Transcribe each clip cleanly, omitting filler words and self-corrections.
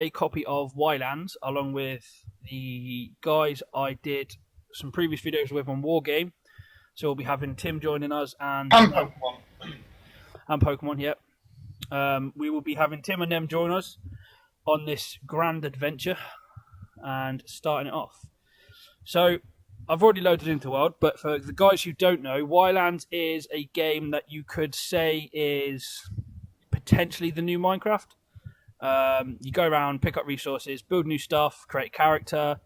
a copy of YLands along with the guys I did some previous videos with on War Game. So we'll be having Tim joining us and Pokemon. And Pokemon, yep. We will be having Tim and them join us on this grand adventure and starting it off. So I've already loaded into the world, but for the guys who don't know, YLands is a game that you could say is potentially the new Minecraft. You go around, pick up resources, build new stuff, create a character.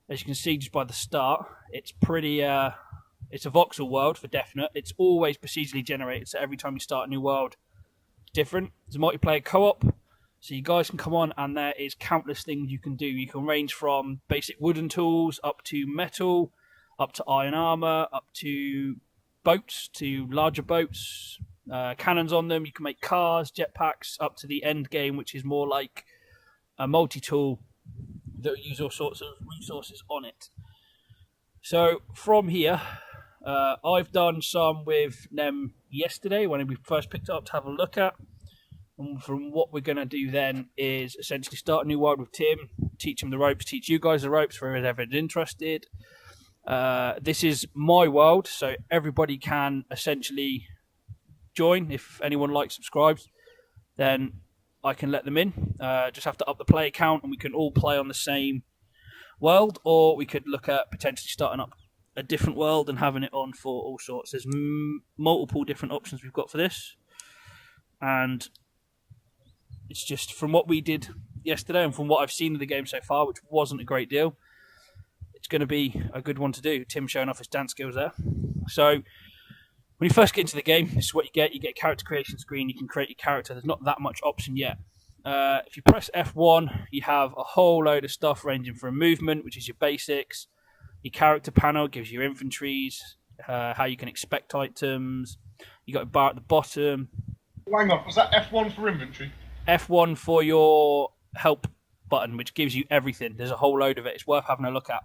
As you can see just by the start, it's pretty. It's a voxel world for definite. It's always procedurally generated, so every time you start a new world, it's different. There's a multiplayer co-op, so you guys can come on, and there is countless things you can do. You can range from basic wooden tools up to metal, up to iron armor, up to boats, to larger boats, cannons on them. You can make cars, jetpacks, up to the end game, which is more like a multi-tool that use all sorts of resources on it. So from here, I've done some with them yesterday when we first picked it up to have a look at. And from what we're going to do then is essentially start a new world with Tim, teach him the ropes, teach you guys the ropes for whoever's interested. This is my world, so everybody can essentially join. If anyone likes, subscribes, then I can let them in. Just have to up the play count and we can all play on the same world, or we could look at potentially starting up a different world and having it on for all sorts. There's multiple different options we've got for this, and it's just from what we did yesterday and from what I've seen of the game so far, which wasn't a great deal, it's going to be a good one to do. Tim showing off his dance skills there. So when you first get into the game, this is what you get. You get a character creation screen. You can create your character. There's not that much option yet. If you press F1, you have a whole load of stuff ranging from movement, which is your basics. Your character panel gives you your inventories, how you can expect items. You got a bar at the bottom. Hang on, was that F1 for inventory? F1 for your help button, which gives you everything. There's a whole load of it. It's worth having a look at.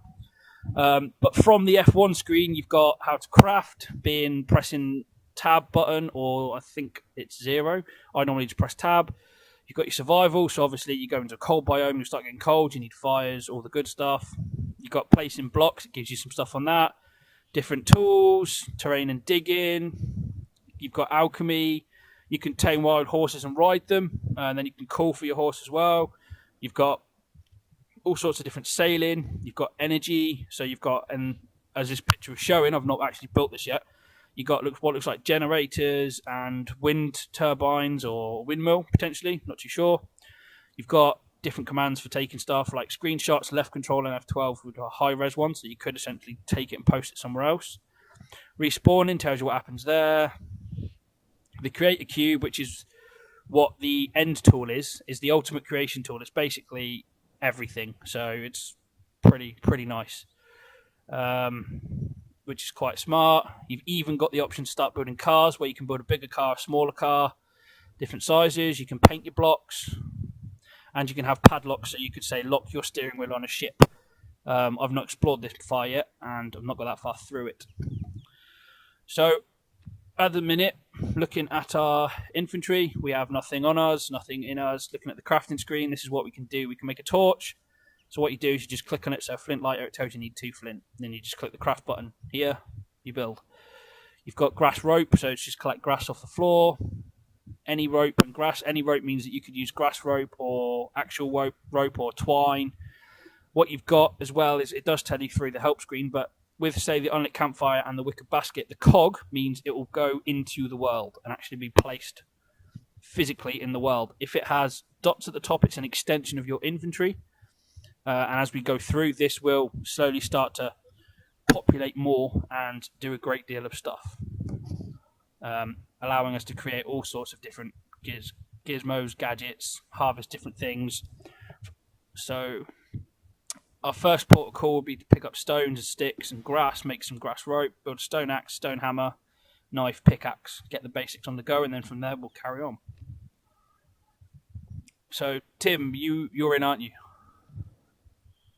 But from the F1 screen, you've got how to craft, being pressing tab button, or I think it's 0. I normally just press tab. You've got your survival, so obviously you go into a cold biome, you start getting cold, you need fires, all the good stuff. You've got placing blocks, it gives you some stuff on that. Different tools, terrain and digging. You've got alchemy. You can tame wild horses and ride them, and then you can call for your horse as well. You've got all sorts of different sailing. You've got energy, so you've got, and as this picture is showing, I've not actually built this yet. You've got what looks like generators and wind turbines or windmill, potentially, not too sure. You've got different commands for taking stuff like screenshots, left control and F12 with a high-res one, so you could essentially take it and post it somewhere else. Respawning tells you what happens there. The create a cube, which is what the end tool is the ultimate creation tool. It's basically everything, so it's pretty nice. Which is quite smart. You've even got the option to start building cars, where you can build a bigger car, a smaller car, different sizes. You can paint your blocks, and you can have padlocks, so you could say lock your steering wheel on a ship. I've not explored this far yet, and I've not got that far through it. So at the minute, looking at our infantry, we have nothing on us, nothing in us. Looking at the crafting screen, this is what we can do. We can make a torch. So what you do is you just click on it. So flint lighter, it tells you need 2 flint. Then you just click the craft button here, you build. You've got grass rope, so it's just collect grass off the floor. Any rope and grass. Any rope means that you could use grass rope or actual rope or twine. What you've got as well is it does tell you through the help screen, but with, say, the unlit campfire and the wicker basket, the cog means it will go into the world and actually be placed physically in the world. If it has dots at the top, it's an extension of your inventory. And as we go through, this will slowly start to populate more and do a great deal of stuff, allowing us to create all sorts of different gizmos, gadgets, harvest different things. So our first port of call will be to pick up stones and sticks and grass, make some grass rope, build a stone axe, stone hammer, knife, pickaxe, get the basics on the go, and then from there we'll carry on. So, Tim, you're in, aren't you?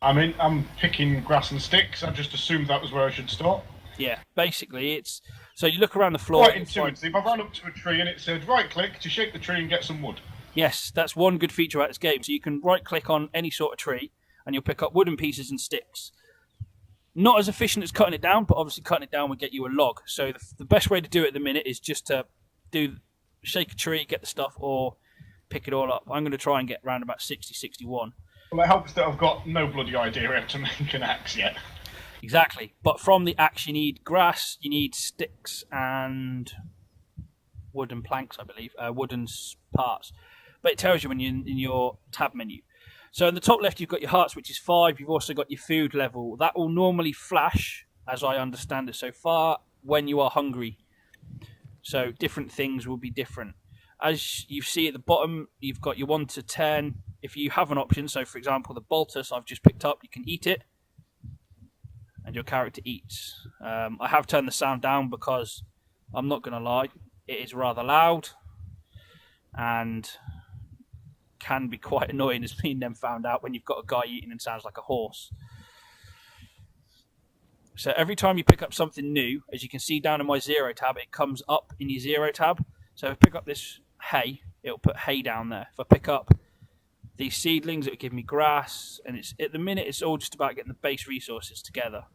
I'm picking grass and sticks. I just assumed that was where I should start. Yeah, basically it's... So you look around the floor... Quite intuitive. I ran up to a tree and it said right-click to shake the tree and get some wood. Yes, that's one good feature about this game. So you can right-click on any sort of tree, and you'll pick up wooden pieces and sticks. Not as efficient as cutting it down, but obviously cutting it down would get you a log. So the best way to do it at the minute is just to shake a tree, get the stuff, or pick it all up. I'm going to try and get around about 60, 61. Well, it helps that I've got no bloody idea how to make an axe yet. Exactly. But from the axe, you need grass, you need sticks, and wooden planks, I believe, wooden parts. But it tells you when you're in your tab menu. So in the top left, you've got your hearts, which is 5. You've also got your food level. That will normally flash, as I understand it so far, when you are hungry. So different things will be different. As you see at the bottom, you've got your 1 to 10. If you have an option, so for example, the Boltus I've just picked up, you can eat it, and your character eats. I have turned the sound down because, I'm not going to lie, it is rather loud, and can be quite annoying, as me and them found out, when you've got a guy eating and sounds like a horse. So every time you pick up something new, as you can see down in my 0 tab, it comes up in your 0 tab. So if I pick up this hay, it'll put hay down there. If I pick up these seedlings, it'll give me grass. And it's at the minute, it's all just about getting the base resources together.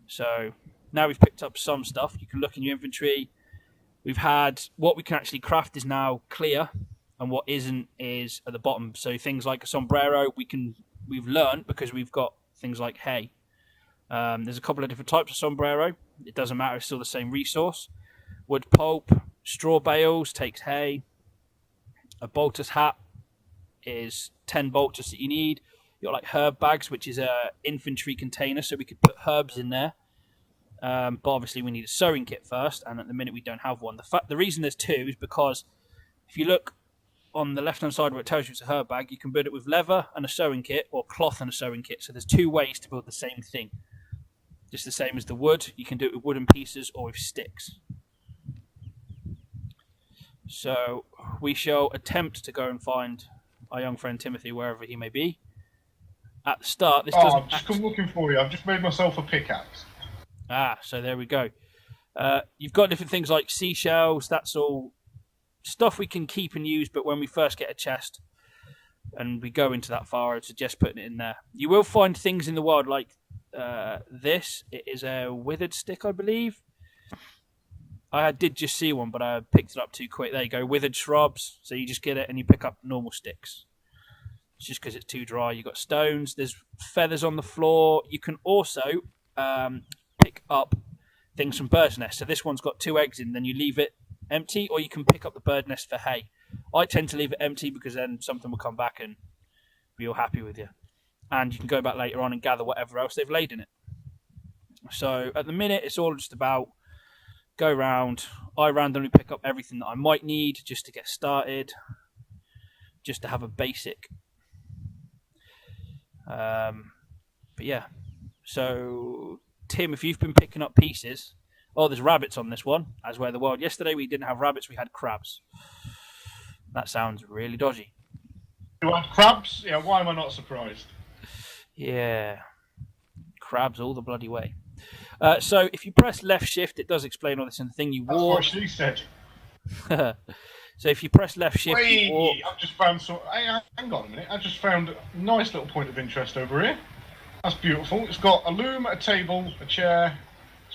So now we've picked up some stuff. You can look in your inventory. We've had what we can actually craft is now clear, and what isn't is at the bottom. So things like a sombrero, we've learned because we've got things like hay. There's a couple of different types of sombrero. It doesn't matter, it's still the same resource. Wood pulp, straw bales takes hay. A boltus hat is 10 boltus that you need. You've got like herb bags, which is a infantry container, so we could put herbs in there. But obviously we need a sewing kit first, and at the minute we don't have one. The reason there's 2 is because if you look on the left-hand side where it tells you it's a herb bag, you can build it with leather and a sewing kit, or cloth and a sewing kit. So there's 2 ways to build the same thing. Just the same as the wood. You can do it with wooden pieces or with sticks. So we shall attempt to go and find our young friend Timothy wherever he may be. At the start, this doesn't... I've just come looking for you. I've just made myself a pickaxe. So there we go. You've got different things like seashells. That's all stuff we can keep and use, but when we first get a chest and we go into that far, I'd suggest putting it in there. You will find things in the world like this. It is a withered stick, I believe. I did just see one, but I picked it up too quick. There you go, withered shrubs. So you just get it and you pick up normal sticks. It's just because it's too dry. You've got stones. There's feathers on the floor. You can also pick up things from bird's nest. So this one's got 2 eggs in, then you leave it empty, or you can pick up the bird nest for hay. I tend to leave it empty because then something will come back and be all happy with you. And you can go back later on and gather whatever else they've laid in it. So at the minute, it's all just about go round. I randomly pick up everything that I might need just to get started, just to have a basic. But yeah. So Tim, if you've been picking up pieces, there's rabbits on this one, as where the world. Yesterday we didn't have rabbits, we had crabs. That sounds really dodgy. You had crabs? Yeah, why am I not surprised? Yeah. Crabs all the bloody way. So if you press left shift, it does explain all this in the thing. You That's walk. what she said. So if you press left shift, you walk. I've just found some... hang on a minute. I just found a nice little point of interest over here. That's beautiful. It's got a loom, a table, a chair,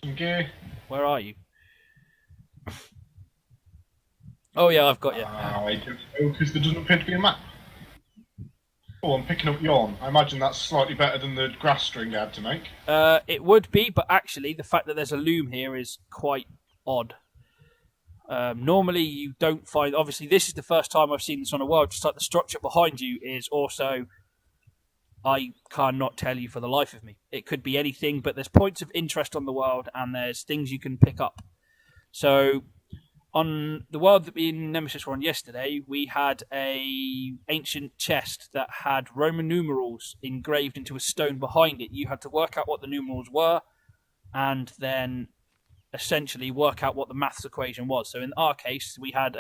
some gear. Where are you? Oh yeah, I've got you. Because there doesn't appear to be a map. Oh, I'm picking up yarn. I imagine that's slightly better than the grass string I had to make. It would be, but actually the fact that there's a loom here is quite odd. Normally you don't find... Obviously this is the first time I've seen this on a world, just like the structure behind you is also... I cannot tell you for the life of me. It could be anything, but there's points of interest on the world and there's things you can pick up. So on the world that me and Nemesis were on yesterday, we had a ancient chest that had Roman numerals engraved into a stone behind it. You had to work out what the numerals were and then essentially work out what the maths equation was. So in our case, we had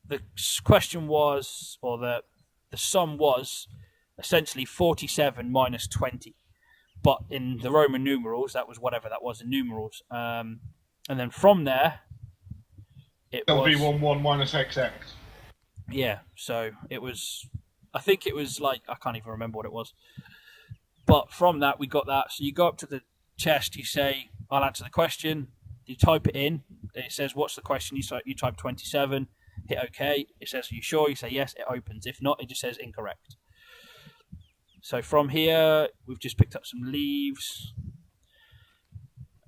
the question was, or the sum was essentially 47 minus 20. But in the Roman numerals, that was whatever that was in numerals. And then from there, it was LV11 minus XX. Yeah, so it was, I think it was like, I can't even remember what it was. But from that, we got that. So you go up to the chest, you say, I'll answer the question. You type it in. It says, what's the question? You type 27, hit OK. It says, are you sure? You say yes, it opens. If not, it just says incorrect. So from here, we've just picked up some leaves.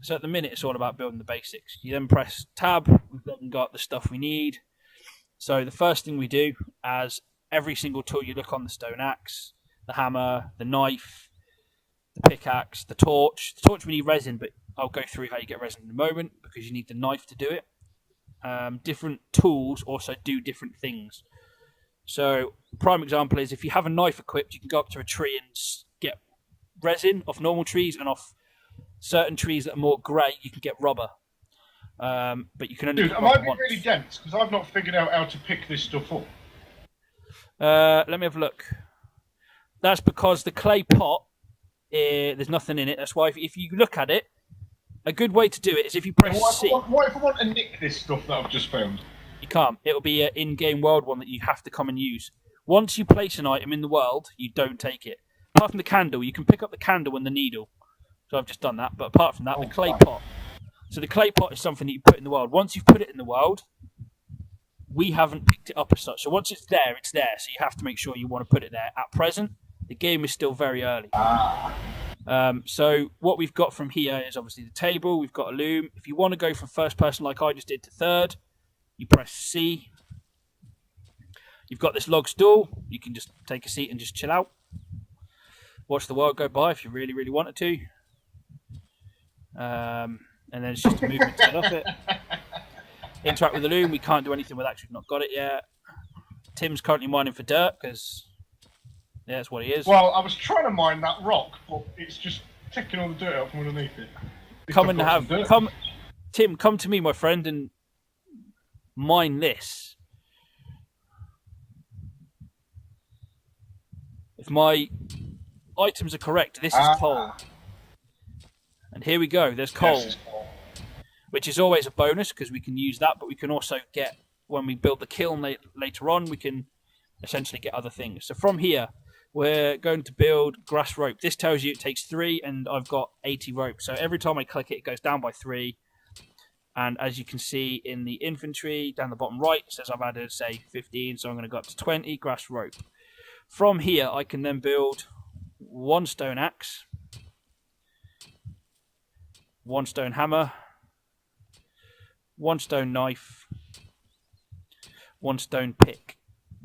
So at the minute, it's all about building the basics. You then press tab. We've then got the stuff we need. So the first thing we do, as every single tool you look on, the stone axe, the hammer, the knife, the pickaxe, the torch. The torch we need resin, but I'll go through how you get resin in a moment because you need the knife to do it. Different tools also do different things. So prime example is if you have a knife equipped, you can go up to a tree and get resin off normal trees, and off certain trees that are more grey, you can get rubber. But you can only. Dude, am I being really dense? Because I've not figured out how to pick this stuff up. Let me have a look. That's because the clay pot, there's nothing in it. That's why if you look at it, a good way to do it is if you press C. What if I want to nick this stuff that I've just found? You can't. It'll be an in-game world one that you have to come and use. Once you place an item in the world, you don't take it. Apart from the candle, you can pick up the candle and the needle. So I've just done that. But apart from that, the clay pot. So the clay pot is something that you put in the world. Once you've put it in the world, we haven't picked it up as such. So once it's there, it's there. So you have to make sure you want to put it there. At present, the game is still very early. So what we've got from here is obviously the table. We've got a loom. If you want to go from first person like I just did to third, you press C. You've got this log stool. You can just take a seat and just chill out. Watch the world go by if you really, really wanted to. And then it's just a movement to get off it. Interact with the loom. We can't do anything with that. We've not got it yet. Tim's currently mining for dirt because that's what he is. Well, I was trying to mine that rock, but it's just taking all the dirt out from underneath it. Tim, come to me, my friend, and mine this. If my items are correct, this is coal. And here we go, there's coal. Which is always a bonus because we can use that, but we can also get, when we build the kiln later on, we can essentially get other things. So from here, we're going to build grass rope. This tells you it takes 3, and I've got 80 rope. So every time I click it, it goes down by 3. And as you can see in the inventory, down the bottom right, it says I've added, say, 15, so I'm going to go up to 20 grass rope. From here, I can then build 1 stone axe, 1 stone hammer, 1 stone knife, 1 stone pick.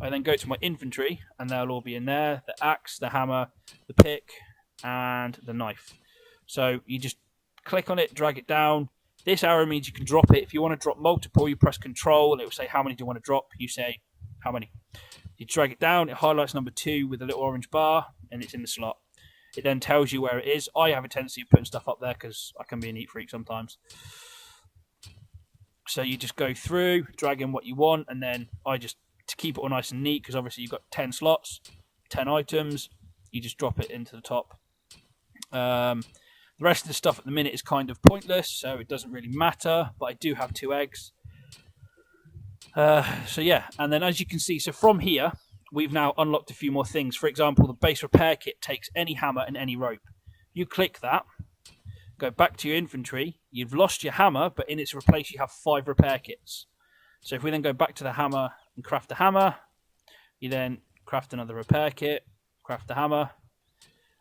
I then go to my inventory, and they'll all be in there: the axe, the hammer, the pick, and the knife. So you just click on it, drag it down. This arrow means you can drop it. If you want to drop multiple, you press Control, and it will say how many do you want to drop. You say how many. You drag it down, it highlights number 2 with a little orange bar, and it's in the slot. It then tells you where it is. I have a tendency of putting stuff up there because I can be a neat freak sometimes. So you just go through, drag in what you want, and then to keep it all nice and neat, because obviously you've got 10 slots, 10 items, you just drop it into the top. The rest of the stuff at the minute is kind of pointless, so it doesn't really matter, but I do have 2 eggs. So yeah, and then as you can see, so from here, we've now unlocked a few more things. For example, the base repair kit takes any hammer and any rope. You click that, go back to your inventory, you've lost your hammer, but in its replace you have 5 repair kits. So if we then go back to the hammer and craft the hammer, you then craft another repair kit, craft the hammer,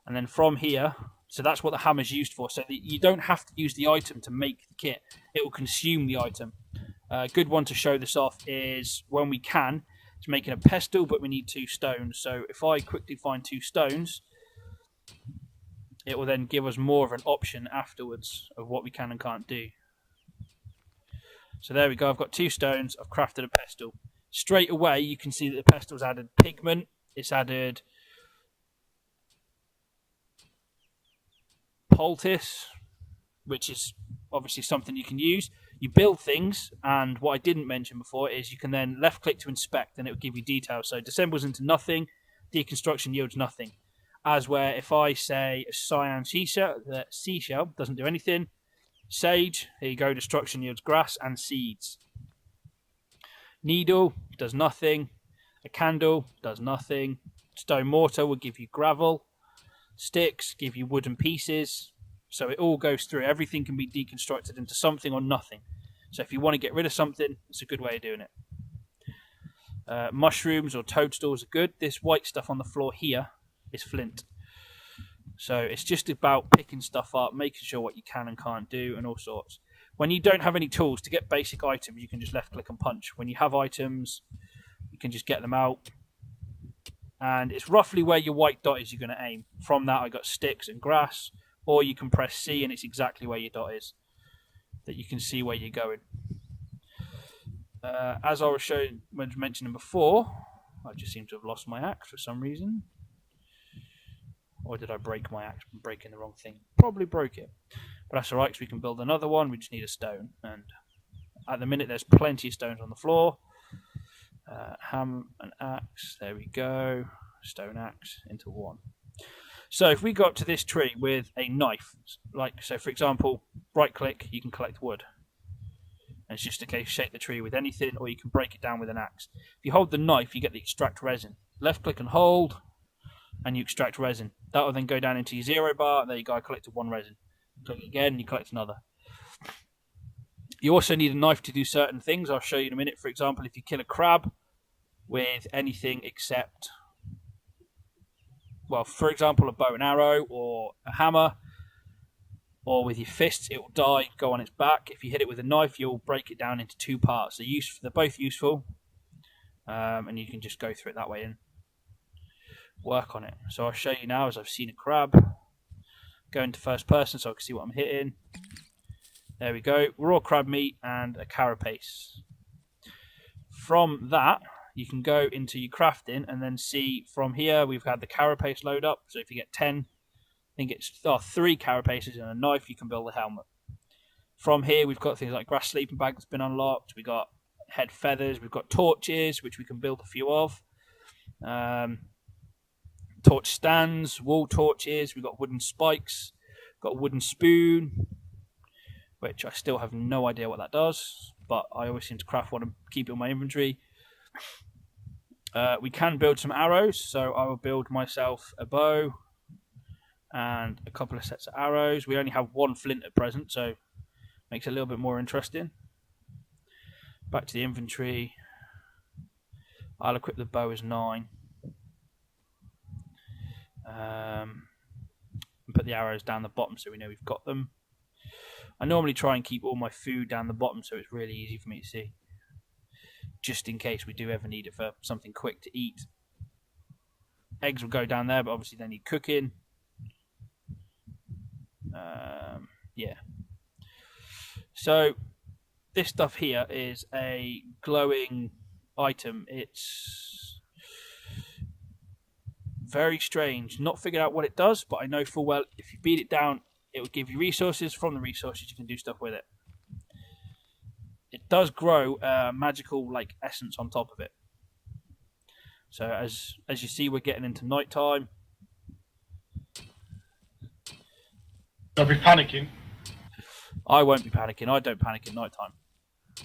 and then from here, so that's what the hammer's used for, so that you don't have to use the item to make the kit, it will consume the item. A good one to show this off is when we can, it's making a pestle, but we need 2 stones. So if I quickly find 2 stones, it will then give us more of an option afterwards of what we can and can't do. So there we go, I've got 2 stones, I've crafted a pestle. Straight away you can see that the pestle's added pigment, it's added poultice, which is obviously something you can use. You build things, and what I didn't mention before is you can then left click to inspect, and it will give you details. So dissembles into nothing, deconstruction yields nothing. As where if I say a cyan seashell, the seashell doesn't do anything, Sage, here you go, destruction yields grass and seeds. Needle does nothing. A candle does nothing. Stone mortar will give you gravel. Sticks give you wooden pieces. So it all goes through. Everything can be deconstructed into something or nothing. So if you want to get rid of something, it's a good way of doing it. Mushrooms or toadstools are good. This white stuff on the floor here is flint. So it's just about picking stuff up, making sure what you can and can't do, and all sorts. When you don't have any tools to get basic items, you can just left click and punch. When you have items, you can just get them out. And it's roughly where your white dot is you're going to aim. From that I got sticks and grass. Or you can press C and it's exactly where your dot is. That you can see where you're going. As I was mentioning before, I just seem to have lost my axe for some reason. Or did I break my axe? I'm breaking the wrong thing. Probably broke it. But that's alright because we can build another one. We just need a stone. And at the minute there's plenty of stones on the floor. Ham and axe. There we go. Stone axe into one. So if we go up to this tree with a knife, so for example, right click, you can collect wood. And it's just a case, shake the tree with anything, or you can break it down with an axe. If you hold the knife, you get the extract resin. Left click and hold, and you extract resin. That will then go down into your 0 bar. There you go, I collected one resin. Click again, and you collect another. You also need a knife to do certain things. I'll show you in a minute. For example, if you kill a crab with anything except, well, for example, a bow and arrow or a hammer, or with your fists, it will die, go on its back. If you hit it with a knife, you'll break it down into two parts. They're both useful, and you can just go through it that way and work on it. So I'll show you now as I've seen a crab. Go into first person so I can see what I'm hitting. There we go. Raw crab meat and a carapace. From that, you can go into your crafting and then see from here we've had the carapace load up. So if you get 10, I think it's 3 carapaces and a knife, you can build a helmet. From here we've got things like grass sleeping bag that's been unlocked. We've got head feathers. We've got torches, which we can build a few of. Torch stands, wall torches. We've got wooden spikes. Got a wooden spoon, which I still have no idea what that does, but I always seem to craft one and keep it in my inventory. We can build some arrows, so I will build myself a bow and a couple of sets of arrows. We only have one flint at present, so it makes it a little bit more interesting. Back to the inventory. I'll equip the bow as 9. And put the arrows down the bottom so we know we've got them. I normally try and keep all my food down the bottom so it's really easy for me to see, just in case we do ever need it for something quick to eat. Eggs will go down there, but obviously they need cooking. Yeah. So this stuff here is a glowing item. It's very strange. Not figured out what it does, but I know full well if you beat it down, it will give you resources. From the resources, you can do stuff with it. It does grow magical essence on top of it. So as you see, we're getting into night time. Don't be panicking. I won't be panicking. I don't panic at night time.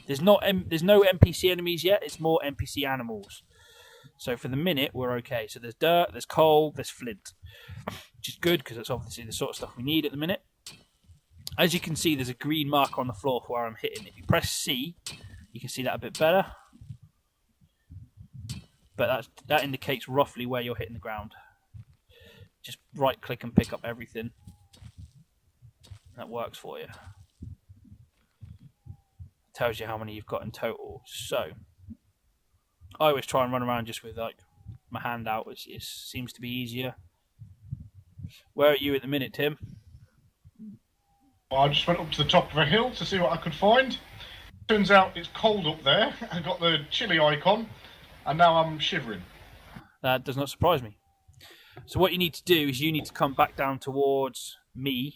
There's no NPC enemies yet. It's more NPC animals. So for the minute, we're okay. So there's dirt, there's coal, there's flint, which is good because it's obviously the sort of stuff we need at the minute. As you can see, there's a green marker on the floor for where I'm hitting. If you press C, you can see that a bit better. But that indicates roughly where you're hitting the ground. Just right click and pick up everything. That works for you. Tells you how many you've got in total. So I always try and run around just with my hand out, which seems to be easier. Where are you at the minute, Tim? Well, I just went up to the top of a hill to see what I could find. Turns out it's cold up there. I got the chilly icon, and now I'm shivering. That does not surprise me. So what you need to do is you need to come back down towards me,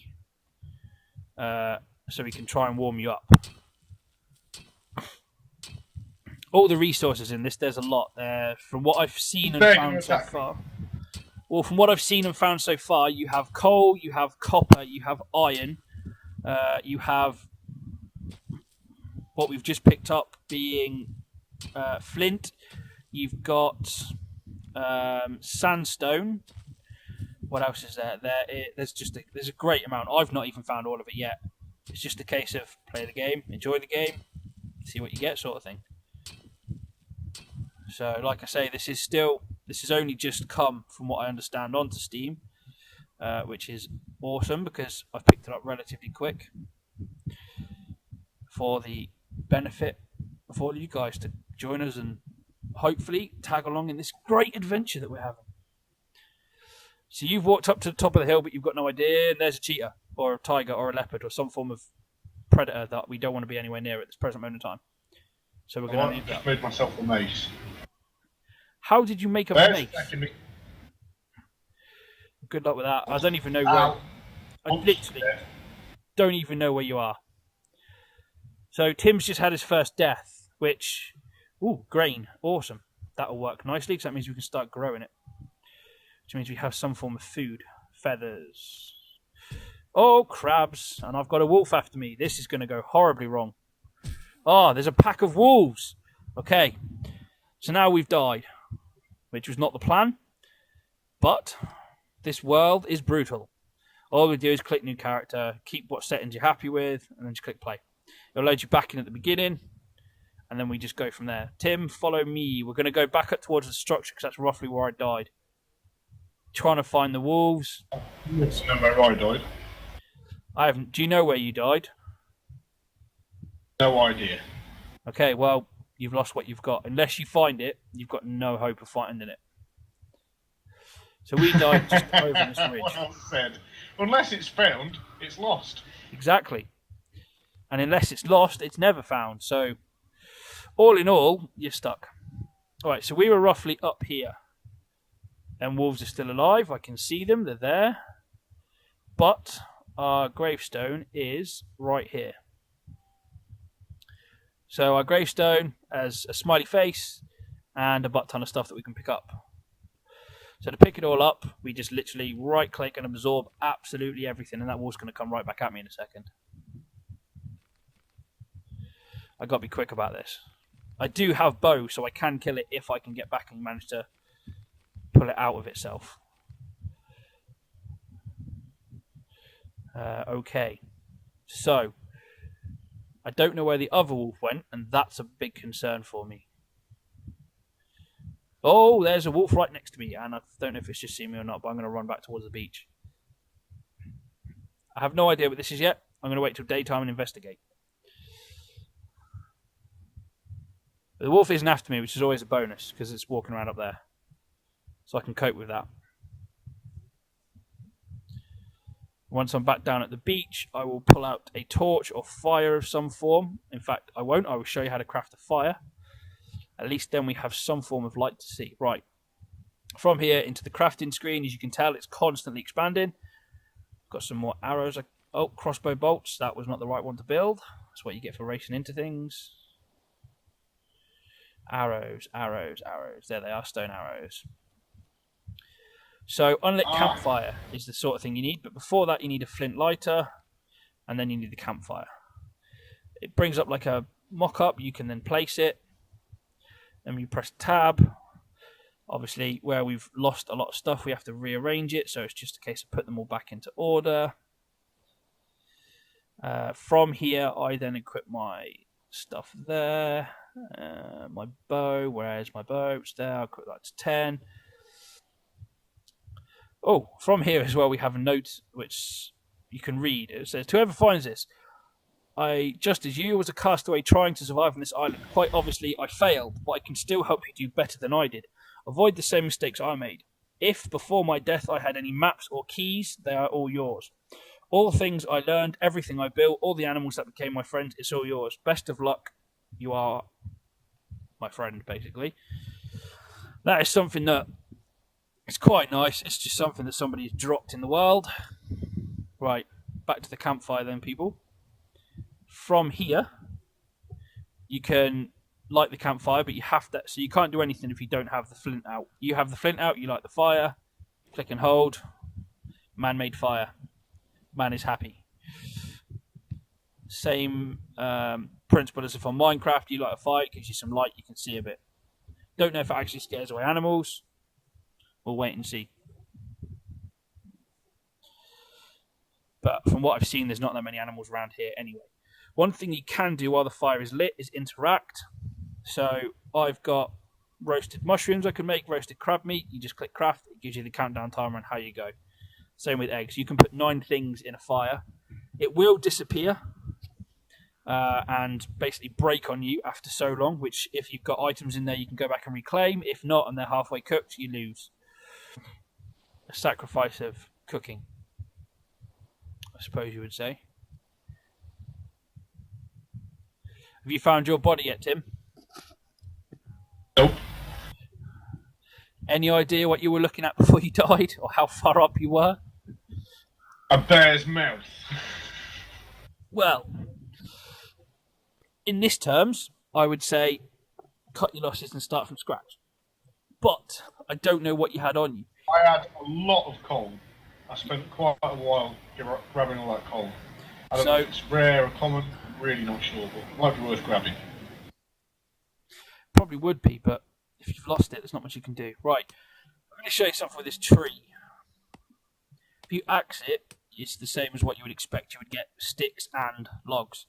so we can try and warm you up. All the resources in this, there's a lot there. From what I've seen and found so far. Well, from what I've seen and found so far, you have coal, you have copper, you have iron, You have what we've just picked up being flint. You've got sandstone. What else is there? There's a great amount. I've not even found all of it yet. It's just a case of play the game, enjoy the game, see what you get, sort of thing. So, like I say, this is only just come, from what I understand, onto Steam, which is awesome because I've picked it up relatively quick for the benefit of all you guys to join us and hopefully tag along in this great adventure that we're having. So you've walked up to the top of the hill, but you've got no idea there's a cheetah or a tiger or a leopard or some form of predator that we don't want to be anywhere near at this present moment in time. So we're going to leave that. I've made myself a mace. How did you make a mace? Good luck with that. I don't even know where. I literally don't even know where you are. So Tim's just had his first death, which, grain, awesome. That'll work nicely because that means we can start growing it. Which means we have some form of food. Feathers. Oh, crabs. And I've got a wolf after me. This is going to go horribly wrong. Oh, there's a pack of wolves. Okay. So now we've died, which was not the plan. But this world is brutal. All we do is click new character, keep what settings you're happy with, and then just click play. It'll load you back in at the beginning, and then we just go from there. Tim, follow me. We're going to go back up towards the structure because that's roughly where I died. Trying to find the wolves. I don't know where I died. I haven't. Do you know where you died? No idea. Okay, well, you've lost what you've got. Unless you find it, you've got no hope of finding it. So we died just over this ridge. Well said. Unless it's found, it's lost. Exactly. And unless it's lost, it's never found. So, all in all, you're stuck. Alright, so we were roughly up here. And wolves are still alive. I can see them. They're there. But our gravestone is right here. So our gravestone has a smiley face and a butt ton of stuff that we can pick up. So to pick it all up, we just literally right-click and absorb absolutely everything, and that wolf's going to come right back at me in a second. I've got to be quick about this. I do have bow, so I can kill it if I can get back and manage to pull it out of itself. Okay. So, I don't know where the other wolf went, and that's a big concern for me. Oh, there's a wolf right next to me, and I don't know if it's just seen me or not, but I'm going to run back towards the beach. I have no idea what this is yet. I'm going to wait till daytime and investigate. But the wolf isn't after me, which is always a bonus, because it's walking around up there. So I can cope with that. Once I'm back down at the beach, I will pull out a torch or fire of some form. In fact, I won't. I will show you how to craft a fire. At least then we have some form of light to see. Right. From here into the crafting screen, as you can tell, it's constantly expanding. Got some more arrows. Oh, crossbow bolts. That was not the right one to build. That's what you get for racing into things. Arrows, arrows, arrows. There they are, stone arrows. So, unlit campfire is the sort of thing you need. But before that, you need a flint lighter. And then you need the campfire. It brings up like a mock-up. You can then place it. And you press tab. Obviously, where we've lost a lot of stuff, we have to rearrange it. So it's just a case of put them all back into order. From here, I then equip my stuff there. My bow. Where's my bow? It's there. I'll equip that to 10. Oh, from here as well, we have a note which you can read. It says, "To whoever finds this, I, just as you, was a castaway trying to survive on this island. Quite obviously, I failed, but I can still help you do better than I did. Avoid the same mistakes I made. If, before my death, I had any maps or keys, they are all yours. All the things I learned, everything I built, all the animals that became my friends, it's all yours. Best of luck. You are my friend," basically. That is something that it's quite nice. It's just something that somebody has dropped in the world. Right, back to the campfire then, people. From here, you can light the campfire, but you have to. So you can't do anything if you don't have the flint out. You have the flint out, you light the fire, click and hold. Man made fire. Man is happy. Same principle as if on Minecraft you light a fire, it gives you some light, you can see a bit. Don't know if it actually scares away animals. We'll wait and see. But from what I've seen, there's not that many animals around here anyway. One thing you can do while the fire is lit is interact. So I've got roasted mushrooms I can make, roasted crab meat. You just click craft, it gives you the countdown timer on how you go. Same with eggs. You can put 9 things in a fire. It will disappear and basically break on you after so long, which if you've got items in there, you can go back and reclaim. If not, and they're halfway cooked, you lose. A sacrifice of cooking, I suppose you would say. Have you found your body yet, Tim? Nope. Any idea what you were looking at before you died, or how far up you were? A bear's mouth. Well, in this terms, I would say cut your losses and start from scratch. But I don't know what you had on you. I had a lot of coal. I spent quite a while grabbing all that coal. I don't know if it's rare or common, I'm really not sure, but it might be worth grabbing. Probably would be, but if you've lost it, there's not much you can do. Right, I'm going to show you something with this tree. If you axe it, it's the same as what you would expect. You would get sticks and logs.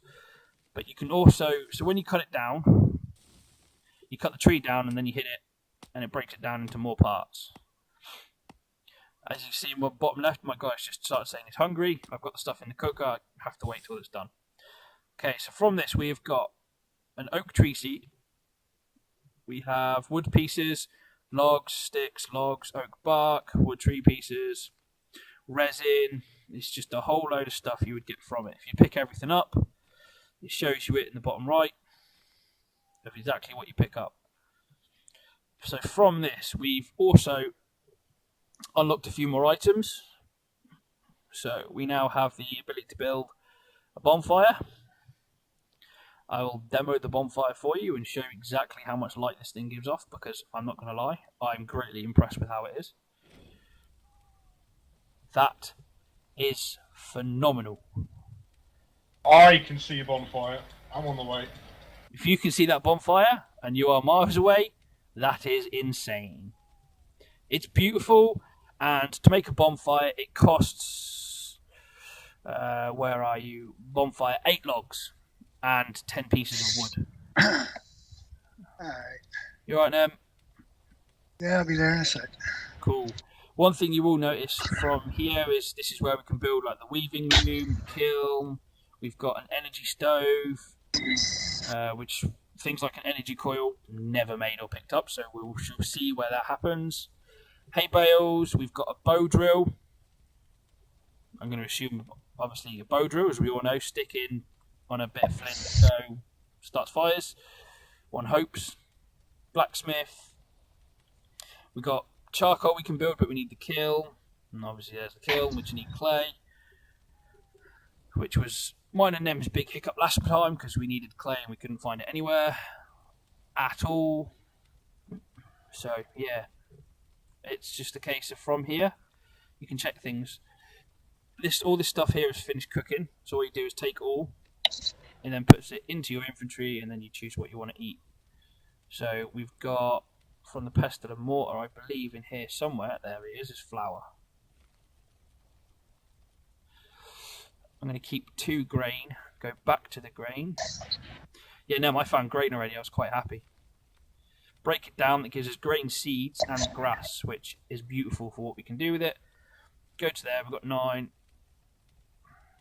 But you can also, so when you cut it down, you cut the tree down and then you hit it, and it breaks it down into more parts. As you see in my bottom left, my guy's just started saying he's hungry. I've got the stuff in the cooker. I have to wait till it's done. Okay, so from this we have got an oak tree seed. We have wood pieces, logs, sticks, logs, oak bark, wood tree pieces, resin. It's just a whole load of stuff you would get from it. If you pick everything up, it shows you it in the bottom right of exactly what you pick up. So from this, we've also unlocked a few more items. So we now have the ability to build a bonfire. I will demo the bonfire for you and show you exactly how much light this thing gives off, because I'm not going to lie, I'm greatly impressed with how it is. That is phenomenal. I can see a bonfire. I'm on the way. If you can see that bonfire and you are miles away, that is insane. It's beautiful, and to make a bonfire, it costs, where are you? Bonfire, 8 logs and 10 pieces of wood. Alright. You alright, Nem? Yeah, I'll be there in a sec. Cool. One thing you will notice from here is this is where we can build like the weaving loom, the kiln. We've got an energy stove, which things like an energy coil never made or picked up, so we'll see where that happens. Hay bales, we've got a bow drill. I'm going to assume, obviously, a bow drill, as we all know, stick in on a bit of flint, so starts fires. One hopes. Blacksmith. We've got charcoal we can build, but we need the kiln. And obviously there's the kiln, which you need clay. Which was mine and Nem's big hiccup last time, because we needed clay and we couldn't find it anywhere at all. So, yeah. It's just a case of from here, you can check things. All this stuff here is finished cooking, so all you do is take all, and then puts it into your inventory, and then you choose what you want to eat. So we've got, from the pestle and mortar, I believe in here somewhere, there it is flour. I'm going to keep 2 grain, go back to the grain. Yeah, no, I found grain already, I was quite happy. Break it down, that gives us grain seeds and grass, which is beautiful for what we can do with it. Go to there, we've got 9.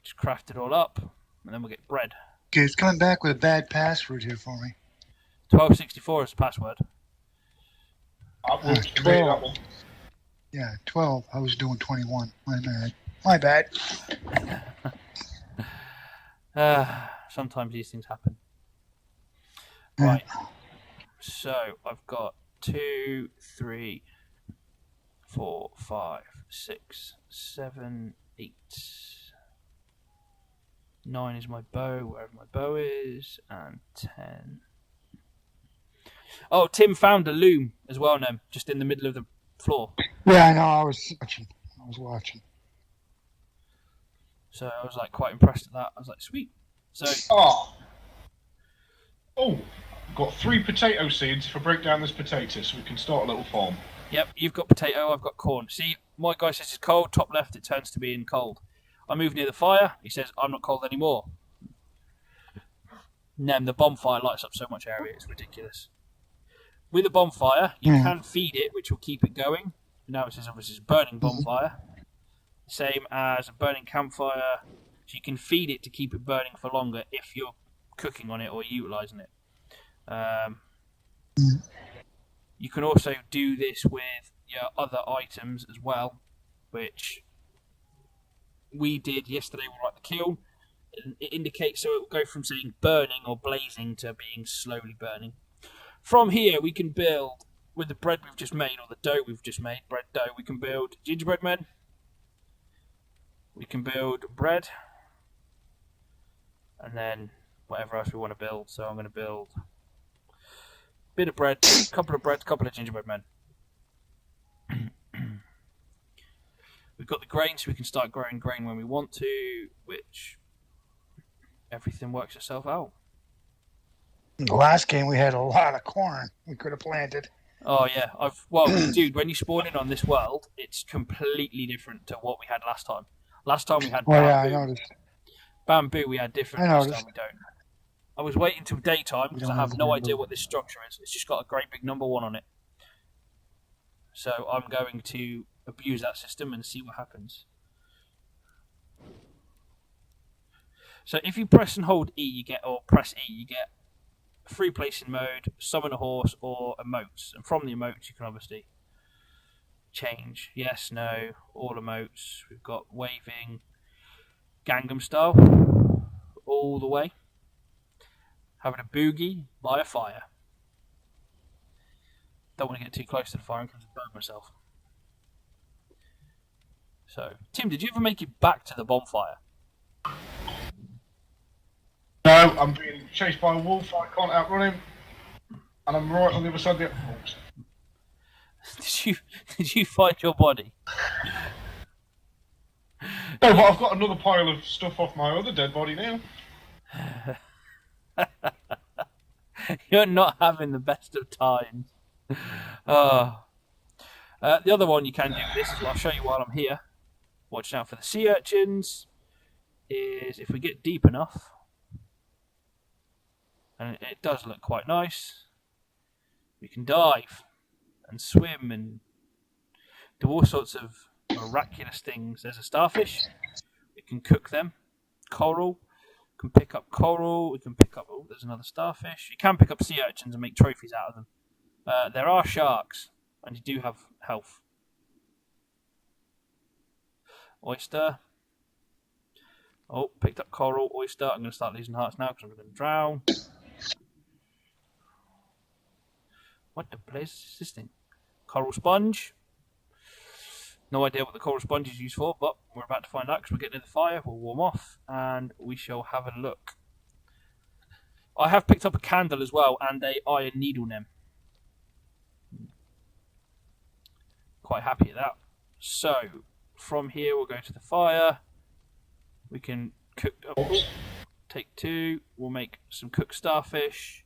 Just craft it all up, and then we'll get bread. Okay, it's coming back with a bad password here for me. 1264 is the password. 12. Yeah, 12. I was doing 21. My bad. Sometimes these things happen. Right. So I've got 2, 3, 4, 5, 6, 7, 8. 9 is my bow, wherever my bow is, and 10. Oh, Tim found a loom as well, now, just in the middle of the floor. Yeah, I know. I was watching. So I was like quite impressed at that. I was like, sweet. So. Oh, got 3 potato seeds for break down this potato, so we can start a little farm. Yep, you've got potato, I've got corn. See, my guy says it's cold, top left, it turns to being cold. I move near the fire, he says, I'm not cold anymore. And then the bonfire lights up so much area, it's ridiculous. With a bonfire, you can feed it, which will keep it going. Now it says obviously it's a burning bonfire. Same as a burning campfire. So you can feed it to keep it burning for longer if you're cooking on it or utilising it. You can also do this with your other items as well, which we did yesterday. We were at the kiln. It indicates, so it will go from saying burning or blazing to being slowly burning. From here, we can build, with the bread we've just made, or the dough we've just made, bread dough, we can build gingerbread men. We can build bread. And then whatever else we want to build. So I'm going to build a bit of bread, a couple of bread, a couple of gingerbread men. We've got the grain, so we can start growing grain when we want to, which everything works itself out. The last game we had a lot of corn we could have planted. Oh yeah, dude, when you spawn in on this world, it's completely different to what we had last time. Last time we had bamboo. Yeah, I noticed. Bamboo we had different. I This noticed. time we don't. I was waiting till daytime because I have no idea what this structure is. It's just got a great big number 1 on it. So I'm going to abuse that system and see what happens. So if you press and hold E, or press E, you get free placing mode, summon a horse, or emotes. And from the emotes, you can obviously change yes, no, all emotes. We've got waving, Gangnam style, all the way. Having a boogie by a fire. Don't want to get too close to the fire because I'll burn myself. So, Tim, did you ever make it back to the bonfire? No, I'm being chased by a wolf. I can't outrun him, and I'm right on the other side of the wolves. Did you find your body? No, but I've got another pile of stuff off my other dead body now. You're not having the best of times. The other one you can do with this, I'll show you while I'm here. Watch out for the sea urchins. Is if we get deep enough, and it does look quite nice, we can dive and swim and do all sorts of miraculous things. There's a starfish. We can cook them. Coral. We can pick up coral. We can pick up... Oh, there's another starfish. You can pick up sea urchins and make trophies out of them. There are sharks, and you do have health. Oyster. Oh, picked up coral, oyster. I'm going to start losing hearts now because I'm going to drown. What the place is this thing? Coral sponge. No idea what the coral sponge is used for, but we're about to find out because we're getting to the fire. We'll warm off and we shall have a look. I have picked up a candle as well and a iron needle nem. Quite happy at that. So, from here we'll go to the fire. We can cook... Oh, take 2. We'll make some cooked starfish.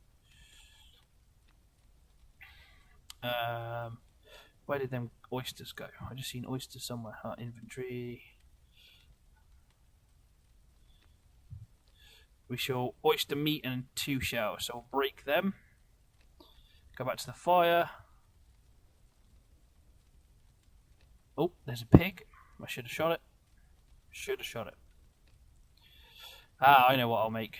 Where did them oysters go? I just seen oysters somewhere. Inventory. We shall oyster meat and 2 shells. So we'll break them. Go back to the fire. Oh, there's a pig. I should have shot it. Should have shot it. I know what I'll make.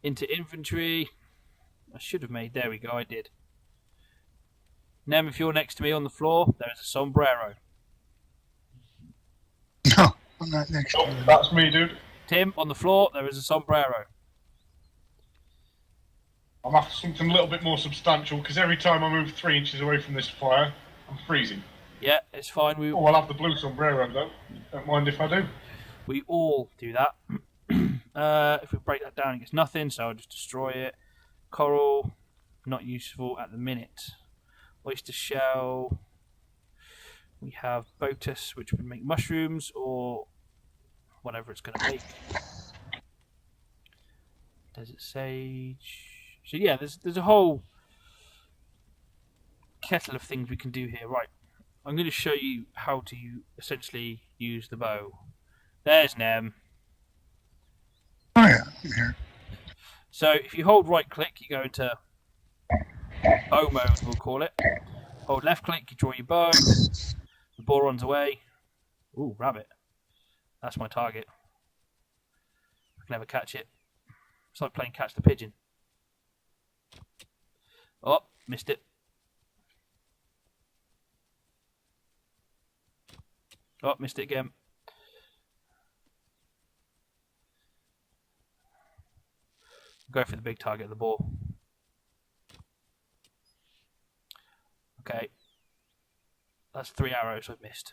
Into inventory. I should have made. There we go, I did. Nem, if you're next to me on the floor, there is a sombrero. No, I'm not next to you. That's me, dude. Tim, on the floor, there is a sombrero. I'm after something a little bit more substantial because every time I move 3 inches away from this fire, I'm freezing. Yeah, it's fine. Oh, I'll have the blue sombrero though. Don't mind if I do. We all do that. If we break that down, it gets nothing, so I'll just destroy it. Coral. not useful at the minute. Oyster shell. We have botus, which would make mushrooms or whatever it's going to make. Desert sage. So yeah, there's a whole kettle of things we can do here. Right, I'm going to show you how to essentially use the bow. There's Nem. Oh yeah, I'm here. So if you hold right click, you go into bow mode, we'll call it. Hold left click, you draw your bow. The ball runs away. Ooh, rabbit. That's my target. I can never catch it. It's like playing catch the pigeon. Oh, missed it. Oh, missed it again. Go for the big target of the ball. Okay. That's 3 arrows I've missed.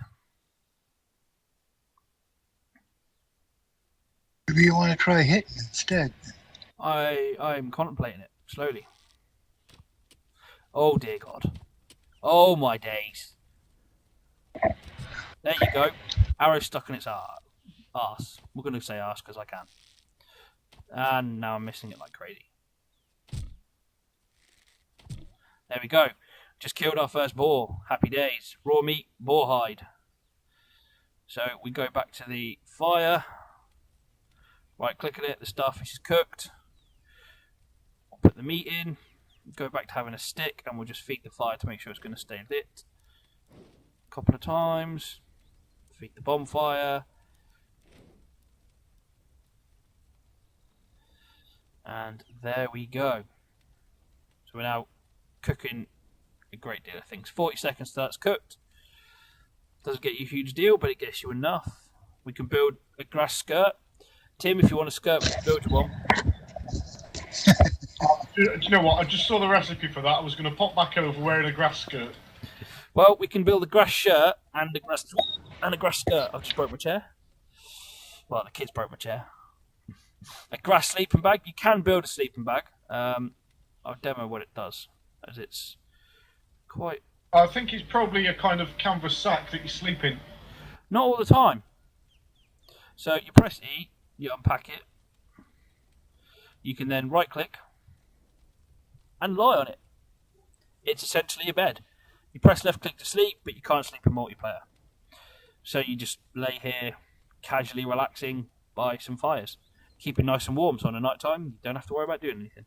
Maybe you want to try hitting instead. I'm contemplating it slowly. Oh dear God. Oh my days. There you go. Arrow stuck in its arse. We're going to say arse because I can. And now I'm missing it like crazy. There we go. Just killed our first boar. Happy days. Raw meat, boar hide. So we go back to the fire. Right click at it. The starfish is cooked. We'll put the meat in. Go back to having a stick and we'll just feed the fire to make sure it's going to stay lit. A couple of times. Feed the bonfire. And there we go. So we're now cooking a great deal of things. 40 seconds till that's cooked. Doesn't get you a huge deal, but it gets you enough. We can build a grass skirt. Tim, if you want a skirt, we can build you one. Do you know what? I just saw the recipe for that. I was going to pop back over wearing a grass skirt. Well, we can build a grass shirt and a grass skirt. I've just broke my chair. Well, the kids broke my chair. A grass sleeping bag. You can build a sleeping bag. I'll demo what it does, as it's quite... I think it's probably a kind of canvas sack that you sleep in. Not all the time. So you press E, you unpack it. You can then right click and lie on it. It's essentially a bed. You press left click to sleep, but you can't sleep in multiplayer. So you just lay here casually relaxing by some fires. Keep it nice and warm so on at night time you don't have to worry about doing anything.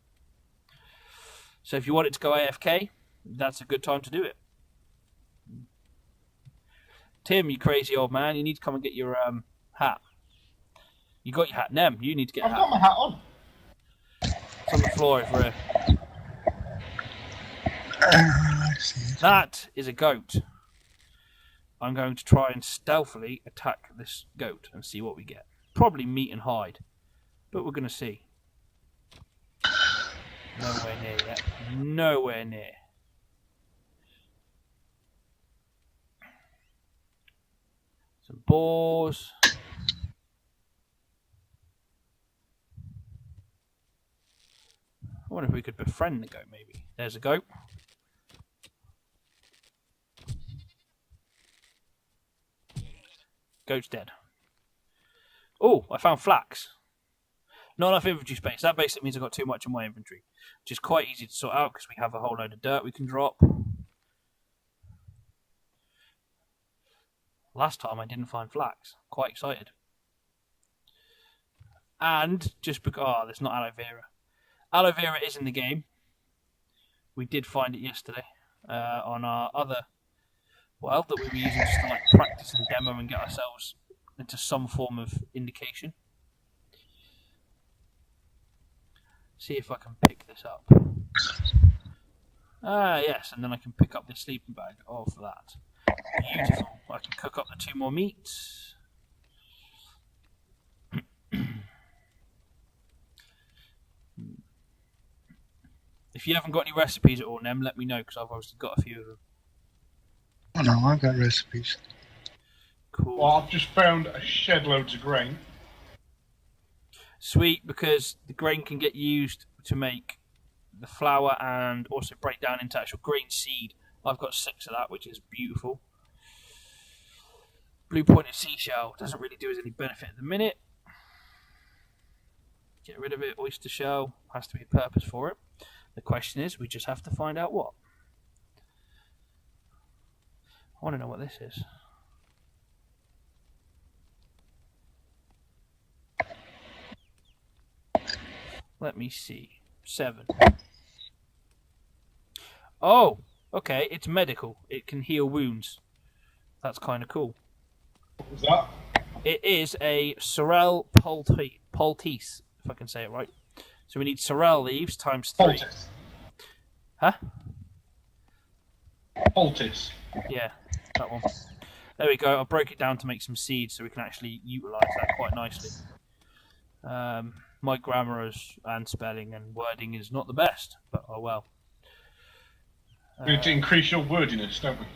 So if you want it to go AFK, that's a good time to do it. Tim, you crazy old man, you need to come and get your hat. You got your hat. Nem, you need to get a hat. I've got my hat on. It's on the floor over here. I see. That is a goat. I'm going to try and stealthily attack this goat and see what we get. Probably meat and hide, but we're going to see. Nowhere near yet. Nowhere near. Some boars. I wonder if we could befriend the goat, maybe. There's a goat. Goat's dead. Oh, I found flax. Not enough inventory space. That basically means I've got too much in my inventory, which is quite easy to sort out because we have a whole load of dirt we can drop. Last time I didn't find flax. Quite excited. And just because... Oh, there's not aloe vera. Aloe vera is in the game. We did find it yesterday on our other world that we were using just to like practice and demo and get ourselves into some form of indication. See if I can pick this up. Ah, yes, and then I can pick up this sleeping bag of that. Beautiful. I can cook up the 2 more meats. If you haven't got any recipes at all, Nem, let me know because I've obviously got a few of them. Oh no, I've got recipes. Cool. Well, I've just found a shed loads of grain. Sweet, because the grain can get used to make the flour and also break down into actual grain seed. I've got 6 of that, which is beautiful. Blue pointed seashell doesn't really do us any benefit at the minute. Get rid of it. Oyster shell has to be a purpose for it. The question is, we just have to find out what. I want to know what this is. Let me see. 7. Oh, okay. It's medical. It can heal wounds. That's kind of cool. What was that? It is a sorrel poultice, if I can say it right. So we need sorrel leaves times 3. Poultice. Huh? Poultice. Yeah, that one. There we go. I broke it down to make some seeds so we can actually utilise that quite nicely. My grammar and spelling and wording is not the best, but oh well. We need to increase your wordiness, don't we?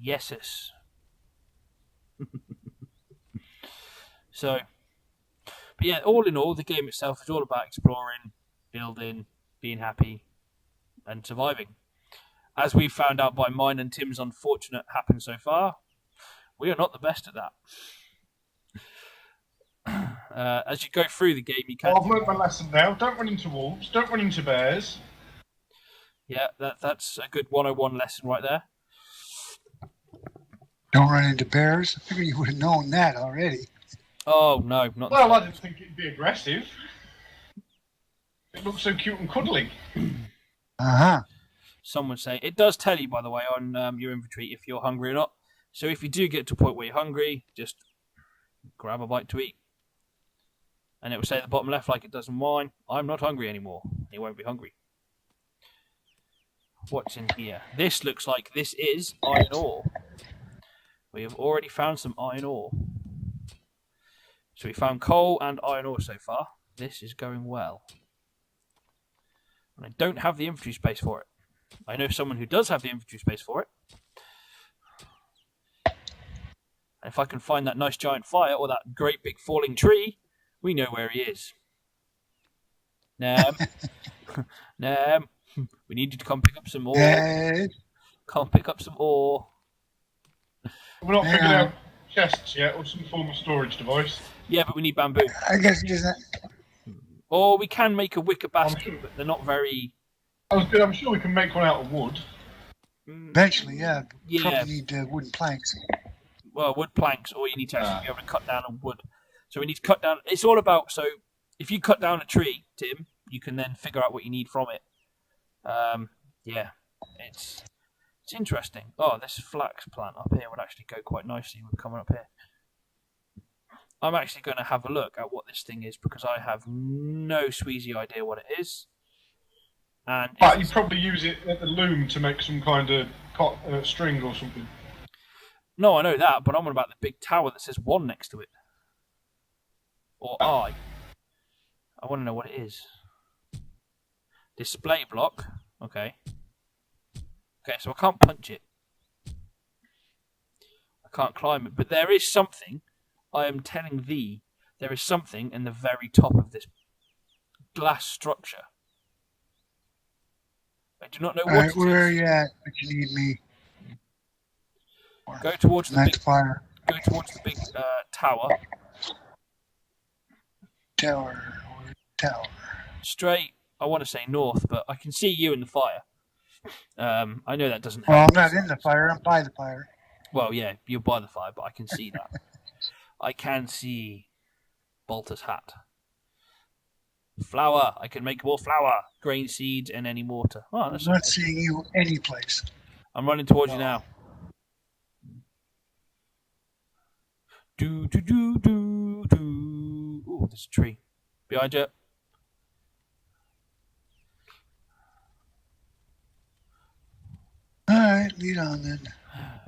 Yeses. So, but yeah, all in all, the game itself is all about exploring, building, being happy, and surviving. As we've found out by mine and Tim's unfortunate happen so far, we are not the best at that. As you go through the game, you can. I've learned my lesson now. Don't run into wolves. Don't run into bears. Yeah, that's a good 101 lesson right there. Don't run into bears. I figure you would have known that already. Oh no, not. Well, I didn't think it'd be aggressive. It looks so cute and cuddly. Uh-huh. Some would say it does tell you, by the way, on your inventory if you're hungry or not. So if you do get to a point where you're hungry, just grab a bite to eat. And it will say at the bottom left, like it does in mine, I'm not hungry anymore. You won't be hungry. What's in here? This looks like this is iron ore. We have already found some iron ore. So we found coal and iron ore so far. This is going well. And I don't have the inventory space for it. I know someone who does have the inventory space for it. And if I can find that nice giant fire or that great big falling tree, we know where he is. Nam. Nam. We need you to come pick up some ore. Hey. Come pick up some ore. We're not figured out chests yet or some form of storage device. Yeah, but we need bamboo. I guess it isn't. Or we can make a wicker basket, but they're not very... I'm sure we can make one out of wood. Eventually, yeah. Yeah. Probably need wooden planks. Well, wood planks, or you need to actually be able to cut down on wood. So we need to cut down... It's all about... So if you cut down a tree, Tim, you can then figure out what you need from it. Yeah, it's interesting. Oh, this flax plant up here would actually go quite nicely with coming up here. I'm actually going to have a look at what this thing is because I have no sweezy idea what it is. And But you probably use it at the loom to make some kind of string or something. No, I know that, but I'm on about the big tower that says 1 next to it. Or I want to know what it is. Display block. Okay. Okay, so I can't punch it. I can't climb it. But there is something, I am telling thee, there is something in the very top of this glass structure. I do not know what it is. Where are you at? But you need me. Go towards the big fire. Go towards the big tower. Tower. Straight. I want to say north, but I can see you in the fire. I know that doesn't help. Well, I'm not in the fire. I'm by the fire. Well, yeah, you're by the fire, but I can see that. I can see Bolter's hat. Flour. I can make more flour. Grain seeds and any mortar. Oh, that's I'm not seeing you any place. I'm running towards you now. Do. Oh, there's a tree behind you. All right, lead on then.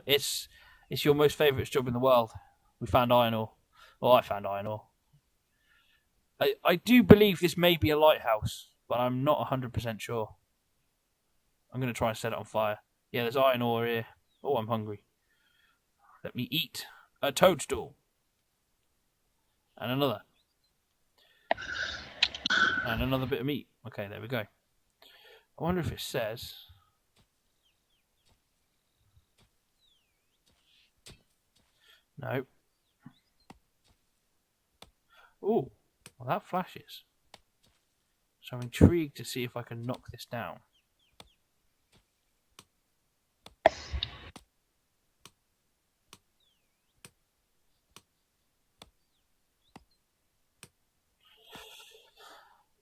It's your most favourite job in the world. We found iron ore. Well, I found iron ore. I do believe this may be a lighthouse, but I'm not 100% sure. I'm going to try and set it on fire. Yeah, there's iron ore here. Oh, I'm hungry. Let me eat a toadstool. And another. And another bit of meat. Okay, there we go. I wonder if it says... No. Oh, well that flashes. So I'm intrigued to see if I can knock this down.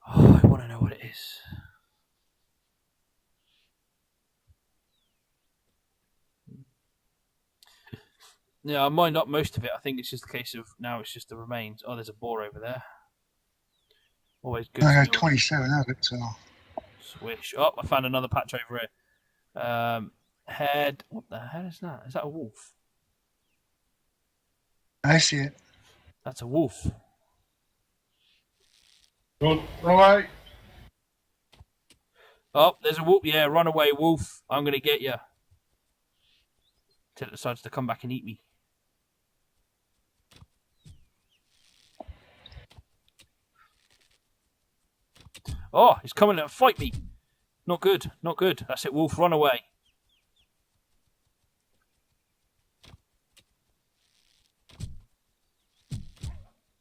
Oh, I want to know what it is. Yeah, I mined up most of it. I think it's just a case of now it's just the remains. Oh, there's a boar over there. Always good. I got 27 of it, so. Swish. Oh, I found another patch over here. Head. What the hell is that? Is that a wolf? I see it. That's a wolf. Run away. Oh, there's a wolf. Yeah, run away, wolf. I'm going to get you. Till it decides to come back and eat me. Oh, he's coming to fight me. Not good. Not good. That's it, wolf. Run away.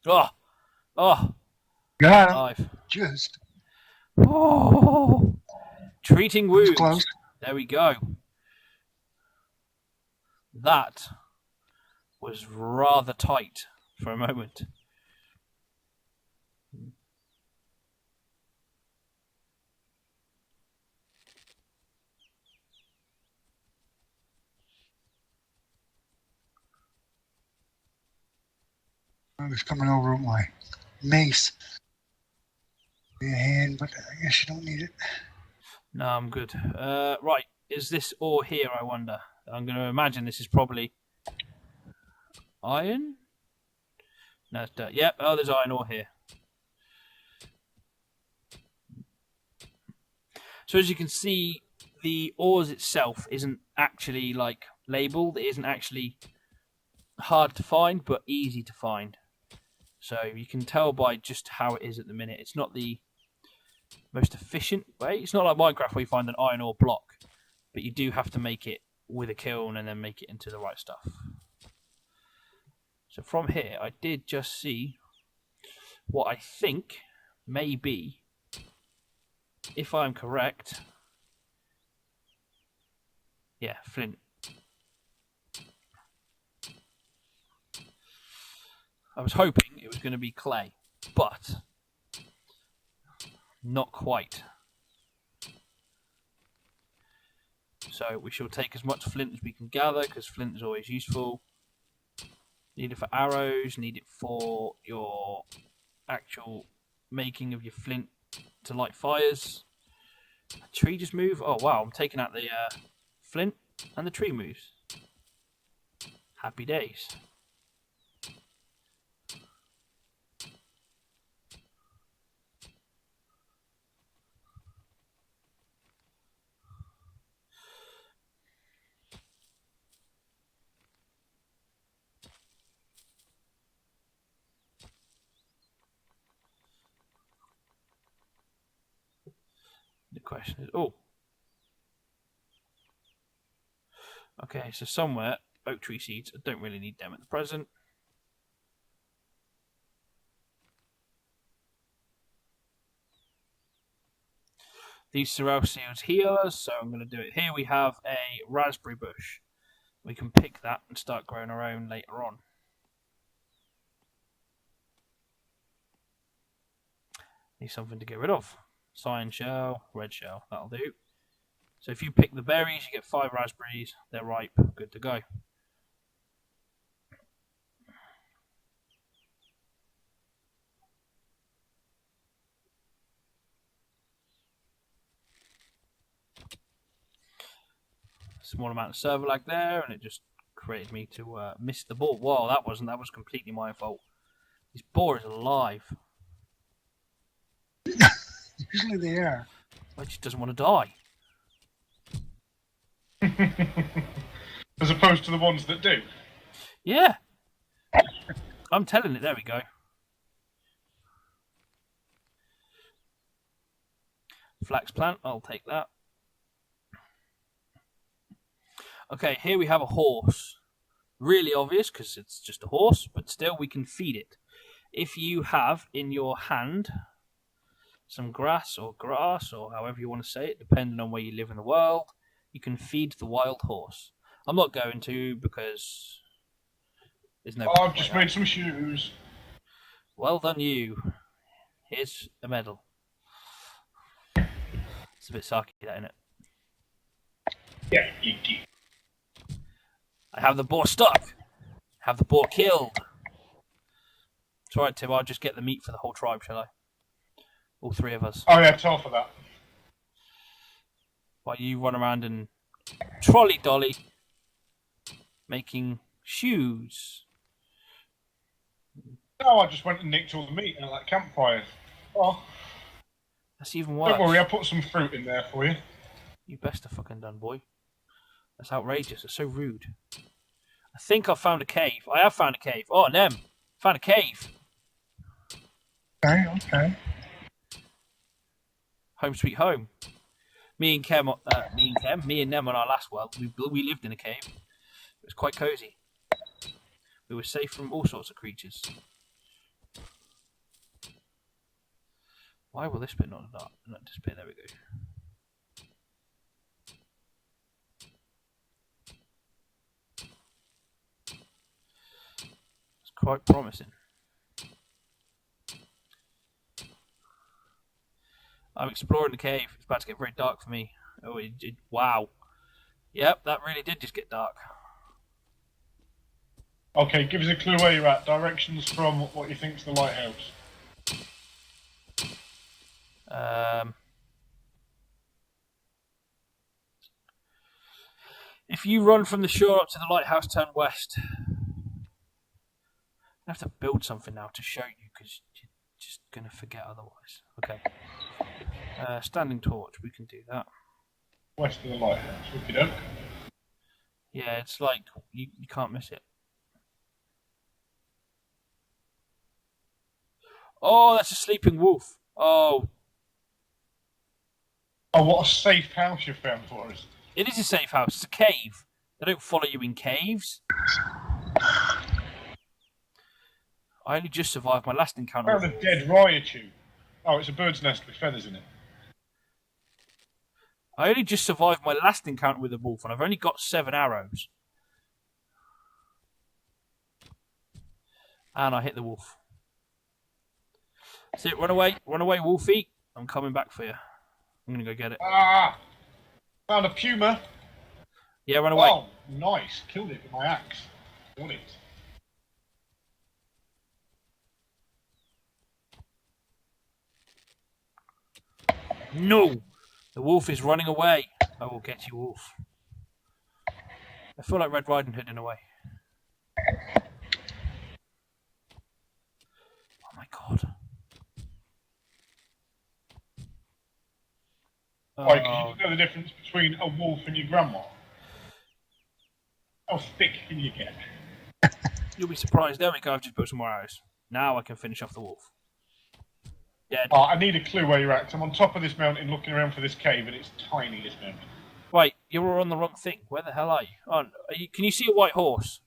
Oh. Oh. Got him. Alive. Just. Oh. Treating wounds. Close. There we go. That was rather tight for a moment. I was coming over with my mace. Be a hand, but I guess you don't need it. No, I'm good. Right, is this ore here, I wonder? I'm going to imagine this is probably iron? No, it's dirt. Yep, oh, there's iron ore here. So as you can see, the ores itself isn't actually like labelled. It isn't actually hard to find, but easy to find. So you can tell by just how it is at the minute. It's not the most efficient way. It's not like Minecraft where you find an iron ore block, but you do have to make it with a kiln and then make it into the right stuff. So from here, I did just see what I think may be, if I'm correct, yeah, flint. I was hoping it was going to be clay, but not quite. So we shall take as much flint as we can gather, because flint is always useful. Need it for arrows, need it for your actual making of your flint to light fires. A tree just moved. Oh wow, I'm taking out the flint and the tree moves. Happy days. The question is, oh, okay, so somewhere oak tree seeds. I don't really need them at the present. These sorrel seeds heal us, so I'm going to do it. Here we have a raspberry bush. We can pick that and start growing our own later on. Need something to get rid of. Cyan shell, red shell, that'll do. So if you pick the berries, you get 5 raspberries. They're ripe, good to go. Small amount of server lag there, and it just created me to miss the ball. Whoa, that was completely my fault. This boar is alive. Usually they are. Well, it just doesn't want to die. As opposed to the ones that do. Yeah. I'm telling it, there we go. Flax plant, I'll take that. Okay, here we have a horse. Really obvious because it's just a horse, but still we can feed it. If you have in your hand some grass or however you want to say it, depending on where you live in the world, you can feed the wild horse. I'm not going to because there's no. I've just made some shoes. Well done, you. Here's a medal. It's a bit sarky, that, isn't it? Yeah, you do. I have the boar stuck. Have the boar killed. It's alright, Tim. I'll just get the meat for the whole tribe, shall I? All three of us. Oh yeah, tell for that. While you run around and trolley dolly making shoes. No, I just went and nicked all the meat out of that campfire. Oh, That's even worse. don't worry, I put some fruit in there for you. You best have fucking done, boy. That's outrageous. It's so rude. I think I've found a cave. I have found a cave. Oh, Nem. Found a cave. Okay. Home sweet home. Me and Nem on our last world, we lived in a cave. It was quite cozy. We were safe from all sorts of creatures. Why will this bit not disappear? There we go. It's quite promising. I'm exploring the cave. It's about to get very dark for me. Oh, wow. Yep, that really did just get dark. Okay, give us a clue where you're at. Directions from what you think's the lighthouse. If you run from the shore up to the lighthouse, turn west. I have to build something now to show you because you're just going to forget otherwise. Okay. Standing torch, we can do that. West of the lighthouse. Okey-doke. Yeah, it's like you can't miss it. Oh, that's a sleeping wolf. Oh. Oh, what a safe house you found for us. It is a safe house. It's a cave. They don't follow you in caves. I only just survived my last encounter. Found a dead raichu. Oh, it's a bird's nest with feathers in it. I only just survived my last encounter with a wolf, and I've only got 7 arrows. And I hit the wolf. That's it, run away, wolfie. I'm coming back for you. I'm going to go get it. Ah! Found a puma. Yeah, run away. Oh, nice. Killed it with my axe. Got it. No! The wolf is running away. I will get you, wolf. I feel like Red Riding Hood in a way. Oh my god. Why, because you know the difference between a wolf and your grandma? How thick can you get? You'll be surprised. There we go, I've just built some more arrows. Now I can finish off the wolf. Dead. Oh, I need a clue where you're at. I'm on top of this mountain looking around for this cave, and it's tiny, this mountain. Wait, you're on the wrong thing. Where the hell are you? Oh, can you see a white horse?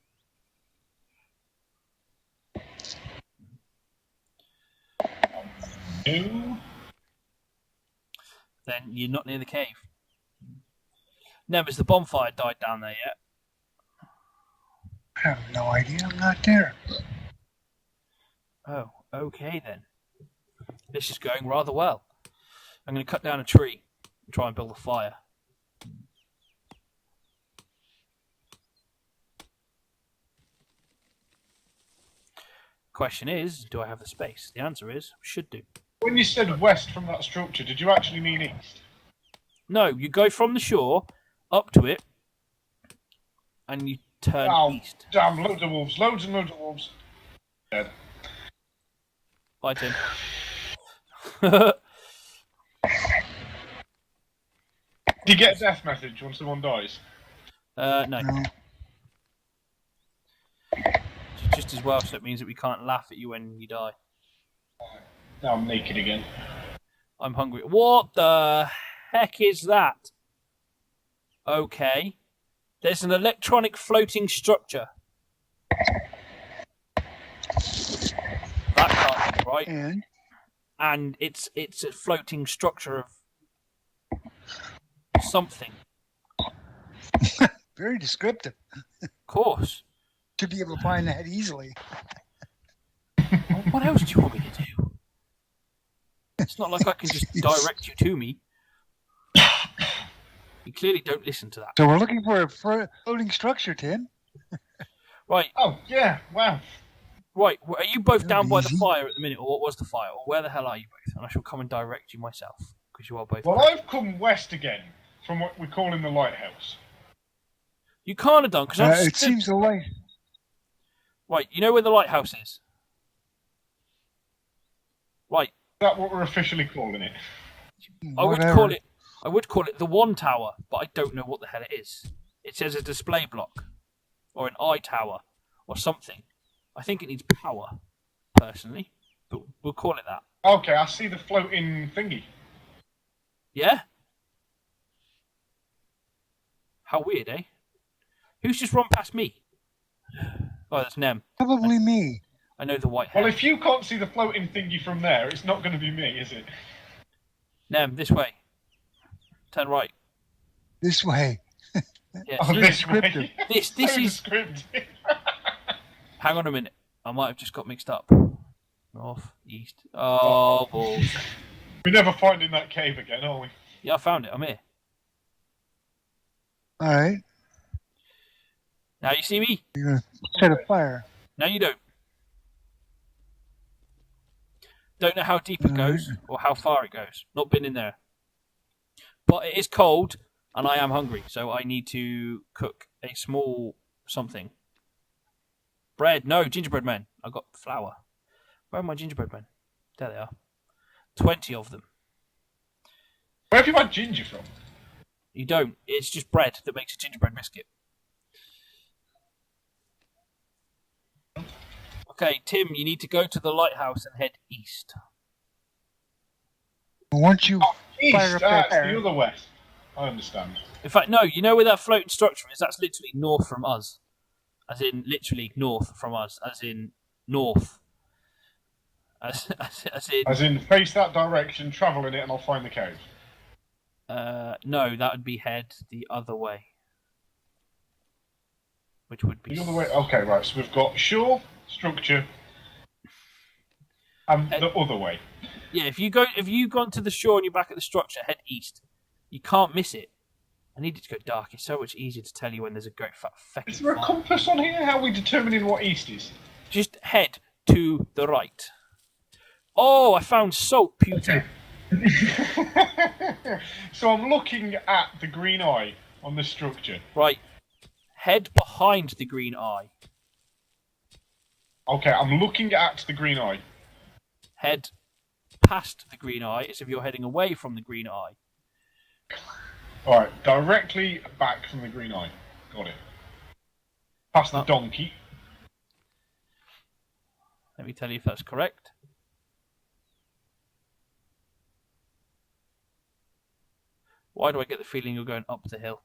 No. Then you're not near the cave. No, has the bonfire died down there yet? I have no idea. I'm not there. Oh, okay then. This is going rather well. I'm going to cut down a tree and try and build a fire. Question is, do I have the space? The answer is, should do. When you said west from that structure, did you actually mean east? No, you go from the shore up to it and you turn east. Damn, loads of wolves. Loads and loads of wolves. Dead. Bye, Tim. Do you get a death message when someone dies? No. No. Just as well, so it means that we can't laugh at you when you die. Now I'm naked again. I'm hungry. What the heck is that? Okay. There's an electronic floating structure. That can't be right. And it's a floating structure of something. Very descriptive. Of course. To be able to find that easily. Well, what else do you want me to do? It's not like I can just direct you to me. You clearly don't listen to that. So we're looking for a floating structure, Tim. Right. Oh, yeah, wow. Right, are you both down by the Easy. fire at the minute, or what was the fire? Or where the hell are you both? And I shall come and direct you myself, because you are both... Well, I've come west again, from what we're calling the lighthouse. You can't have done, because It seems the light... Right, you know where the lighthouse is? Right. Is that what we're officially calling it? I would call it the One Tower, but I don't know what the hell it is. It says a display block, or an eye tower, or something. I think it needs power, personally, but we'll call it that. Okay, I see the floating thingy. Yeah? How weird, eh? Who's just run past me? Oh, that's Nem. Probably me. I know the white hair. Well, if you can't see the floating thingy from there, it's not going to be me, is it? Nem, this way. Turn right. This way. Yes. Oh, this way. This So is... descriptive. Hang on a minute. I might have just got mixed up. North, east. Oh, balls. We're never finding that cave again, are we? Yeah, I found it. I'm here. All right. Now you see me? You're going to set a fire. No, you don't. Don't know how deep it goes or how far it goes. Not been in there. But it is cold and I am hungry, so I need to cook a small something. Bread. No, gingerbread men. I got flour. Where are my gingerbread men? There they are. 20 of them. Where have you had ginger from? You don't. It's just bread that makes a gingerbread biscuit. Okay, Tim, you need to go to the lighthouse and head east. Once you East, fire up it's that the other west. I understand. In fact, no, you know where that floating structure is? That's literally north from us. As in, literally north from us. As in, north. As in, face that direction, travel in it, and I'll find the cave. no, that would be head the other way. Which would be... The other way? Okay, right, so we've got shore, structure, and the other way. Yeah, if you've gone to the shore and you're back at the structure, head east. You can't miss it. I need it to go dark. It's so much easier to tell you when there's a great fat feckin' Is there a fire. compass on here? How are we determining what east is? Just head to the right. Oh, I found salt pewter. So I'm looking at the green eye on the structure. Right. Head behind the green eye. Okay, I'm looking at the green eye. Head past the green eye as if you're heading away from the green eye. Alright, directly back from the green eye. Got it. Past the donkey. Let me tell you if that's correct. Why do I get the feeling you're going up the hill?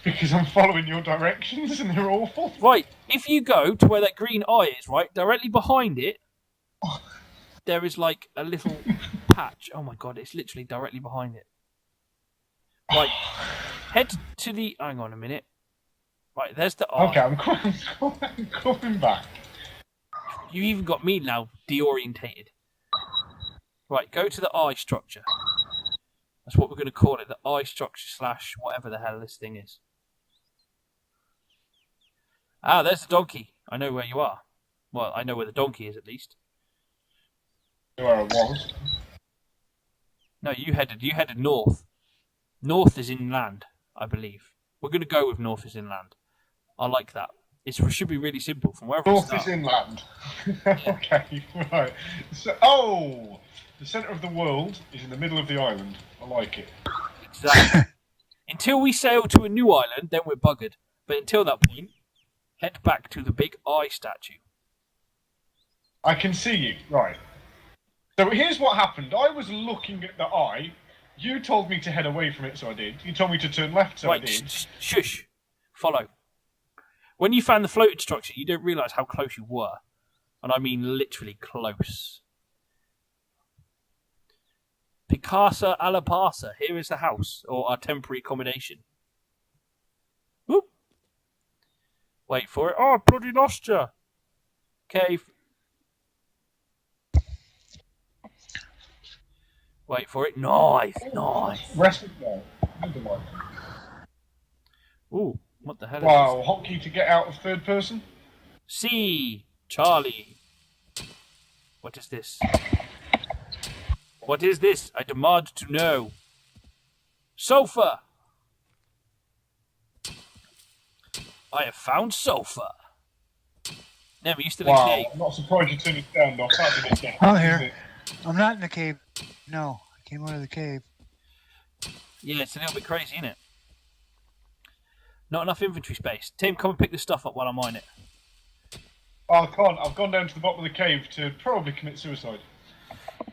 Because I'm following your directions and they're awful. Right, if you go to where that green eye is, right, directly behind it, there is like a little patch. Oh my god, it's literally directly behind it. Right, head to the... Hang on a minute. Right, there's the eye. Okay, I'm coming back. You even got me now deorientated. Right, go to the eye structure. That's what we're going to call it, the eye structure / whatever the hell this thing is. Ah, there's the donkey. I know where you are. Well, I know where the donkey is at least. Where I was. No, you headed north. North is inland, I believe. We're going to go with north is inland. I like that. It should be really simple from wherever North is inland. Okay, right. So, the centre of the world is in the middle of the island. I like it. Exactly. Until we sail to a new island, then we're buggered. But until that point, head back to the big eye statue. I can see you. Right. So here's what happened. I was looking at the eye. You told me to head away from it, so I did. You told me to turn left, so I did. Shush. Follow. When you found the floated structure, you don't realise how close you were. And I mean literally close. Picasa Alabasa. Here is the house, or our temporary accommodation. Whoop. Wait for it. Oh, bloody lost you. Cave. Wait for it. Nice. Rest there. Ooh, what the hell is Wow, hotkey to get out of third person? C. Charlie. What is this? What is this? I demand to know. Sofa. I have found sofa. Never used to the cave. I'm not surprised you turned it down, Doc. That did it down. I'm here. I'm not in the cave. No, I came out of the cave. Yeah, it's a little bit crazy, isn't it? Not enough inventory space. Tim, come and pick this stuff up while I'm on it. Oh, I can't. I've gone down to the bottom of the cave to probably commit suicide.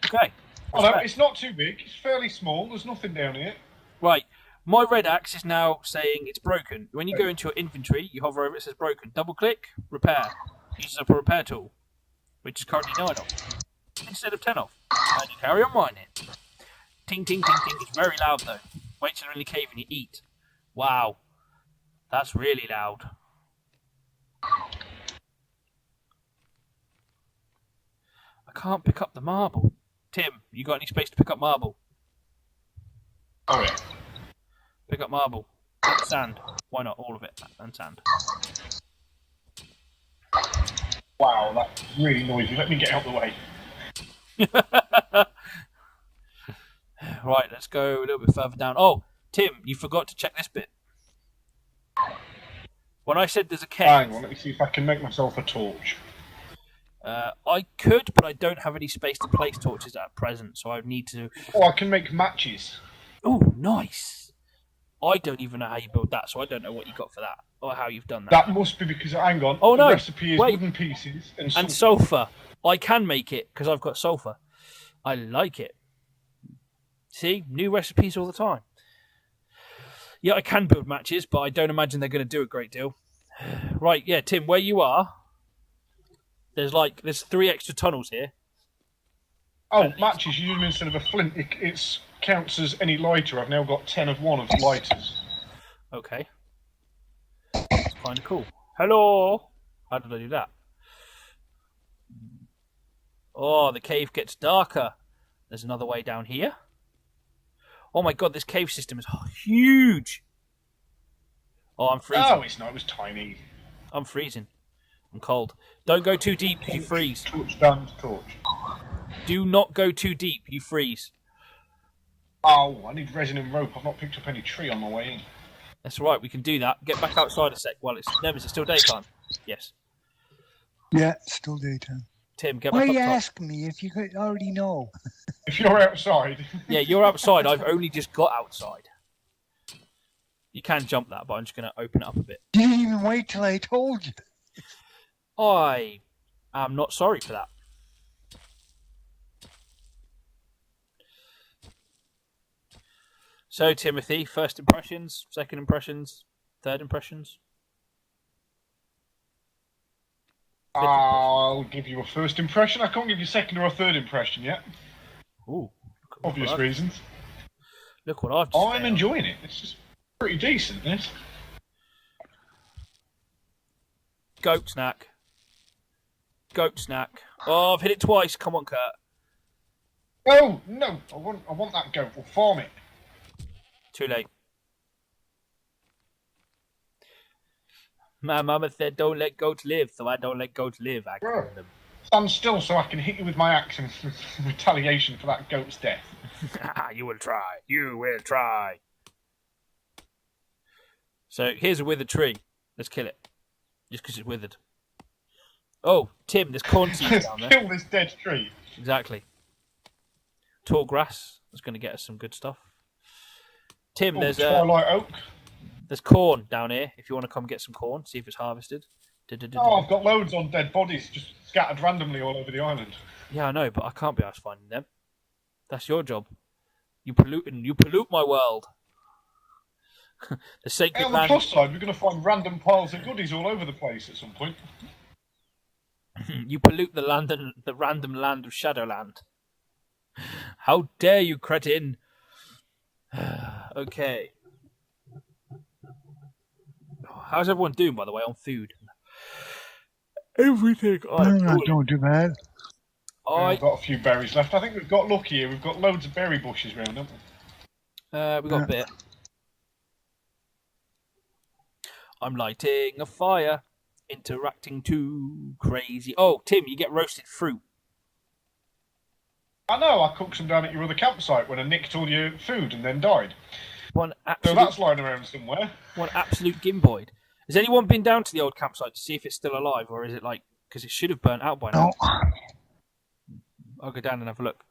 Okay. Oh, no, it's not too big. It's fairly small. There's nothing down here. Right. My red axe is now saying it's broken. When you go into your inventory, you hover over it, it says broken. Double click, repair. Uses up a repair tool, which is currently 9 off instead of 10 off. And you carry on mining. Ting, ting, ting, ting. It's very loud though. Wait till you're in the cave and you eat. Wow. That's really loud. I can't pick up the marble. Tim, you got any space to pick up marble? Oh, yeah. Pick up marble. Sand. Why not? All of it. And sand. Wow, that's really noisy. Let me get out of the way. Right, let's go a little bit further down. Oh, Tim, you forgot to check this bit. When I said there's a cave... Hang on, let me see if I can make myself a torch. I could, but I don't have any space to place torches at present, so I need to... Oh, I can make matches. Oh, nice. I don't even know how you build that, so I don't know what you got for that, or how you've done that. That must be because, hang on, oh, no. the recipe is Wait. wooden pieces and sulfur. I can make it, because I've got sulfur. I like it. See? New recipes all the time. Yeah, I can build matches, but I don't imagine they're going to do a great deal. Right, yeah, Tim, where you are, there's 3 extra tunnels here. Oh, matches, you use them instead of a flint. It counts as any lighter. I've now got 10 of one of lighters. Okay. That's kind of cool. Hello! How did I do that? Oh, the cave gets darker. There's another way down here. Oh my god, this cave system is huge! Oh, I'm freezing. Oh, it's not. It was tiny. I'm freezing. I'm cold. Don't go too deep, you freeze. Torch down, torch. Do not go too deep, you freeze. Oh, I need resin and rope. I've not picked up any tree on my way in. That's right, we can do that. Get back outside a sec while it's... No, is it still daytime? Yes. Yeah, it's still daytime. Tim, get Why back are you up top. asking me if you could already know? If you're outside. Yeah, you're outside. I've only just got outside. You can jump that, but I'm just going to open it up a bit. You didn't even wait till I told you. I am not sorry for that. So, Timothy, first impressions, second impressions, third impressions? I'll give you a first impression. I can't give you a second or a third impression yet. Ooh. Obvious reasons. Look what I've just I'm enjoying it. It's just pretty decent, this. Goat snack. Goat snack. Oh, I've hit it twice. Come on, Kurt. Oh, no. I want that goat. We'll farm it. Too late. My mama said don't let goats live, so I don't let goats live. I kill them. Stand still so I can hit you with my axe in retaliation for that goat's death. You will try. You will try. So here's a withered tree. Let's kill it. Just because it's withered. Oh, Tim, there's corn seeds down there. Kill this dead tree. Exactly. Tall grass. That's going to get us some good stuff. Tim, there's Twilight oak. There's corn down here. If you want to come get some corn, see if it's harvested. Oh, I've got loads on dead bodies just scattered randomly all over the island. Yeah, I know, but I can't be asked finding them. That's your job. You pollute my world. The Hey, sacred on the land. plus side, we're going to find random piles of goodies all over the place at some point. You pollute the land and the random land of Shadowland. How dare you, cretin! Okay. How's everyone doing, by the way, on food? Everything. I'm not doing too bad. I've got a few berries left. I think we've got lucky here. We've got loads of berry bushes around, haven't we? We got a bit. I'm lighting a fire. Interacting too crazy. Oh, Tim, you get roasted fruit. I know, I cooked some down at your other campsite when I nicked all your food and then died. One So absolute, that's lying around somewhere. one absolute gimboid. Has anyone been down to the old campsite to see if it's still alive, or is it like, because it should have burnt out by now? No. I'll go down and have a look.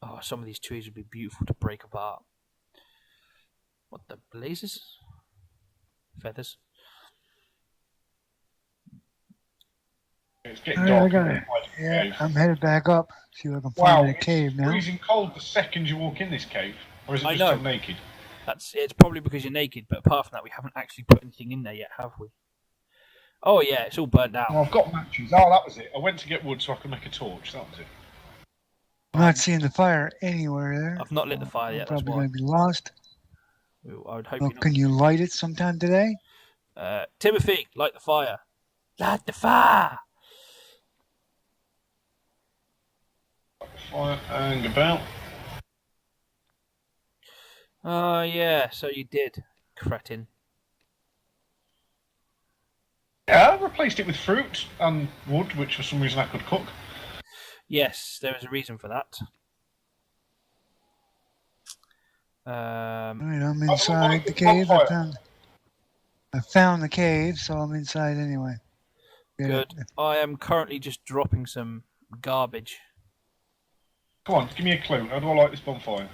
Oh, some of these trees would be beautiful to break apart. What the blazes? Feathers. It's getting Alright, I dark. got it. Yeah, I'm headed back up. See if I can Wow, find that cave now. freezing cold the second you walk in this cave. Or is it I just know. I'm naked? It's probably because you're naked, but apart from that, we haven't actually put anything in there yet, have we? Oh yeah, it's all burnt down. Oh, I've got matches. Oh, that was it. I went to get wood so I could make a torch. That was it. I'm not seeing the fire anywhere there. I've not lit the fire yet. I'm That's probably why. going to be lost. I would hope Well, you not. can you light it sometime today? Timothy, light the fire. Light the fire. Fire and about. Oh yeah, so you did, cretin. Yeah, I replaced it with fruit and wood, which for some reason I could cook. Yes, there is a reason for that. Alright, I'm inside the cave. I found the cave, so I'm inside anyway. Good. I am currently just dropping some garbage. Come on, give me a clue. How do I light this bonfire?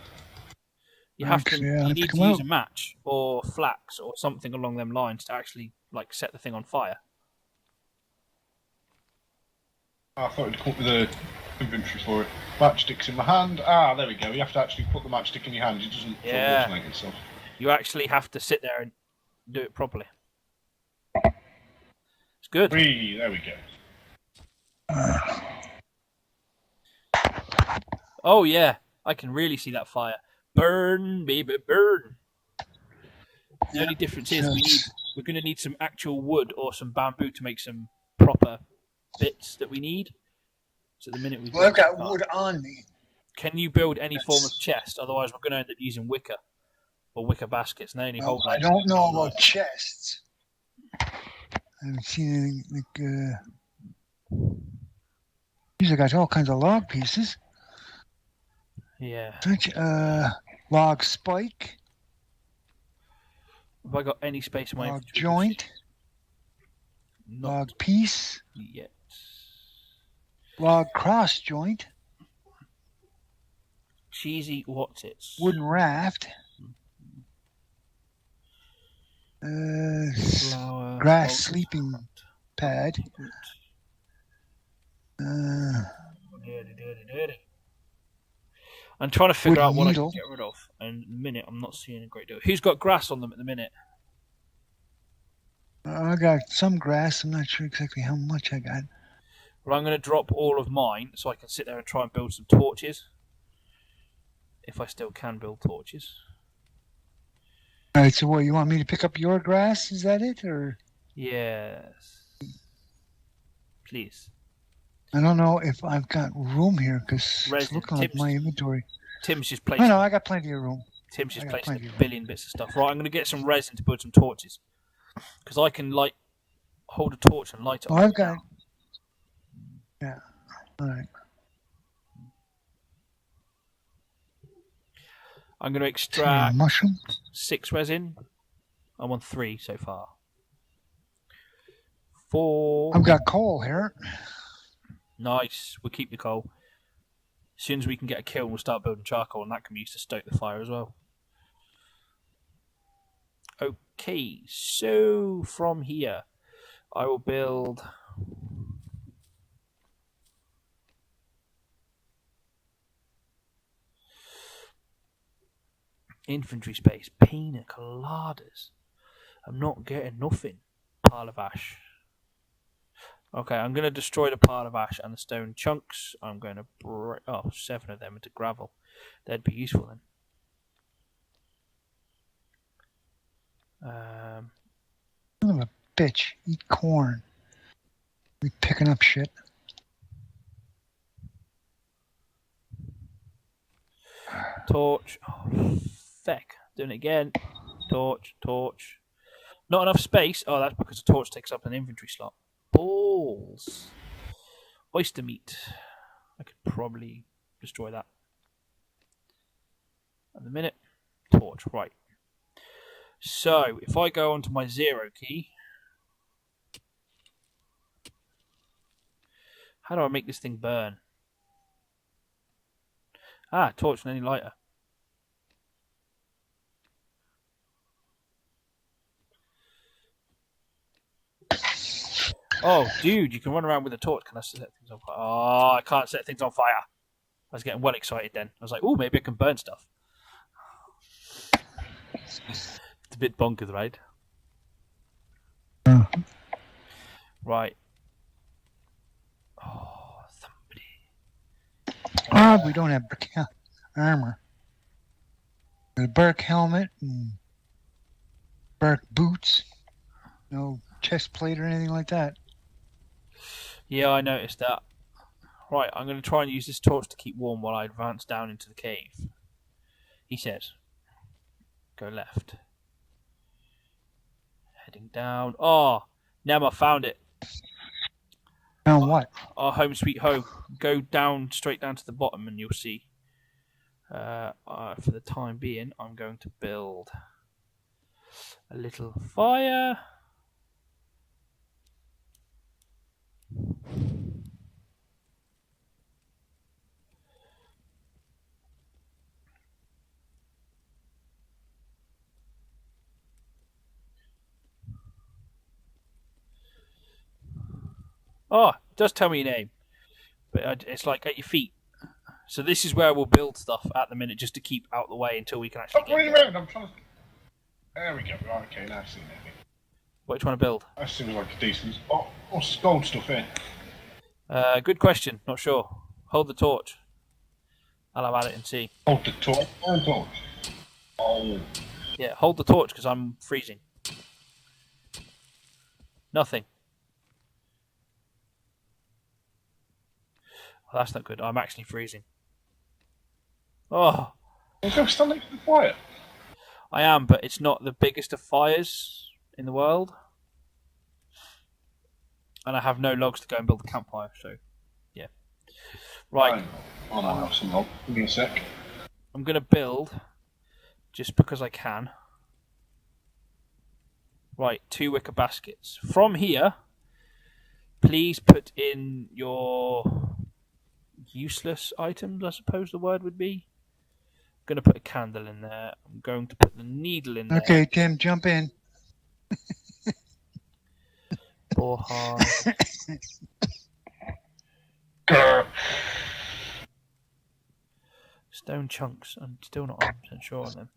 You have to. Actually, You I have need to to come use out. a match or flax or something along them lines to actually like set the thing on fire. I thought it'd come up with a inventory for it. Matchstick's in my hand. Ah, there we go. You have to actually put the matchstick in your hand. It doesn't Yeah. alternate itself. You actually have to sit there and do it properly. It's good. There we go. Oh yeah, I can really see that fire. Burn, baby, burn. The only difference is we're going to need some actual wood or some bamboo to make some proper bits that we need. So the minute Well, I've got wood on me. Can you build any form of chest? Otherwise, we're going to end up using wicker or wicker baskets. And they only hold. I don't know about chests. I haven't seen anything like. These I got all kinds of log pieces. Yeah. Log spike. Have I got any space in my Log inventory? joint. Not Log piece. yet. Log cross joint. Cheesy what's it? Wooden raft. Flour, Grass salt, sleeping pad. I'm trying to figure out what needle. I can get rid of. And at the minute, I'm not seeing a great deal. Who's got grass on them at the minute? I got some grass. I'm not sure exactly how much I got. Well, I'm going to drop all of mine so I can sit there and try and build some torches. If I still can build torches. All right, so what, you want me to pick up your grass? Is that it? Or Yes. Please. I don't know if I've got room here because it's looking like my inventory. Tim's just placing. I know, I got plenty of room. Tim's just placing a billion bits of stuff. Right, I'm going to get some resin to build some torches. Because I can hold a torch and light it. Oh, I've got. Yeah. All right. I'm going to extract mushroom. 6 resin. I'm on 3 so far. 4. I've got coal here. Nice. We'll keep the coal. As soon as we can get a kiln, we'll start building charcoal, and that can be used to stoke the fire as well. Okay, so from here, I will build infantry space, pina coladas. I'm not getting nothing. Pile of ash. Okay, I'm going to destroy the pile of ash and the stone chunks. I'm going to break 7 of them into gravel. That'd be useful then. Son of a bitch. Eat corn. We picking up shit. Torch. Oh, feck. Doing it again. Torch, torch. Not enough space. Oh, that's because the torch takes up an inventory slot. Balls. Oyster meat. I could probably destroy that. At the minute. Torch, right. So, if I go onto my 0 key, how do I make this thing burn? Torch and any lighter. Oh, dude, you can run around with a torch. Can I set things on fire? Oh, I can't set things on fire. I was getting well excited then. I was like, oh, maybe I can burn stuff. It's a bit bonkers, right? Right. Oh, somebody. We don't have brick armor. A bark helmet and bark boots. No chest plate or anything like that. Yeah, I noticed that. Right, I'm going to try and use this torch to keep warm while I advance down into the cave. He says, go left. Heading down. Oh, now I found it. Found what? Oh, home sweet home. Go down, straight down to the bottom and you'll see. For the time being, I'm going to build a little fire. Oh, it does tell me your name, but it's like at your feet. So this is where we'll build stuff at the minute, just to keep out the way until we can actually Stop get running there. around. I'm trying to. There we go. Right, okay, now I've seen it. What do you want to build? That seems like a decent. Oh, what's gold stuff here? Good question. Not sure. Hold the torch. I'll have at it and see. Hold the torch. Hold the torch. Oh. Yeah, hold the torch because I'm freezing. Nothing. Well, that's not good. I'm actually freezing. Oh. Go stand next to the fire. I am, but it's not the biggest of fires in the world. And I have no logs to go and build a campfire, so yeah. Right. I might have some log. Give me a sec. I'm going to build, just because I can. Right, 2 wicker baskets. From here, please put in your useless items, I suppose the word would be. I'm going to put a candle in there. I'm going to put the needle in there. Okay, Tim, jump in. Bore hard. Stone chunks. I'm still not 100% sure on them.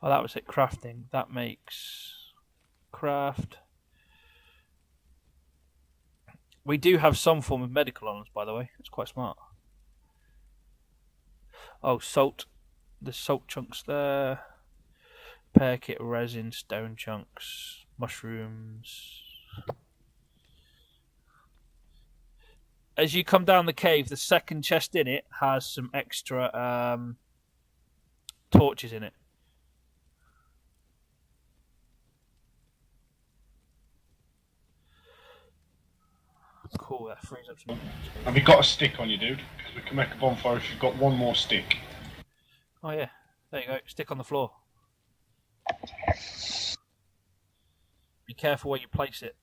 Oh, that was it. Crafting. That makes craft. We do have some form of medical on us, by the way. It's quite smart. Oh, salt. There's salt chunks there. Repair kit, resin, stone chunks, mushrooms. As you come down the cave, the second chest in it has some extra torches in it. Cool, that frees up some. Have you got a stick on you, dude? Because we can make a bonfire if you've got one more stick. Oh yeah, there you go. Stick on the floor. Be careful where you place it.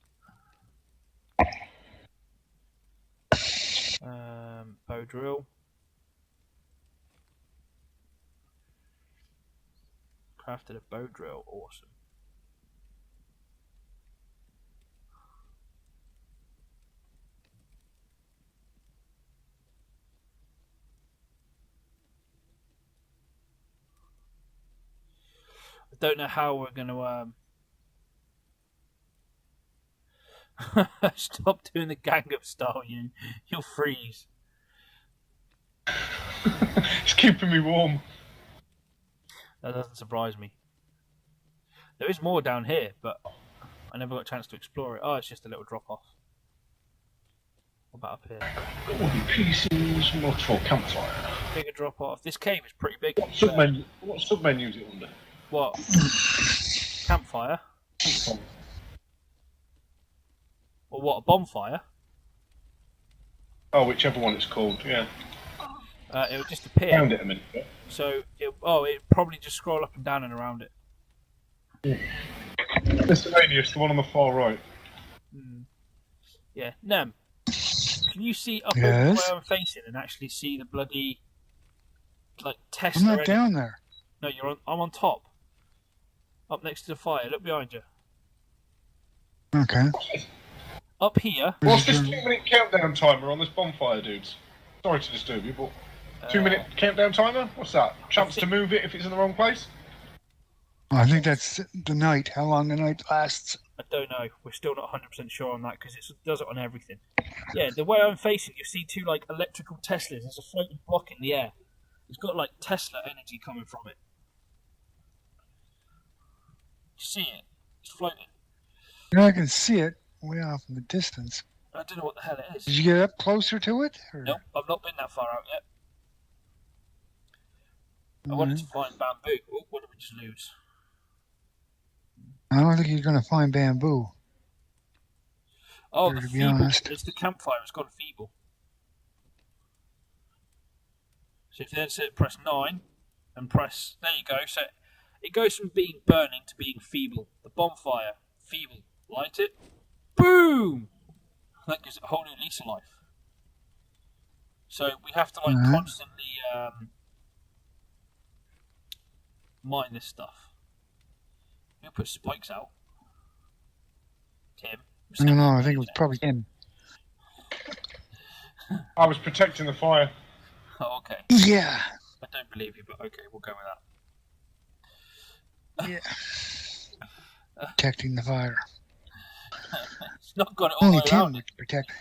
Bow drill. Crafted a bow drill. Awesome. I don't know how we're going to stop doing the gang up style. You'll freeze. It's keeping me warm. That doesn't surprise me. There is more down here, but I never got a chance to explore it. Oh, it's just a little drop off. What about up here? Golden pieces, multiple campfire. Bigger drop off. This cave is pretty big. What submenu is it under? What? Campfire? Or what? A bonfire? Oh, whichever one it's called, yeah. It would just appear. Found it a minute ago. So, it probably just scroll up and down and around it. Miscellaneous, the one on the far right. Yeah. Nem, can you see up Yes? over where I'm facing and actually see the bloody, like, Tesla? I'm not down there. No, I'm on top. Up next to the fire. Look behind you. Okay. Up here. What's this 2-minute countdown timer on this bonfire, dudes? Sorry to disturb you, but 2-minute countdown timer? What's that? Chance to move it if it's in the wrong place? I think that's the night, how long the night lasts. I don't know. We're still not 100% sure on that because it does it on everything. Yeah, the way I'm facing, you see two like electrical Teslas. There's a floating block in the air. It's got like Tesla energy coming from it. You see it? It's floating. You know, I can see it way off in the distance. I don't know what the hell it is. Did you get up closer to it? Or? Nope, I've not been that far out yet. I wanted to find bamboo. Oh, what did we just lose? I don't think you're going to find bamboo. Oh, to the be feeble. honest. It's the campfire. It's gone feeble. So if you then press 9 and press, there you go. So it goes from being burning to being feeble. The bonfire, feeble. Light it. Boom! That gives it a whole new lease of life. So we have to like constantly mine this stuff. We'll put spikes out. Tim. I don't know, I think it was probably him. I was protecting the fire. Oh, okay. Yeah. I don't believe you, but okay, we'll go with that. Yeah. Protecting the fire. He's not got it all Only the way around Tim it. would protect.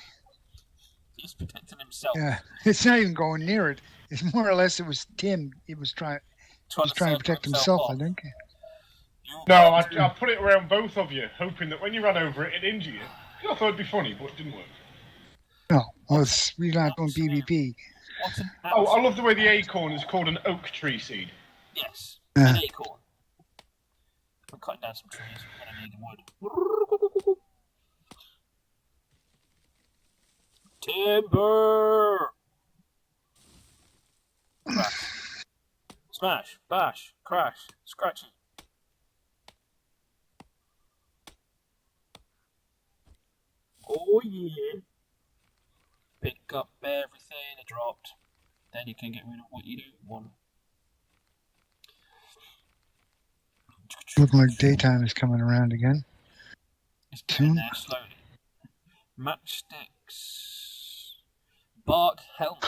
He's protecting himself. Yeah. It's not even going near it. It's more or less it was Tim. He was trying to protect himself, I think. No, I put it around both of you, hoping that when you ran over it, it'd injure you. I thought it'd be funny, but it didn't work. No, well, we're not doing PvP. Oh, I love the way the acorn is called an oak tree seed. Yes, an acorn. We're cutting down some trees. We're going to need the wood. Timber! Crash. Smash, bash, crash, scratchy. Oh yeah. Pick up everything that dropped. Then you can get rid of what you don't want. Looking like daytime is coming around again. It's getting there slowly. Matchsticks. Bark helmet.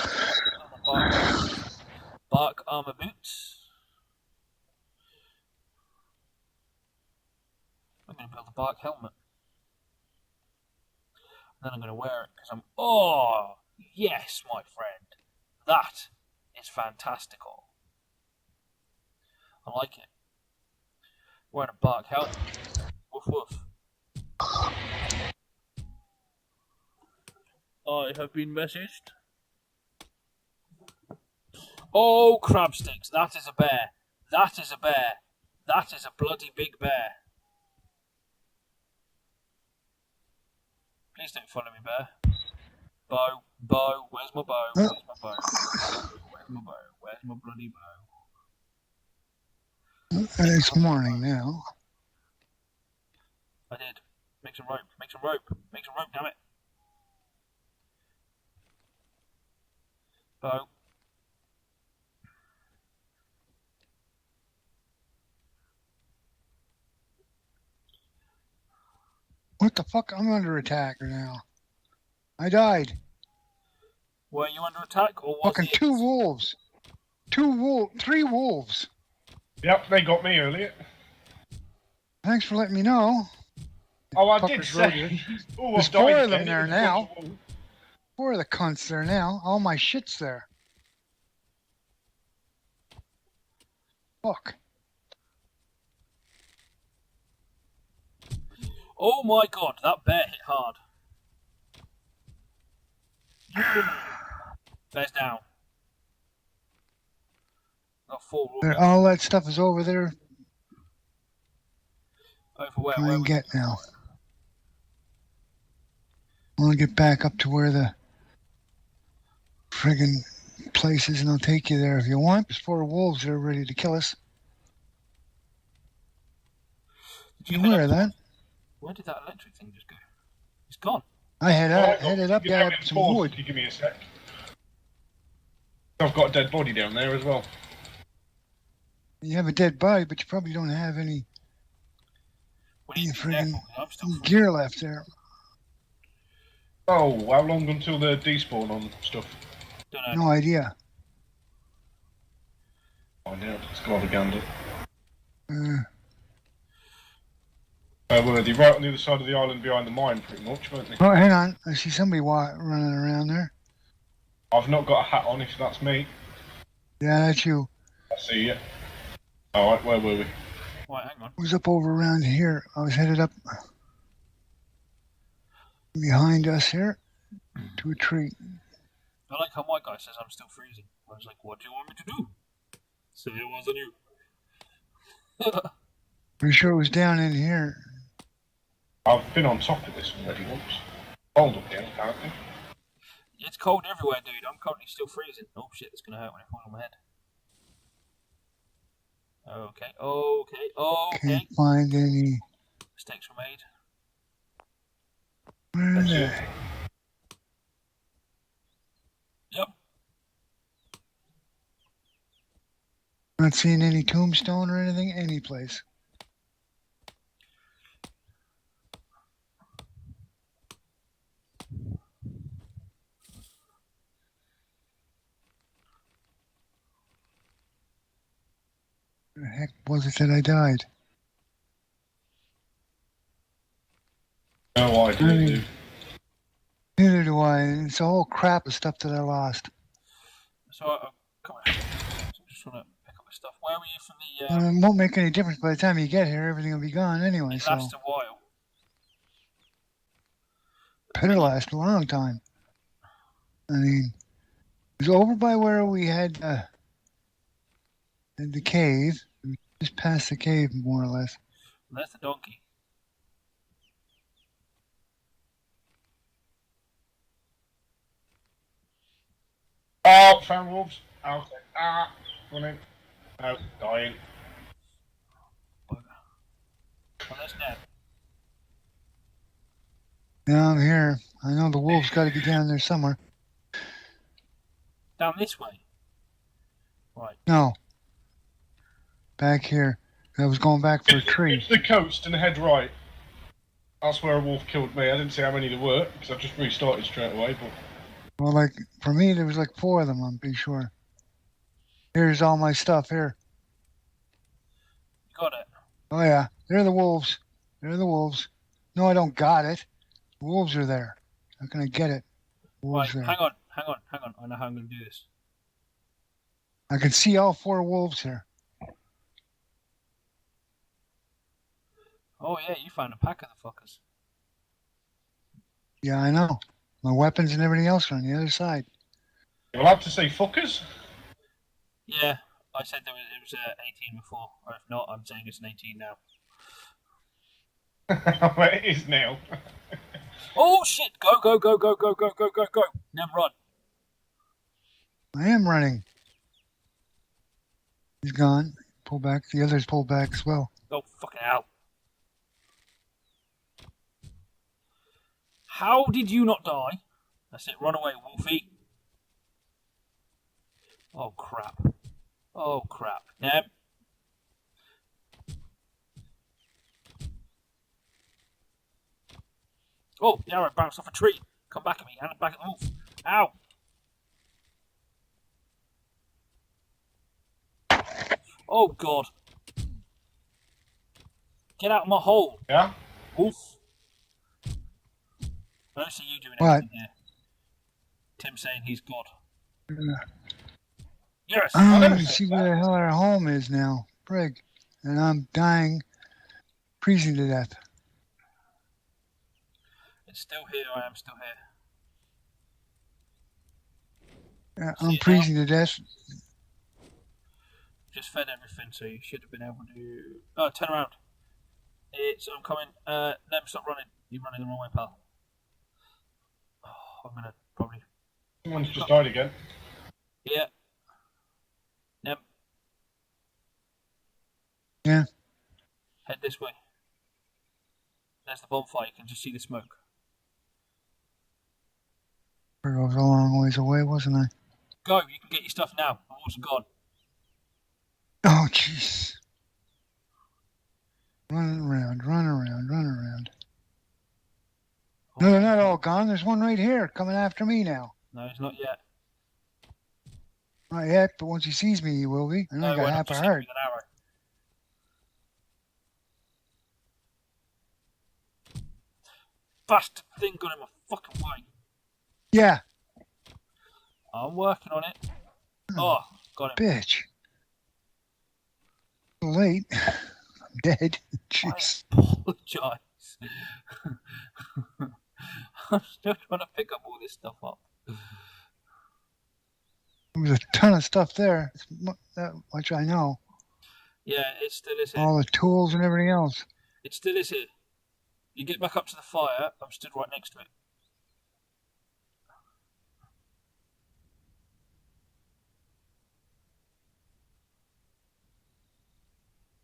Bark armor boots. I'm going to build a bark helmet. Then I'm going to wear it because I'm... Oh, yes, my friend. That is fantastical. I like it. Wearing a bark helmet. Woof woof. I have been messaged. Oh, crab sticks. That is a bear. That is a bear. That is a bloody big bear. Please don't follow me, bear. Bow. Bow. Where's my bow? Where's my bow? Where's my bow? Where's my bloody bow? It's morning now. I did. Make some rope. Make some rope. Make some rope, damn it. Bow. What the fuck? I'm under attack now. I died. Were you under attack or was Fucking it? 2 wolves. 3 wolves. Yep, they got me earlier. Thanks for letting me know. Oh, I did Fuckers rode say. it. Oh, There's I've 4 died of them again. there It was now. a bunch of wolves. 4 of the cunts there now. All my shit's there. Fuck. Oh my god, that bear hit hard. Bear's down. Got 4 wolves. All that stuff is over there. Over where? Try Where and we get now. I want to get back up to where the friggin' place is, and I'll take you there if you want. There's 4 wolves there ready to kill us. You aware of that? Where did that electric thing just go? It's gone. I headed up You there can up have it some paused wood. if you give me a sec. I've got a dead body down there as well. You have a dead body, but you probably don't have any What are you doing friggin' there? I'm still free. gear left there. Oh, how long until the despawn on stuff? Don't know. No idea. Find out. Let's go have a gander. Uh, Were they right on the other side of the island behind the mine, pretty much, weren't they? oh, hang on. I see somebody running around there. I've not got a hat on if that's me. Yeah, that's you. I see you. Alright, where were we? Right, hang on. I was up over around here. I was headed up behind us here to a tree. I like how my guy says I'm still freezing. I was like, what do you want me to do? Say it wasn't you. Pretty sure it was down in here. I've been on top of this already once. Hold up there, apparently. It's cold everywhere, dude. I'm currently still freezing. Oh shit, it's gonna hurt when I fall on my head. Okay. Can't find any. Mistakes were made. Where are That's they? it. Yep. Not seeing any tombstone or anything, any place. Where the heck was it that I died? No idea, Really? dude. Neither do I. It's a whole crap of stuff that I lost. So, come on. So I'm just trying to pick up my stuff. Where were you from the? It won't make any difference by the time you get here. Everything will be gone anyway. It So lasts a while. better last a long time. I mean, it was over by where we had the cave. Just past the cave, more or less. That's the donkey. Oh, found wolves. Okay. Running. No, dying. Well, that's Ned. Yeah, I'm here. I know the wolves got to be down there somewhere. Down this way. Right. No. Back here. I was going back for a tree. It's the coast and head right. That's where a wolf killed me. I didn't see how many there were because I just restarted straight away. But Well, like, for me, there was like 4 of them, I'm pretty sure. Here's all my stuff here. You got it. Oh, yeah. They're the wolves. They're the wolves. No, I don't got it. The wolves are there. How can I get it? Wolves Right. there. Hang on. I know how I'm going to do this. I can see all 4 wolves here. Oh yeah, you found a pack of the fuckers. Yeah, I know. My weapons and everything else are on the other side. you're allowed to say fuckers. Yeah, I said it was 18 before, or if not, I'm saying it's an 18 now. Well, it is now. Oh shit! Go! Nem run. I am running. He's gone. Pull back. The others pull back as well. Oh fucking hell! How did you not die? That's it. Run away, Wolfie. Oh crap! Oh crap! Nem. Oh, the arrow bounced off a tree. Come back at me. Hand it back at the wolf. Ow. Oh, God. Get out of my hole, Yeah? wolf. I don't see you doing What? anything here. Tim saying he's God. Yes. I don't never even said see where the hell our home is now. Frig. And I'm dying, freezing to death. It's still here. I am still here. Yeah, See I'm it freezing to death. Just fed everything, so you should have been able to. Oh, turn around. I'm coming. Nem, stop running. You're running the wrong way, pal. Oh, I'm gonna probably. Someone's just died again. Yeah. Nem. Yeah. Head this way. There's the bonfire. You can just see the smoke. I was a long ways away, wasn't I? Go. You can get your stuff now. The wolves are gone. Oh, jeez. Run around, run around, run around. No, they're not all gone. There's one right here coming after me now. No, it's not yet. Not yet, but once he sees me, he will be. And I got why not half a just hit me heart. with an arrow? Bastard thing got in my fucking way. Yeah. I'm working on it. Oh, got him. Bitch. Too late. I'm dead. Jeez. I apologise. I'm still trying to pick up all this stuff up. There was a ton of stuff there. That much I know. Yeah, it still is here. All the tools and everything else. It still is here. You get back up to the fire, I'm stood right next to it.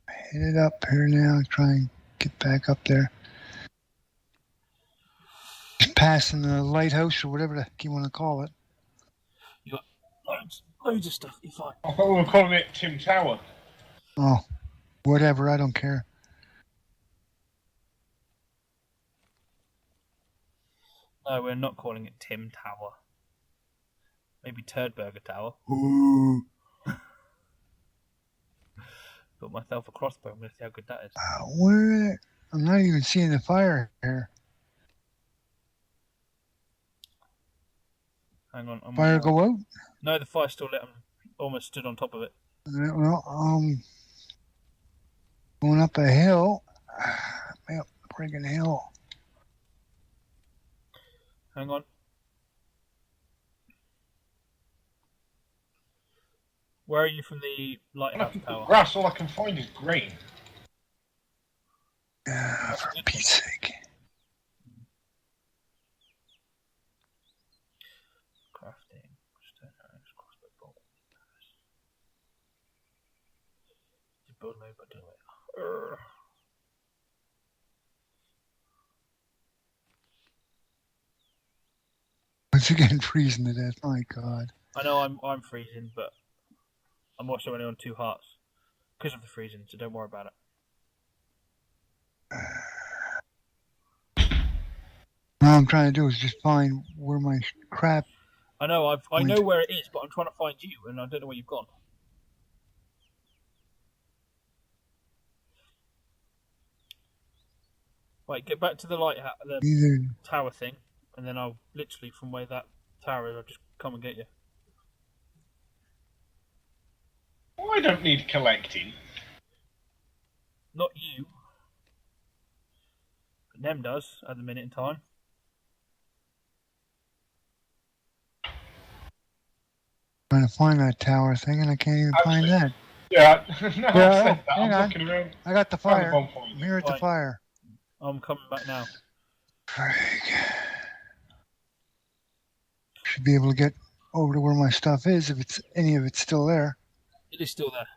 Headed up here now. Try and get back up there. Just passing the lighthouse or whatever the heck you want to call it. You got loads of stuff. You're fine. I thought we were calling it Tim Tower. Oh, whatever. I don't care. No, we're not calling it Tim Tower. Maybe Turdburger Tower. Got myself a crossbow. I'm going to see how good that is. Where? I'm not even seeing the fire here. Hang on. Fire go out? No, the fire's still lit. I'm almost stood on top of it. Well, going up a hill. Up a friggin' hill. Hang on. Where are you from the lighthouse tower? Grass, all I can find is grain. For Pete's sake. Crafting. Stone arrows, crossbow bolt. You build no, but do it. Once again, freezing to death. My God. I know I'm freezing, but I'm also only on 2 hearts because of the freezing, so don't worry about it. All I'm trying to do is just find where my crap. I know I know where it is, but I'm trying to find you, and I don't know where you've gone. Right, get back to the tower thing, and then I'll literally from where that tower is, I'll just come and get you. I don't need collecting. Not you. But Nem does at the minute in time. Trying to find that tower thing, and I can't even find that. Yeah, no, Yeah, I said that. hang I'm on. looking around. I got the Found fire. the bonfire. I'm here at the Right. fire. I'm coming back now. Frig. Should be able to get over to where my stuff is if it's any of it's still there. It is still there.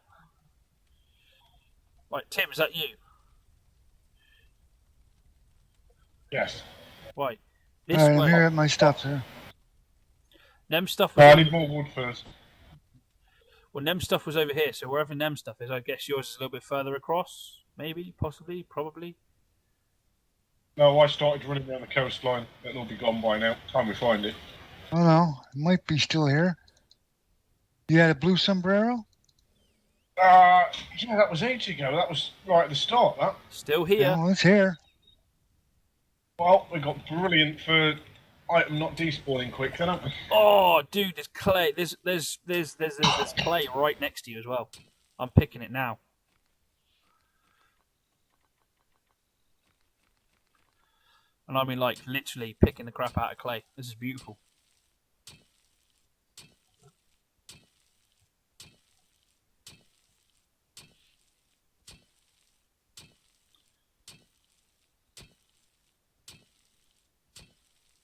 Right, Tim, is that you? Yes. Right. This All right, I'm way. here at my stuff, sir. Nem stuff No, I was need more wood first. well, Nem stuff was over here, so wherever Nem stuff is, I guess yours is a little bit further across. Maybe, possibly, probably. No, I started running down the coastline. It'll be gone by now. Time we find it. Oh no, it might be still here. You had a blue sombrero? Yeah, that was ages ago. That was right at the start, that. Still here. Yeah, well, it's here. Well, we got brilliant for item not despawning quick, then, haven't we? Oh, dude, there's clay. There's clay right next to you as well. I'm picking it now. And I mean, like, literally picking the crap out of clay. This is beautiful.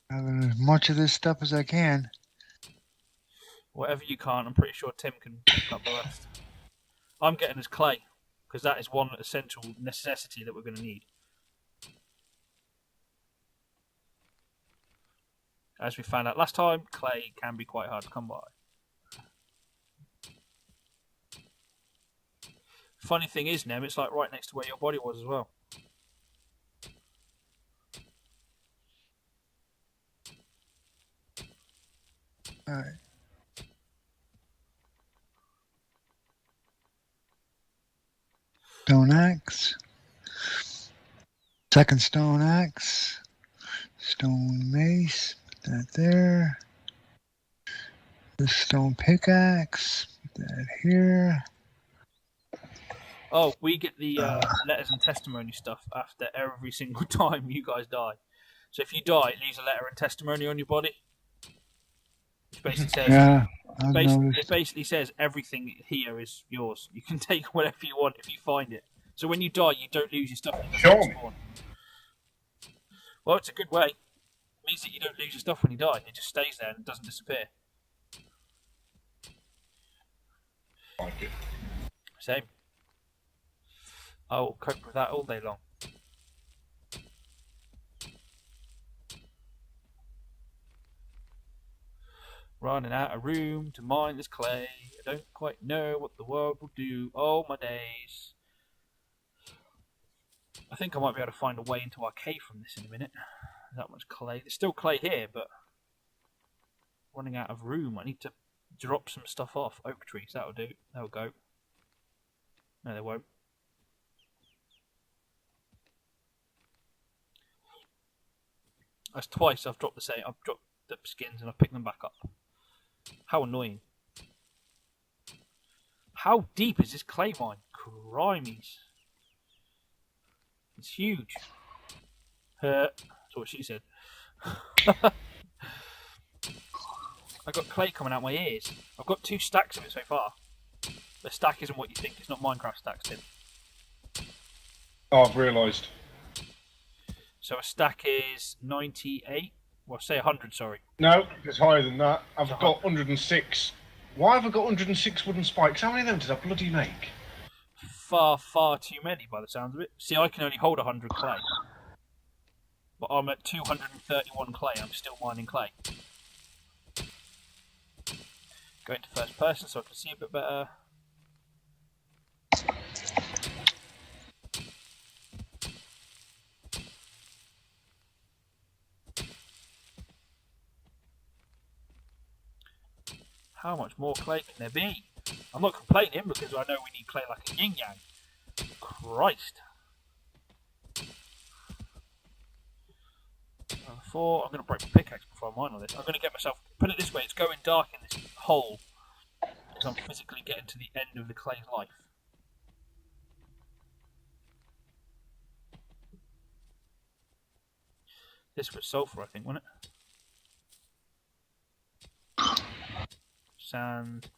Having as much of this stuff as I can. Whatever you can't, I'm pretty sure Tim can pick up the rest. I'm getting his clay, because that is one essential necessity that we're going to need. As we found out last time, clay can be quite hard to come by. Funny thing is, Nem, it's like right next to where your body was as well. Alright. Stone axe. Second stone axe. Stone mace. Put that there. The stone pickaxe. Put that here. Oh, we get the letters and testimony stuff after every single time you guys die. So if you die, it leaves a letter and testimony on your body. Which basically says, Yeah, it basically says everything here is yours. You can take whatever you want if you find it. So when you die, you don't lose your stuff. Sure. Well, it's a good way. It means that you don't lose your stuff when you die. It just stays there and doesn't disappear. Like it. Same. I will cope with that all day long. Running out of room to mine this clay. I don't quite know what the world will do. Oh, my days. I think I might be able to find a way into our cave from this in a minute. That much clay. There's still clay here, but running out of room. I need to drop some stuff off. Oak trees, that'll do. That'll go. No, they won't. That's twice I've dropped I've dropped the skins and I've picked them back up. How annoying. How deep is this clay mine? Crimies. It's huge. That's what she said. I got clay coming out my ears. I've got 2 stacks of it so far. The stack isn't what you think. It's not Minecraft stacks, Tim. Oh, I've realised. So a stack is 98. Well, say 100, sorry. No, it's higher than that. I've got 106. Why have I got 106 wooden spikes? How many of them did I bloody make? Far, far too many by the sounds of it. See, I can only hold 100 clay. But I'm at 231 clay. I'm still mining clay. Go into first person so I can see a bit better. How much more clay can there be? I'm not complaining because I know we need clay like a yin yang. Christ. 4. I'm going to break my pickaxe before I mine all this. I'm going to get myself. Put it this way, it's going dark in this hole because I'm physically getting to the end of the clay's life. This was sulfur, I think, wasn't it? Sand.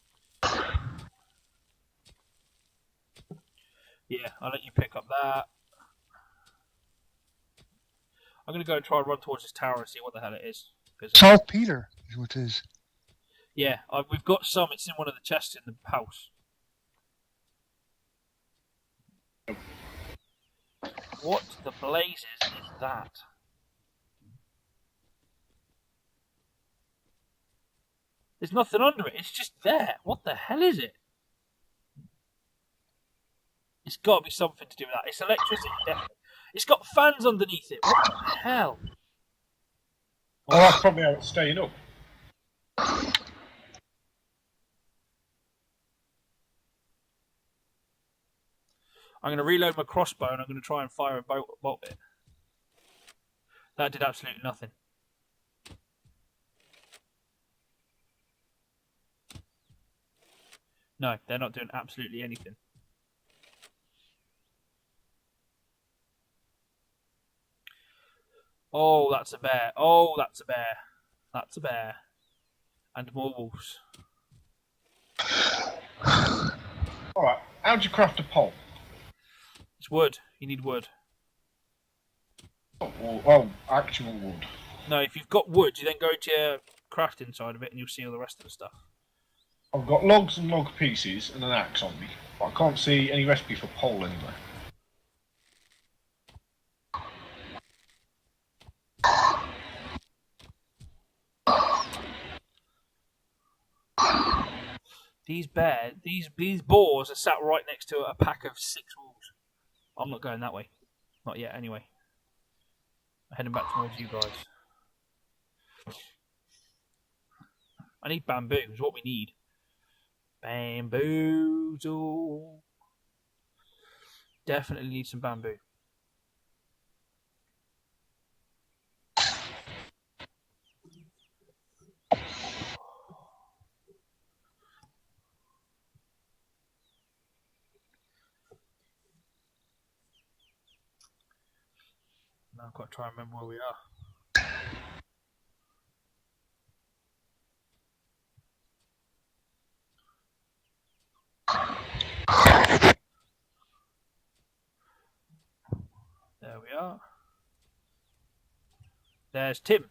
Yeah, I'll let you pick up that. I'm going to go and try and run towards this tower and see what the hell it is. Saltpeter is what it is. Yeah, we've got some. It's in one of the chests in the house. What the blazes is that? There's nothing under it. It's just there. What the hell is it? It's got to be something to do with that. It's electricity, definitely. It's got fans underneath it. What the hell? Well, that's probably how it's staying up. I'm going to reload my crossbow and I'm going to try and fire a bolt it. That did absolutely nothing. No, they're not doing absolutely anything. Oh, that's a bear. Oh, that's a bear. That's a bear. And more wolves. Alright, how'd you craft a pole? It's wood. You need wood. Well, actual wood. No, if you've got wood, you then go to your crafting side of it and you'll see all the rest of the stuff. I've got logs and log pieces and an axe on me, but I can't see any recipe for pole anywhere. These boars are sat right next to a pack of 6 wolves. I'm not going that way. Not yet, anyway. I'm heading back towards you guys. I need bamboo, is what we need. Bamboozle. Definitely need some bamboo. Now I've got to try and remember where we are. There we are. There's Tim.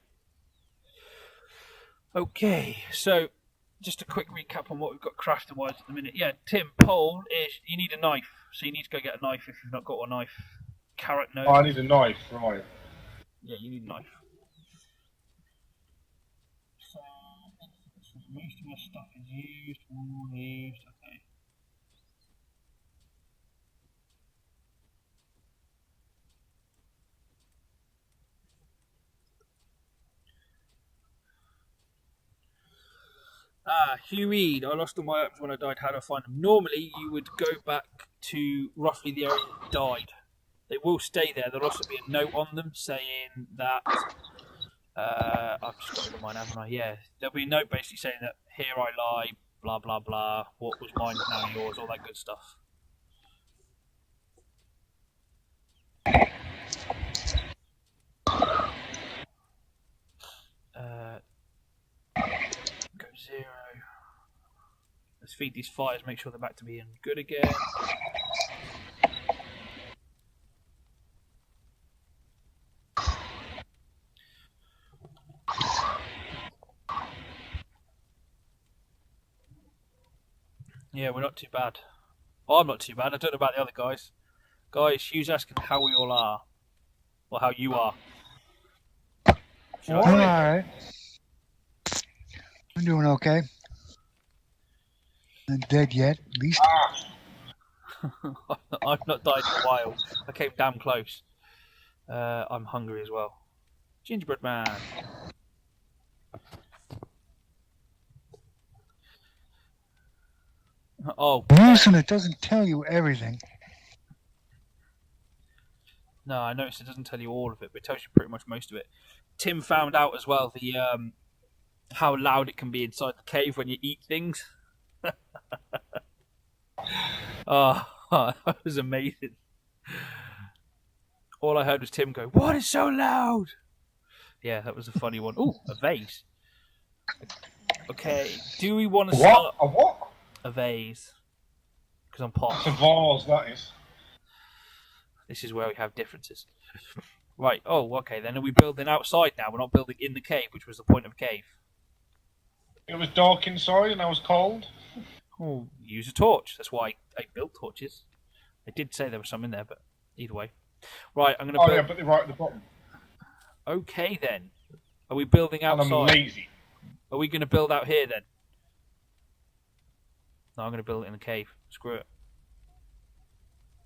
Okay, so just a quick recap on what we've got crafting wise at the minute. Yeah, Tim, pole is you need a knife, so you need to go get a knife if you've not got a knife. Carrot nose. Oh, I need a knife, right. Yeah, you need a knife. So most of my stuff is used, all used, okay. Hugh Reed, I lost all my items when I died. How do I find them? Normally, you would go back to roughly the area you died. They will stay there. There'll also be a note on them saying that. I've just got rid of mine, haven't I? Yeah. There'll be a note basically saying that here I lie, blah, blah, blah. What was mine is now yours, all that good stuff. Go 0. Let's feed these fires, make sure they're back to being good again. Yeah, we're not too bad. Oh, I'm not too bad. I don't know about the other guys. Guys, Hugh's asking how we all are. Or how you are. I'm alright. I'm doing okay. Not dead yet, at least. I've not died in a while. I came damn close. I'm hungry as well. Gingerbread man. Oh. Listen, it doesn't tell you everything. No, I noticed it doesn't tell you all of it, but it tells you pretty much most of it. Tim found out as well the how loud it can be inside the cave when you eat things. Oh, that was amazing. All I heard was Tim go, "What is so loud?" Yeah, that was a funny one. Ooh, a vase. Okay, do we want to start... A what? A vase. Because I'm posh. It's a vase, that is. This is where we have differences. Right, oh, okay, then are we building outside now? We're not building in the cave, which was the point of a cave. It was dark inside and I was cold. Oh, use a torch. That's why I built torches. I did say there was some in there, but either way. Right, I'm going to build... Oh, yeah, but they're right at the bottom. Okay, then. Are we building outside? And I'm lazy. Are we going to build out here, then? No, I'm going to build it in the cave. Screw it.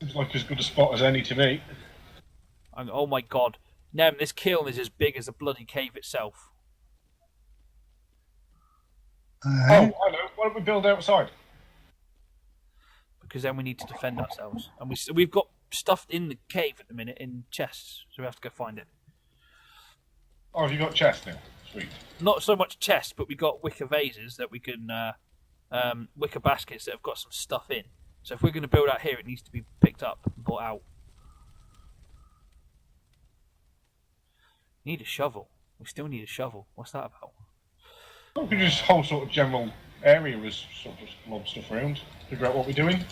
Seems like as good a spot as any to me. Oh my god. Nem, this kiln is as big as the bloody cave itself. Alright. Oh, I know. Why don't we build outside? Because then we need to defend ourselves. And we've got stuff in the cave at the minute in chests, so we have to go find it. Oh, have you got chests now? Sweet. Not so much chests, but we got wicker vases that we can, wicker baskets that have got some stuff in. So if we're going to build out here, it needs to be picked up and brought out. Need a shovel. We still need a shovel. What's that about? We could just whole sort of general area is sort of just lob stuff around, figure out what we're doing.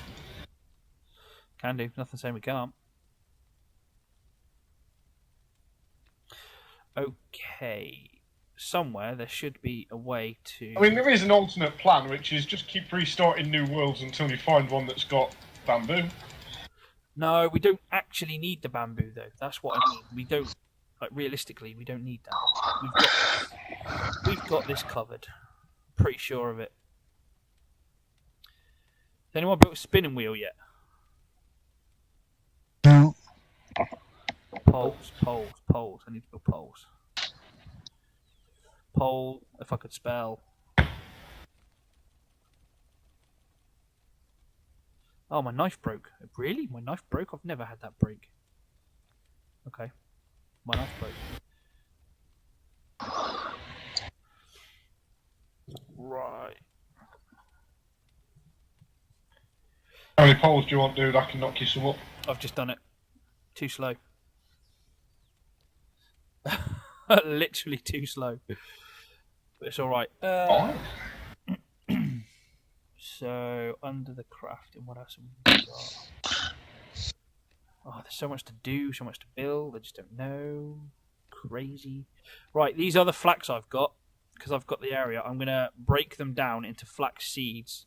Can do. Nothing saying we can't. Okay. Somewhere there should be a way to... I mean, there is an alternate plan, which is just keep restarting new worlds until you find one that's got bamboo. No, we don't actually need the bamboo, though. That's what I mean. We don't... Like, realistically, we don't need that. We've got this covered. Pretty sure of it. Has anyone built a spinning wheel yet? No. Poles. I need to build poles. Pole, if I could spell. Oh, my knife broke. Really? My knife broke? I've never had that break. Okay. My knife broke. Right. How many poles do you want, dude? I can knock you some up. I've just done it. Too slow. Literally too slow. But it's alright. So, under the crafting, what else have we got? Oh, there's so much to do, so much to build. I just don't know. Crazy. Right, these are the flax I've got. Because I've got the area. I'm going to break them down into flax seeds.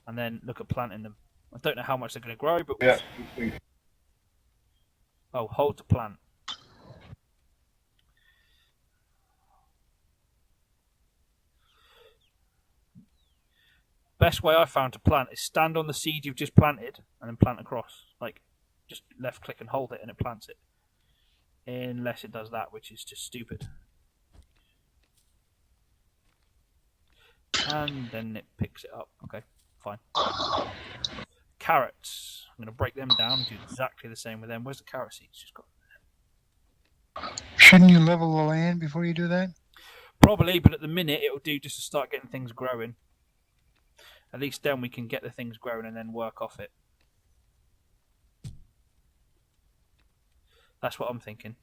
And then look at planting them. I don't know how much they're going to grow, but... Yeah. Oh, hold to plant. Best way I found to plant is stand on the seed you've just planted and then plant across. Like, just left click and hold it and it plants it. Unless it does that, which is just stupid. And then it picks it up. Okay, fine. Carrots. I'm going to break them down and do exactly the same with them. Where's the carrot seeds? Just got... Shouldn't you level the land before you do that? Probably, but at the minute it'll do just to start getting things growing. At least then we can get the things growing and then work off it. That's what I'm thinking.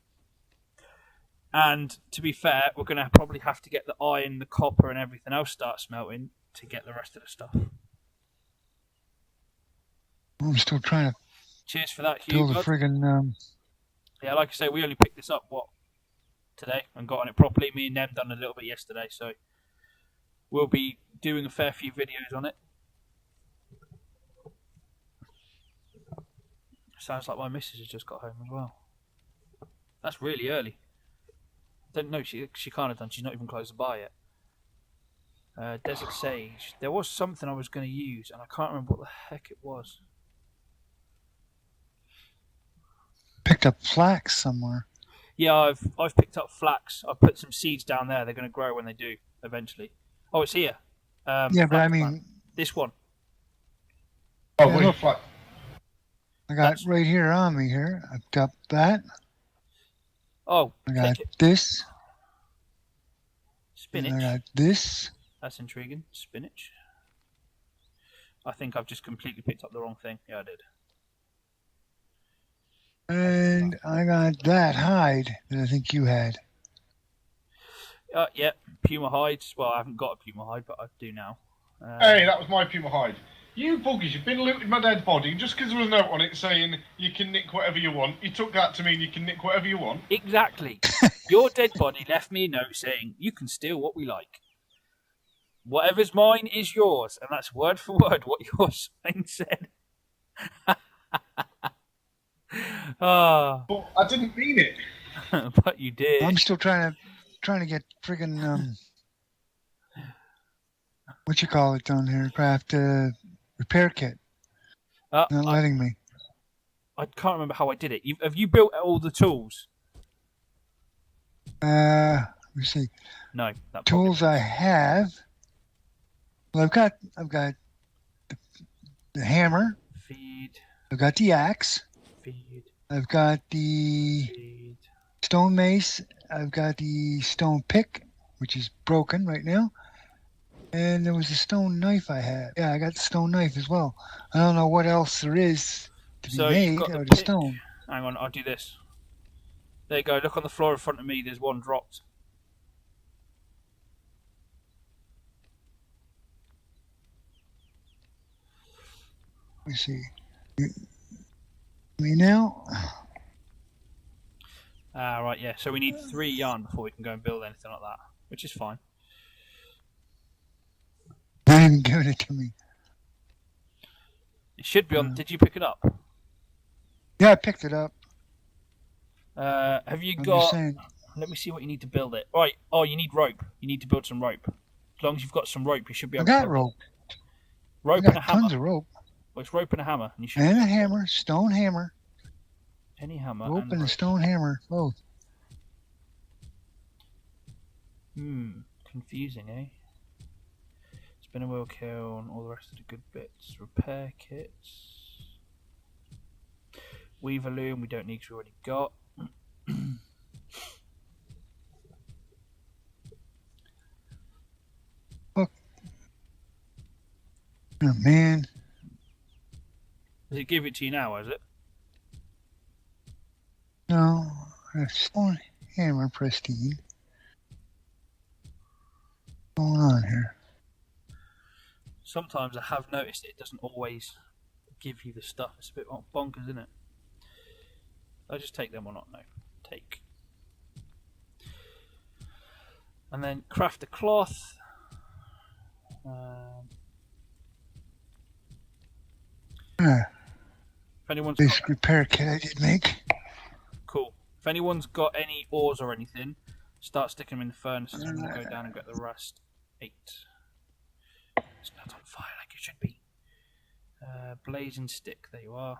And to be fair, we're going to probably have to get the iron, the copper and everything else start smelting to get the rest of the stuff. I'm still trying to Cheers for that, Hugh. build a friggin'... Yeah, like I say, we only picked this up, today and got on it properly. Me and Nem done a little bit yesterday, so we'll be doing a fair few videos on it. Sounds like my missus has just got home as well. That's really early. Don't know, she can't have done. She's not even closed the bar yet. Desert Sage. There was something I was going to use, and I can't remember what the heck it was. Picked up flax somewhere. Yeah, I've picked up flax. I've put some seeds down there. They're going to grow when they do, eventually. Oh, it's here. Yeah, but I mean... plant. This one. Oh, Yeah, where's your look. flat? I got right here on me here. I've got that. Oh, I got click it. this. Spinach. And I got this. That's intriguing. Spinach. I think I've just completely picked up the wrong thing. Yeah, I did. And I got that hide that I think you had. Yeah, puma hides. Well, I haven't got a puma hide, but I do now. Hey, that was my puma hide. You buggies, you've been looting my dead body, and just because there was a note on it saying you can nick whatever you want, you took that to mean you can nick whatever you want? Exactly. Your dead body left me a note saying, you can steal what we like. Whatever's mine is yours. And that's word for word what your sign said. But I didn't mean it. But you did. I'm still trying to get friggin' what you call it down here, craft repair kit. Not letting me. I can't remember how I did it. Have you built all the tools? Let me see. No. That Tools I have. Well, I've got the hammer. Feed. I've got the axe. Feed. I've got the Feed. stone mace. I've got the stone pick, which is broken right now. And there was a stone knife I had. Yeah, I got the stone knife as well. I don't know what else there is to be So made you've got out the of pick. stone. Hang on, I'll do this. There you go. Look on the floor in front of me. There's one dropped. Let me see. Me now. Ah, right, yeah. So we need 3 yarn before we can go and build anything like that, which is fine. Not even giving it to me. It should be on. Did you pick it up? Yeah, I picked it up. Have you I'm got? just saying. Let me see what you need to build it. Right. Oh, you need rope. You need to build some rope. As long as you've got some rope, you should be I able to got build rope. it. Rope I and a got hammer. tons of rope. Well, it's rope and a hammer, and you should. And a hammer, stone hammer. Any hammer. Rope and a rope. stone hammer, both. Confusing, eh? Spinner wheel kiln, all the rest of the good bits. Repair kits. Weaver loom, we don't need because we already got. Look. Oh, man. Does it give it to you now, is it? No, a stone hammer, pristine. What's going on here? Sometimes I have noticed it doesn't always give you the stuff. It's a bit bonkers, isn't it? I'll just take them or not? No. Take. And then craft a cloth. If anyone's This got, repair kit I did make. cool. If anyone's got any ores or anything, start sticking them in the furnaces and we'll go down and get the rest. 8. It's not on fire like it should be. Blazing stick, there you are.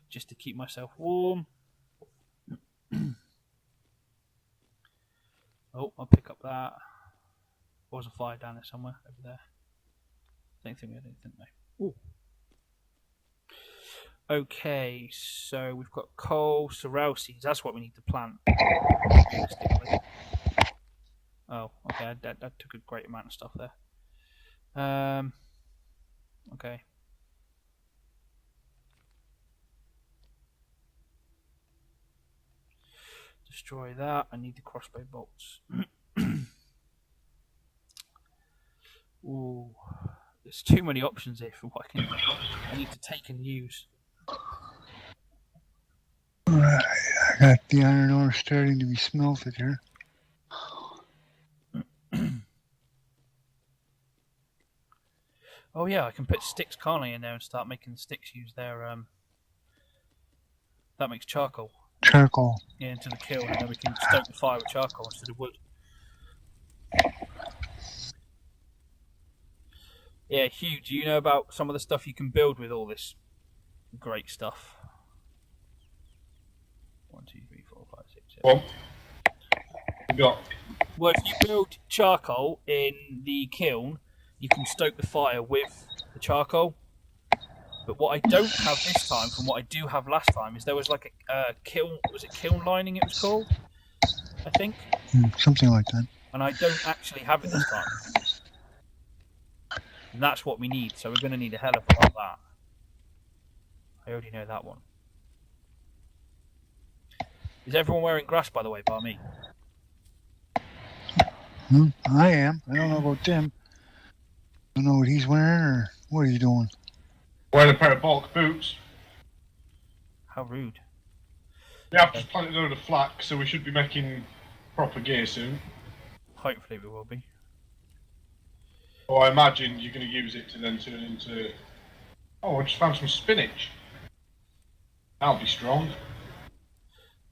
Just to keep myself warm. Oh, I'll pick up that. There was a fire down there somewhere, over there. Don't think we had anything there. Ooh. Okay, so we've got coal, sorrel seeds. That's what we need to plant. Realistically. Oh, okay. That took a great amount of stuff there. Okay. Destroy that. I need the crossbow bolts. Ooh, there's too many options here for what I need to take and use. Alright, I got the iron ore starting to be smelted here. Oh yeah, I can put sticks, can't I, in there and start making the sticks use their that makes charcoal. Charcoal. Yeah, into the kiln, and then we can stoke the fire with charcoal instead of wood. Yeah, Hugh, do you know about some of the stuff you can build with all this great stuff? 1, 2, 3, 4, 5, 6, 7. Well, we got. Well, if you build charcoal in the kiln, you can stoke the fire with the charcoal. But what I don't have this time, from what I do have last time, is there was like a kiln. Was it kiln lining? It was called, I think. Something like that. And I don't actually have it this time. And that's what we need. So we're going to need a hell of a lot of that. I already know that one. Is everyone wearing grass, by the way, bar me? I am. I don't know about Tim. I don't know what he's wearing or what he's doing. Wearing a pair of bulk boots. How rude. We have just planted a load of flax, so we should be making proper gear soon. Hopefully we will be. Or I imagine you're going to use it to then turn into... Oh, I just found some spinach. That'll be strong.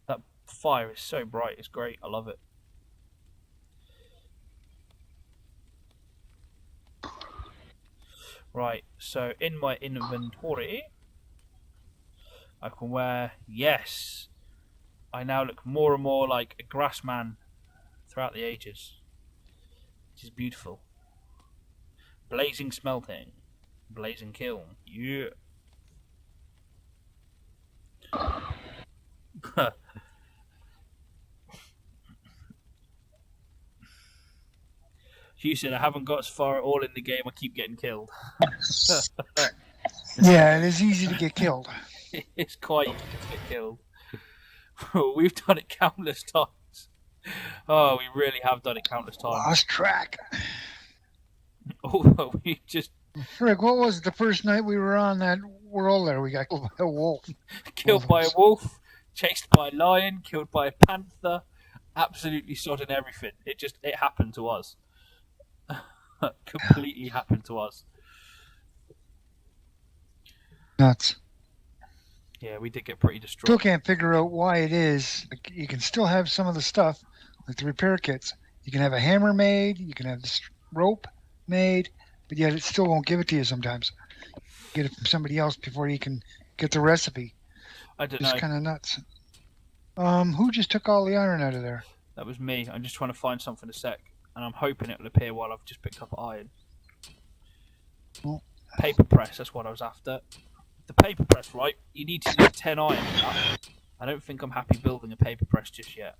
That fire is so bright, it's great. I love it. Right, so in my inventory, I can wear, yes, I now look more and more like a grass man throughout the ages, which is beautiful. Blazing smelting, blazing kiln, yeah. You said I haven't got as far at all in the game, I keep getting killed. Yeah, it is easy to get killed. It's quite easy to get killed. We've done it countless times. Oh, we really have done it countless times. Lost track. Oh, we just Frick, what was it the first night we were on that world there? We got killed by a wolf. killed by a wolf, chased by a lion, killed by a panther, absolutely sodding everything. It happened to us. Completely happened to us. Nuts. Yeah, we did get pretty destroyed. Still can't figure out why it is. Like, you can still have some of the stuff, like the repair kits. You can have a hammer made, you can have this rope made, but yet it still won't give it to you sometimes. Get it from somebody else before you can get the recipe. I don't know. It's kind of nuts. Who just took all the iron out of there? That was me. I'm just trying to find something a sec, and I'm hoping it'll appear while I've just picked up iron. Well, Paper press, that's what I was after. The paper press, right? You need to use 10 iron for that. I don't think I'm happy building a paper press just yet.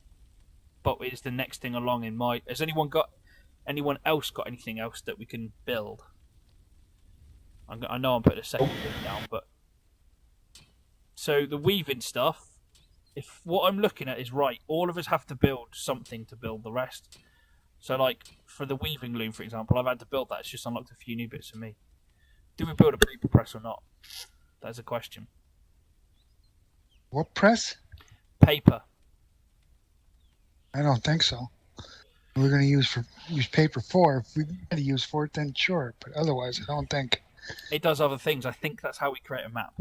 But it's the next thing along in my... Has anyone else got anything else that we can build? I know I'm putting a second thing down, but... So the weaving stuff, if what I'm looking at is right, all of us have to build something to build the rest. So like, for the weaving loom, for example, I've had to build that. It's just unlocked a few new bits for me. Do we build a paper press or not? That's a question. what press? Paper. I don't think so. We're going to use paper for. If we had to use for it, then sure. But otherwise, I don't think. It does other things. I think that's how we create a map.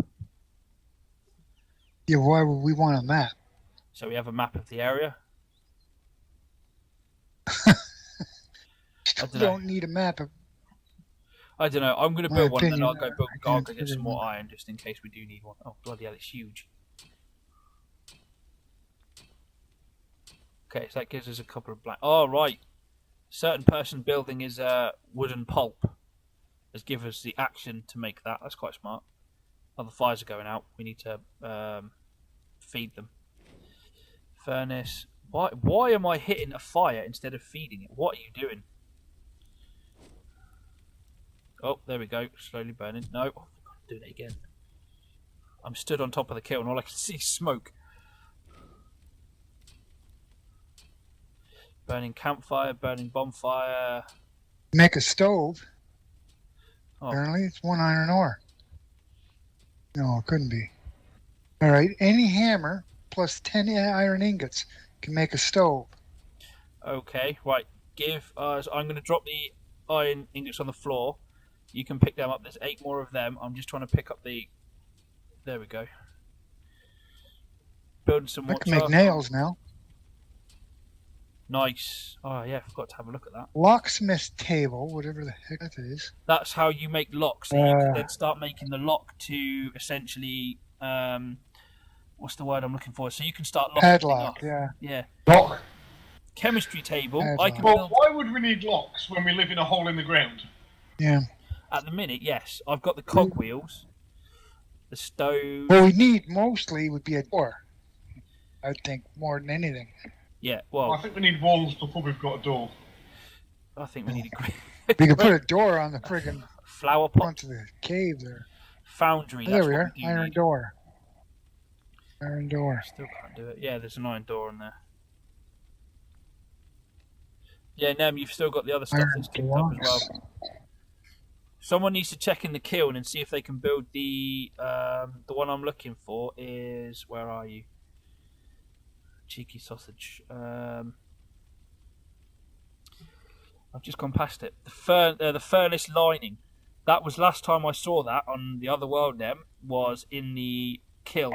Yeah, why would we want a map? So we have a map of the area. Still don't know. don't need a map. I don't know. I'm going to My build one, and then opinion, I'll go I I'll can't go get figure some more one. iron just in case we do need one. Oh bloody hell, it's huge. Okay, so that gives us a couple of black. Oh right, certain person building his wooden pulp has given us the action to make that. That's quite smart. Oh, the fires are going out. We need to feed them. Furnace. Why am I hitting a fire instead of feeding it? What are you doing? Oh, there we go. Slowly burning. No, oh, I'm doing it again. I'm stood on top of the kiln. All I can see is smoke. Burning campfire, burning bonfire. Make a stove. Oh, Apparently, it's 1 iron ore. No, it couldn't be. All right, any hammer plus 10 iron ingots can make a stove. okay. Right. Give us. I'm going to drop the iron ingots on the floor. You can pick them up. There's 8 more of them. I'm just trying to pick up the. There we go. Building some I more can make charcoal. nails now. Nice. Oh yeah, I forgot to have a look at that. Locksmith table, whatever the heck that is. That's how you make locks. So you can then start making the lock to essentially. What's the word I'm looking for? So you can start locking Padlock, things off. yeah. Yeah. Lock. Chemistry table. Padlock. I can Well, build. why would we need locks when we live in a hole in the ground? Yeah. At the minute, yes. I've got the cogwheels, the stove. What we need mostly would be a door. I think more than anything. Yeah, I well, think we need walls before we've got a door. I think we need a great We could put a door on the friggin' flower pot front of the cave there. foundry. Oh, That's there we what are. we do Iron need. door. Iron door. Still can't do it. Yeah, there's an iron door in there. Yeah, Nem, you've still got the other stuff Iron that's kicked up as blocks. well. Someone needs to check in the kiln and see if they can build the one I'm looking for is, where are you? Cheeky sausage. I've just gone past it. The furnace lining. That was last time I saw that on the other world. Nem was in the kiln.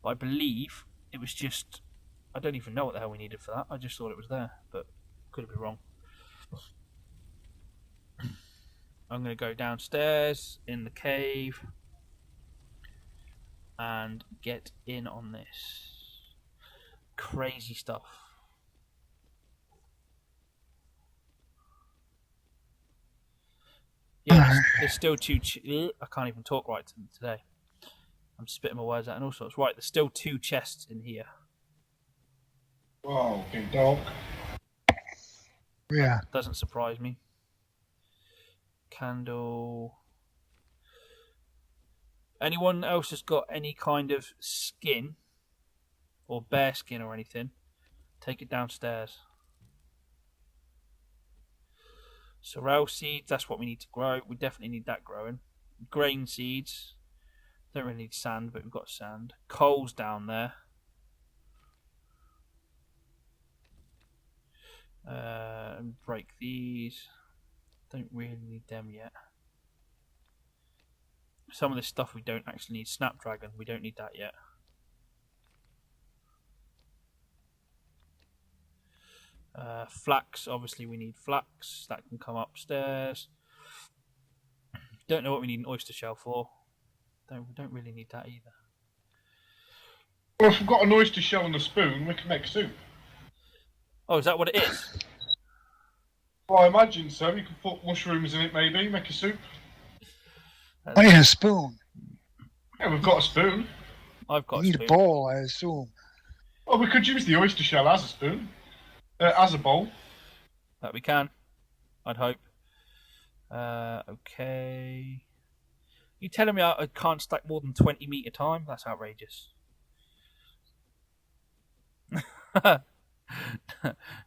I believe it was just. I don't even know what the hell we needed for that. I just thought it was there, but could have been wrong. I'm going to go downstairs in the cave and get in on this crazy stuff. Yeah, there's still two. I can't even talk right today. I'm spitting my words out and all sorts. Right, there's still 2 chests in here. Oh, okay, dog. Yeah. Doesn't surprise me. Candle. Anyone else has got any kind of skin or bear skin or anything? Take it downstairs. Sorrel seeds, that's what we need to grow. We definitely need that growing. Grain seeds. Don't really need sand, but we've got sand. Coal's down there. Break these. Don't really need them yet. Some of this stuff we don't actually need. Snapdragon, we don't need that yet. Flax, obviously we need flax. That can come upstairs. Don't know what we need an oyster shell for. We don't really need that either. Well, if we've got an oyster shell and a spoon, we can make soup. Oh, is that what it is? Well, I imagine so. You can put mushrooms in it, maybe, make a soup. I need a spoon. Yeah, we've got a spoon. I've got You a need spoon. a bowl, I assume. Well, we could use the oyster shell as a spoon. As a bowl. That we can. I'd hope. Okay. You telling me I can't stack more than 20 meat at a time? That's outrageous.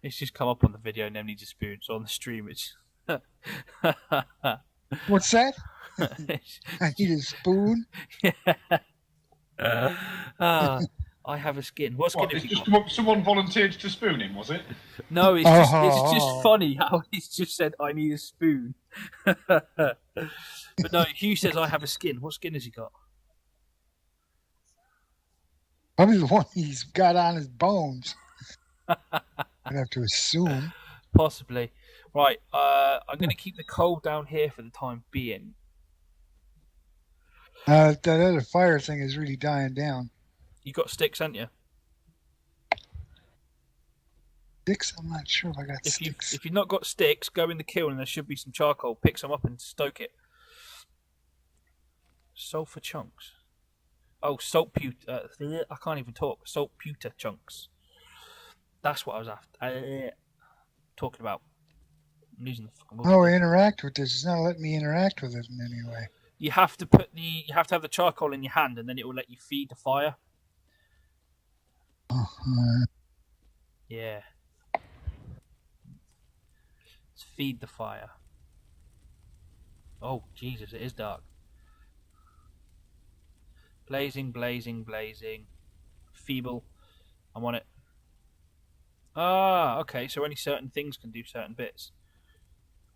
It's just come up on the video and then needs a spoon. So on the stream, it's. What's that? I need a spoon. I have a skin. What skin have you just got? someone volunteered to spoon him, was it? No, it's just funny how he's just said, I need a spoon. But no, Hugh says, I have a skin. What skin has he got? Probably the one he's got on his bones. I'd have to assume. Possibly. Right, I'm going to keep the coal down here for the time being. That other fire thing is really dying down. You got sticks, haven't you? Sticks? I'm not sure if I got sticks. If you've not got sticks, go in the kiln and there should be some charcoal. Pick some up and stoke it. Sulfur chunks. Oh, saltpeter. I can't even talk. Saltpeter chunks. That's what I was after. Talking about. I'm losing the fucking Oh, interact with this. It's not letting me interact with it in any way. You have to have the charcoal in your hand, and then it will let you feed the fire. Yeah. Let's feed the fire. Oh, Jesus, it is dark. Blazing, blazing, blazing. Feeble. I'm on it. Ah, okay, so only certain things can do certain bits.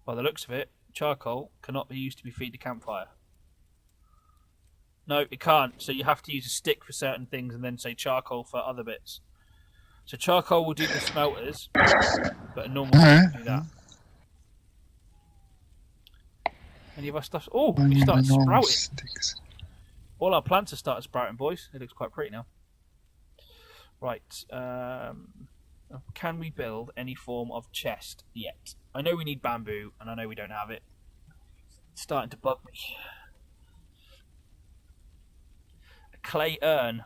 By the looks of it, charcoal cannot be used to feed the campfire. No, it can't. So you have to use a stick for certain things and then say charcoal for other bits. So charcoal will do the smelters, but a normal stick will do that. Any of our stuff? Oh, it started sprouting. Sticks. All our plants have started sprouting, boys. It looks quite pretty now. Right. Can we build any form of chest yet? I know we need bamboo, and I know we don't have it. It's starting to bug me. A clay urn.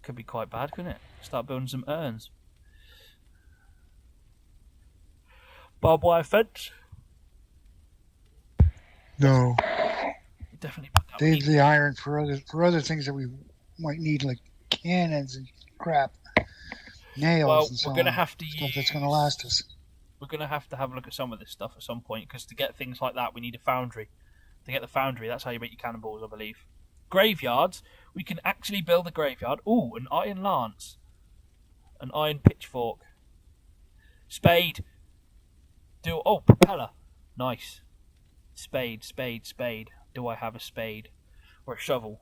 Could be quite bad, couldn't it? Start building some urns. Barbed wire fence. No. Definitely put that. Save the iron for other things that we might need, like cannons and crap, nails and so on. We're gonna have to stuff that's gonna last us. We're gonna have to have a look at some of this stuff at some point, because to get things like that, we need a foundry. To get the foundry, that's how you make your cannonballs, I believe. Graveyards. We can actually build a graveyard. Ooh, an iron lance, an iron pitchfork, spade. Propeller. Nice. Spade, spade, spade. Do I have a spade or a shovel?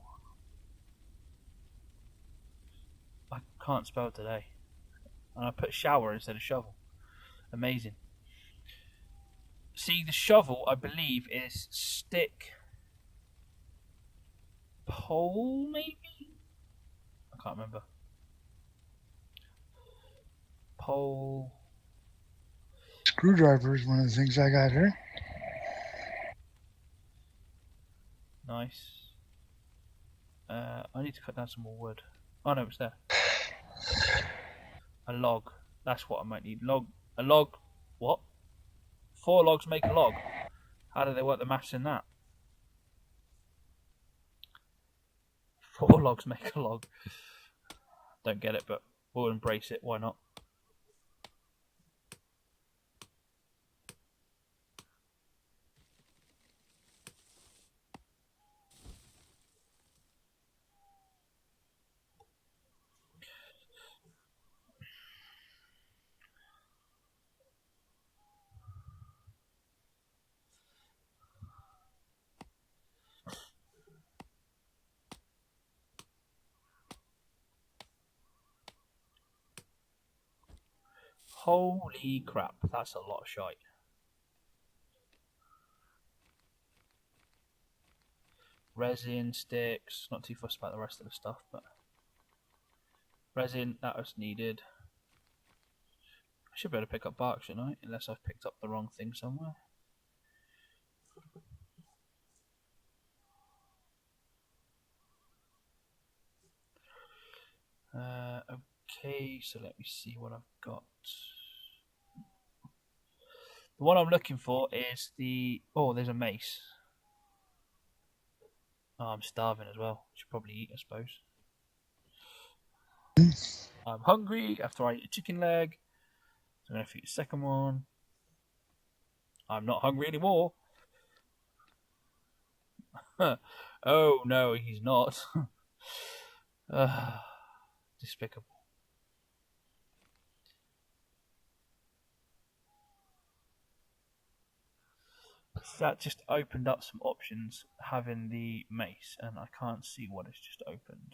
I can't spell today. And I put shower instead of shovel. Amazing. See, the shovel, I believe, is stick pole, maybe? I can't remember. Pole. Screwdriver is one of the things I got here. Nice. I need to cut down some more wood. Oh no, it's there. A log. That's what I might need. A log. What? 4 logs make a log. How do they work the maths in that? 4 logs make a log. Don't get it, but we'll embrace it. Why not? Holy crap, that's a lot of shite. Resin, sticks, not too fussed about the rest of the stuff, but resin, that was needed. I should be able to pick up bark, shouldn't I? Unless I've picked up the wrong thing somewhere. Okay, so let me see what I've got. The one I'm looking for is the... Oh, there's a mace. Oh, I'm starving as well. Should probably eat, I suppose. I'm hungry after I eat a chicken leg. So I'm going to eat the second one. I'm not hungry anymore. Oh, no, he's not. Despicable. That just opened up some options having the mace, and I can't see what it's just opened.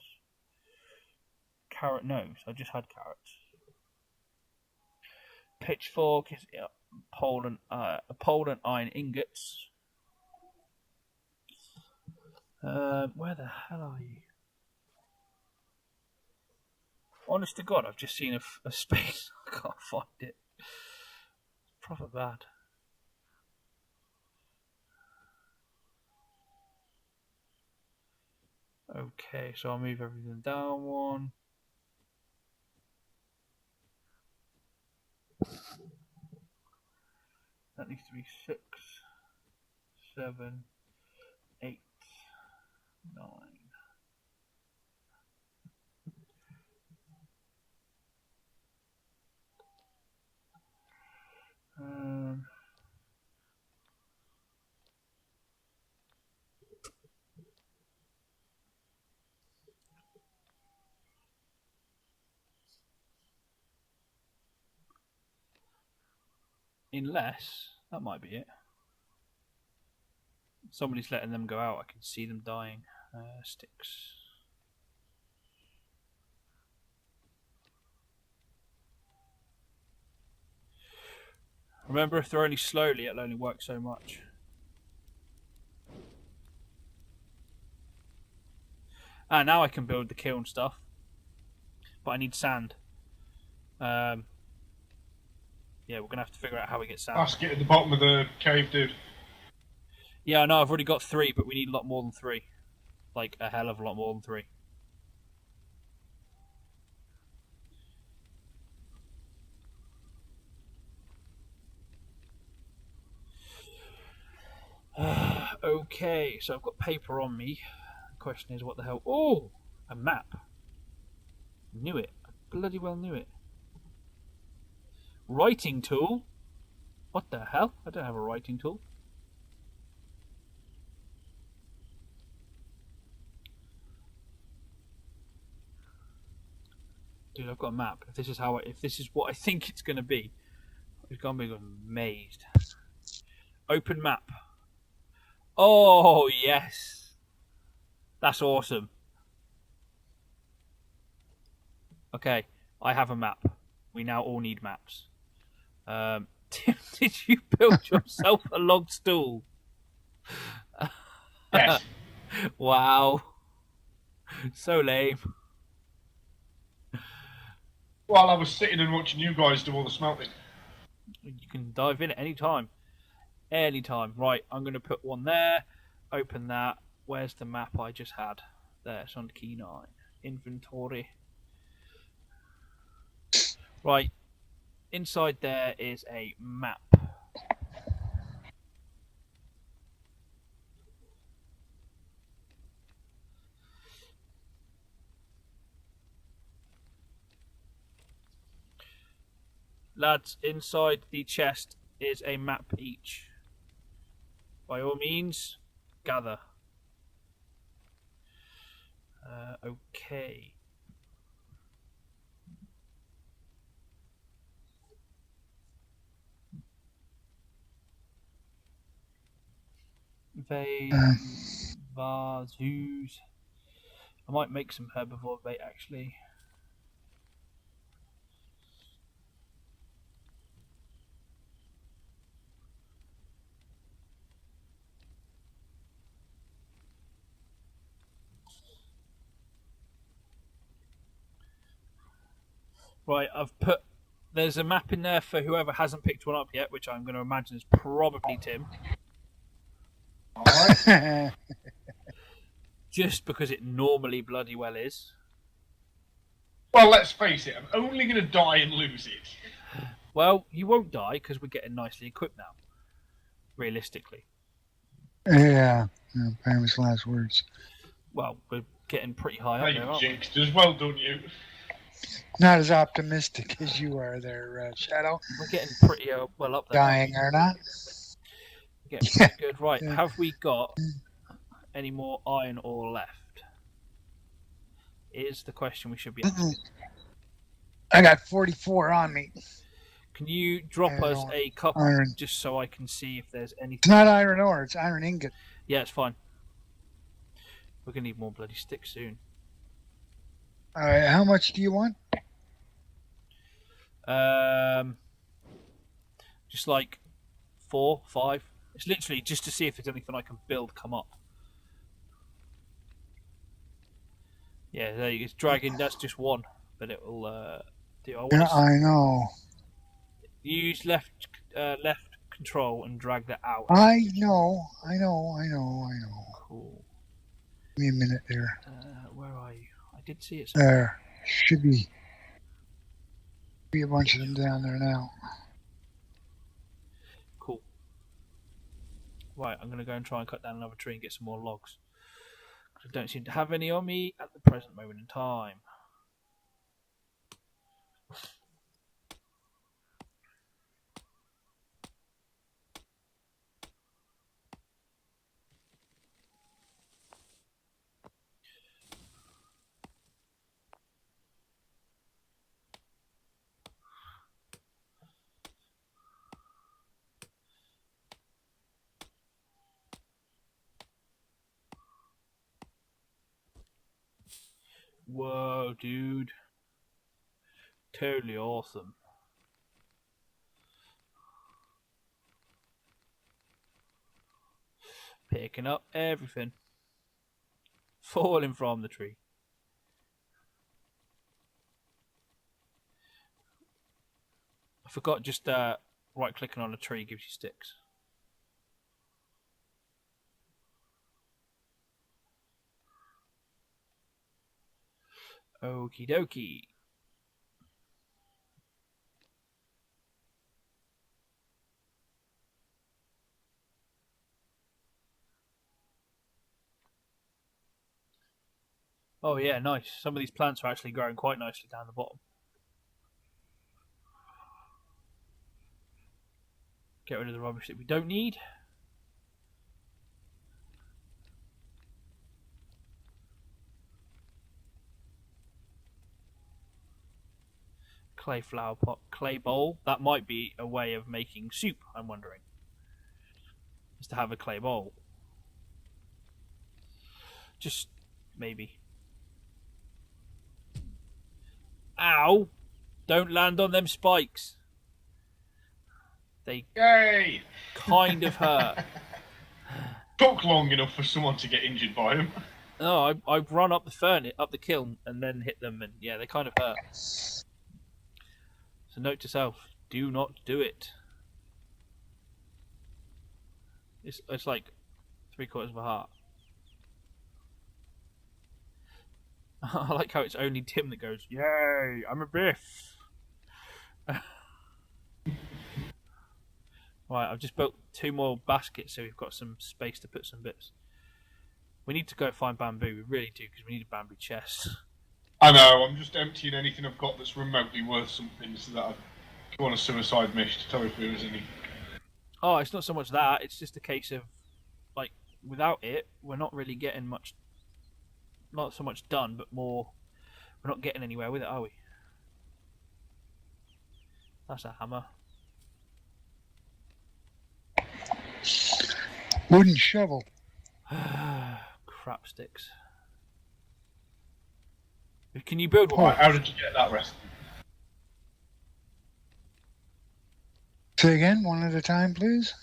Carrot nose. I just had carrots. Pitchfork is pole and iron ingots. Where the hell are you? Honest to God, I've just seen a space. I can't find it. Proper bad. Okay, so I'll move everything down one. That needs to be 6, 7, 8, 9. Unless, that might be it. Somebody's letting them go out. I can see them dying. Sticks. Remember, if they're only slowly, it'll only work so much. Now I can build the kiln stuff. But I need sand. Yeah, we're going to have to figure out how we get sand. Ask it at the bottom of the cave, dude. Yeah, I know, I've already got 3, but we need a lot more than 3. Like, a hell of a lot more than 3. Okay, so I've got paper on me. The question is, what the hell? Oh! A map. Knew it. I bloody well knew it. Writing tool? What the hell? I don't have a writing tool. Dude, I've got a map. If this is what I think it's going to be, it's going to be amazed. Open map. Oh, yes. That's awesome. Okay, I have a map. We now all need maps. Tim, did you build yourself a log stool? Yes. Wow. So lame. While I was sitting and watching you guys do all the smelting. You can dive in at any time. Anytime. Right, I'm going to put one there. Open that. Where's the map I just had? There, it's on key 9. Inventory. Right. Inside there is a map. Lads, inside the chest is a map each. By all means, gather. Okay. Vazoos. I might make some herbivore bait actually. Right, I've put. There's a map in there for whoever hasn't picked one up yet, which I'm going to imagine is probably Tim. Alright. Just because it normally bloody well is. Well, let's face it, I'm only going to die and lose it. Well, you won't die because we're getting nicely equipped now. Realistically. Yeah, famous last words. Well, we're getting pretty high up Hey, there, you aren't we? jinxed us. Well done, you. Not as optimistic as you are there, Shadow. We're getting pretty well up there. Dying or not. We're getting pretty good. Right, Yeah. have we got any more iron ore left? Is the question we should be asking. I got 44 on me. Can you drop us a couple iron. just so I can see if there's anything? It's not iron ore, it's iron ingot. Yeah, it's fine. We're going to need more bloody sticks soon. Alright, how much do you want? Just like 4, 5. It's literally just to see if there's anything I can build come up. Yeah, there you go. It's dragging. That's just one, but it will do. I know. Use left control and drag that out. I know. Cool. Give me a minute there. Where are you? I did see it somewhere. There. Should be a bunch of them down there now. Cool. Right, I'm going to go and try and cut down another tree and get some more logs. I don't seem to have any on me at the present moment in time. Whoa, dude. Totally awesome. Picking up everything. Falling from the tree. I forgot just right clicking on a tree gives you sticks. Okie dokie. Oh yeah, nice. Some of these plants are actually growing quite nicely down the bottom. Get rid of the rubbish that we don't need. Clay flower pot, clay bowl. That might be a way of making soup, I'm wondering. Is to have a clay bowl. Just maybe. Ow! Don't land on them spikes. They Yay! kind of hurt. Took long enough for someone to get injured by him. No, I run up the kiln, and then hit them, and yeah, they kind of hurt. So note to self: do not do it. It's like 3/4 of a heart. I like how it's only Tim that goes, "Yay! I'm a Biff." Right, I've just built 2 more baskets, so we've got some space to put some bits. We need to go find bamboo. We really do, because we need a bamboo chest. I know. I'm just emptying anything I've got that's remotely worth something, so that I go on a suicide mission to tell if there is any. Oh, it's not so much that. It's just a case of, like, without it, we're not really getting much. Not so much done, but more. We're not getting anywhere with it, are we? That's a hammer. Wooden shovel. Crap sticks. Can you build one? Right, how did you get that recipe? Say again, one at a time, please.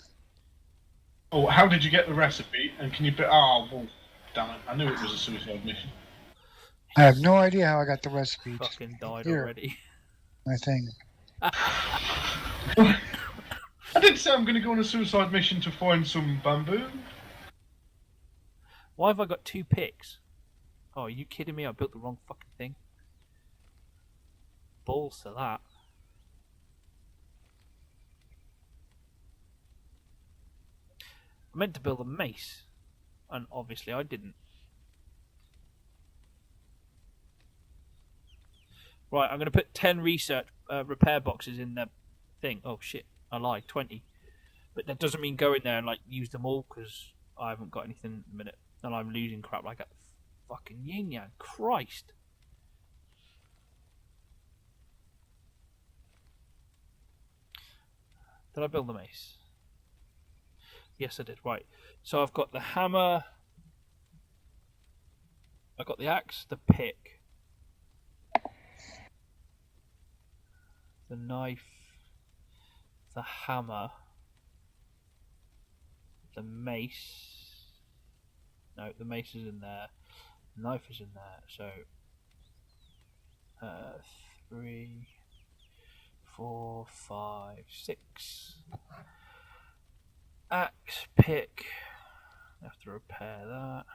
Oh, how did you get the recipe? And can you? Oh, well, damn it! I knew it was a suicide mission. I have no idea how I got the recipe. Fucking died Here. already. My thing. I did say I'm going to go on a suicide mission to find some bamboo. Why have I got 2 picks? Oh, are you kidding me? I built the wrong fucking thing. Balls to that. I meant to build a mace, and obviously I didn't. Right, I'm going to put 10 repair boxes in the thing. Oh shit, I lied, 20. But that doesn't mean go in there and like use them all, because I haven't got anything at the minute, and I'm losing crap like a fucking yin yang. Christ. Did I build the mace? Yes, I did. Right. So I've got the hammer. I've got the axe, the pick, the knife, the hammer, the mace. No, the mace is in there. The knife is in there. So 3, 4, 5, 6. Axe, pick. I have to repair that.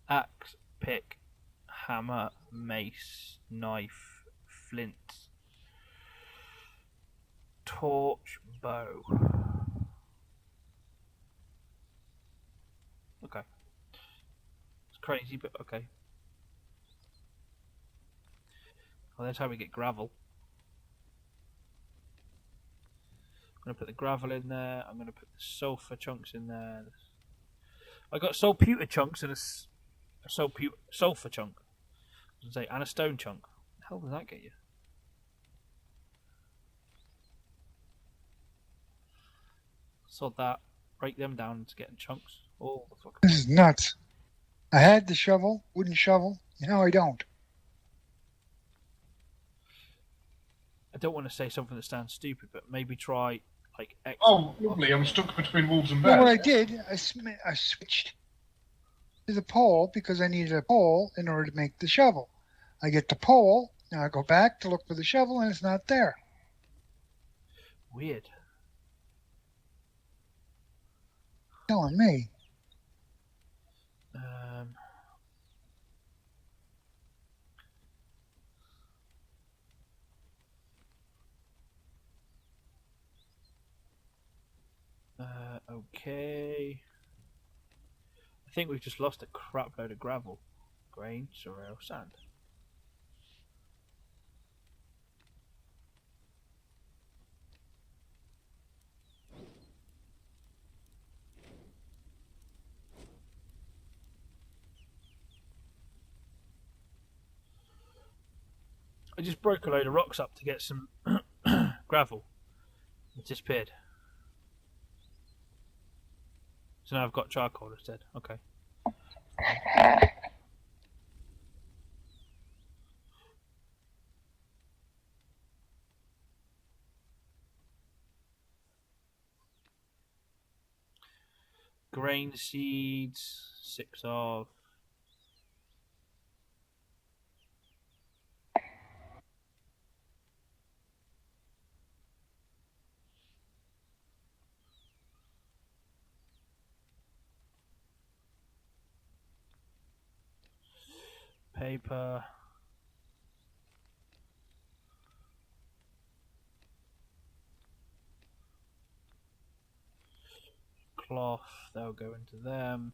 Axe, pick, hammer, mace, knife, flint, torch, bow. Okay. It's crazy, but okay. Well, that's how we get gravel. I'm going to put the gravel in there. I'm going to put the sulfur chunks in there. I got saltpeter chunks and a sulfur chunk. And a stone chunk. The hell does that get you? Sod that. Break them down into getting chunks. Oh, the fuck. This is nuts. I had the shovel, wooden shovel. Now I don't. I don't want to say something that sounds stupid, but maybe try like X. Oh, lovely! I'm stuck between wolves and Well, bears. what I did, I switched to the pole because I needed a pole in order to make the shovel. I get the pole, now I go back to look for the shovel, and it's not there. Weird. Telling me. Okay. I think we've just lost a crap load of gravel. Grain, soil, sand. I just broke a load of rocks up to get some gravel. It disappeared. So now I've got charcoal instead. Okay. Grain seeds, 6 of. Paper. Cloth, they'll go into them.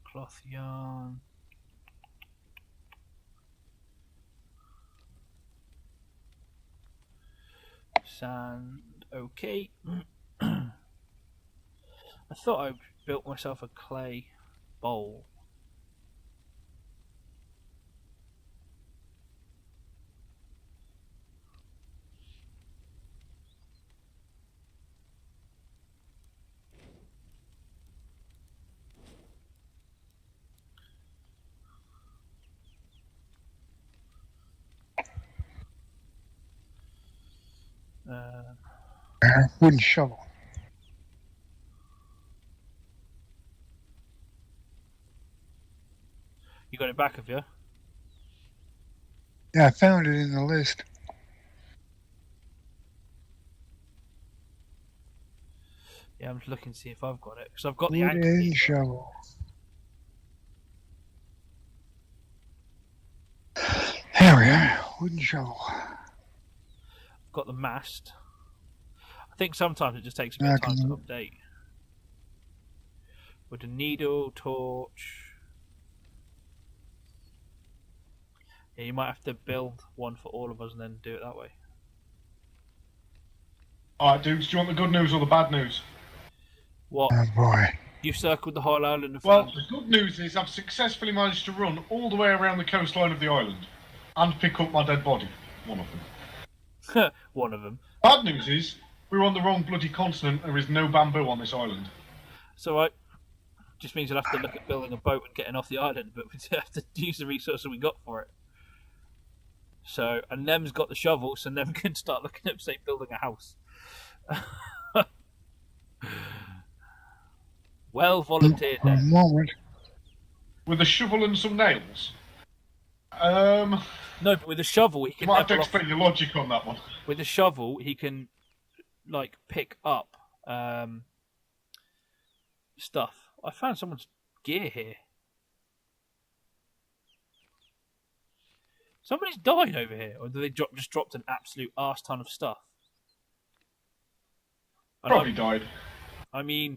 Cloth yarn. Sand, okay. I thought I built myself a clay bowl. Wooden shovel. You got it back of you? Yeah, I found it in the list. Yeah, I'm just looking to see if I've got it because I've got the Wooden anchor. shovel. There we are. Wooden shovel. I've got the mast. I think sometimes it just takes a bit of time to update. With a needle, torch. Yeah, you might have to build one for all of us and then do it that way. Alright, dudes, do you want the good news or the bad news? What? Oh boy. You circled the whole island of Well, the good news is I've successfully managed to run all the way around the coastline of the island and pick up my dead body. One of them. one of them. Bad news is we're on the wrong bloody continent. There is no bamboo on this island. So I just means you'll have to look at building a boat and getting off the island, but we have to use the resources we got for it. So, and Nem's got the shovel, so Nem can start looking at, say, building a house. Well volunteered, For a then. moment. With a shovel and some nails. No, but with a shovel he You can. might have to level explain off. your logic on that one. With a shovel he can, like, pick up stuff. I found someone's gear here. Somebody's died over here, or did they just dropped an absolute arse ton of stuff? Probably died. I mean,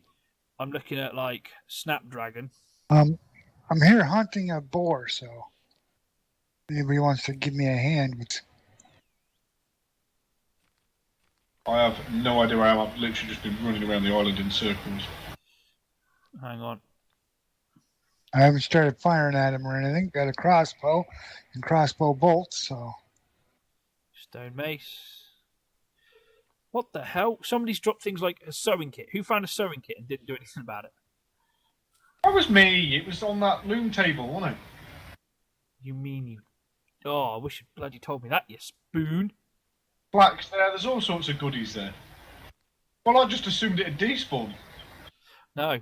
I'm looking at like Snapdragon. I'm here hunting a boar, so anybody wants to give me a hand with. I have no idea where I am. I've literally just been running around the island in circles. Hang on. I haven't started firing at him or anything. Got a crossbow and crossbow bolts, so. Stone mace. What the hell? Somebody's dropped things like a sewing kit. Who found a sewing kit and didn't do anything about it? That was me. It was on that loom table, wasn't it? You mean you... Oh, I wish you'd bloody told me that, you spoon. Blacks there. There's all sorts of goodies there. Well, I just assumed it had despawned. No.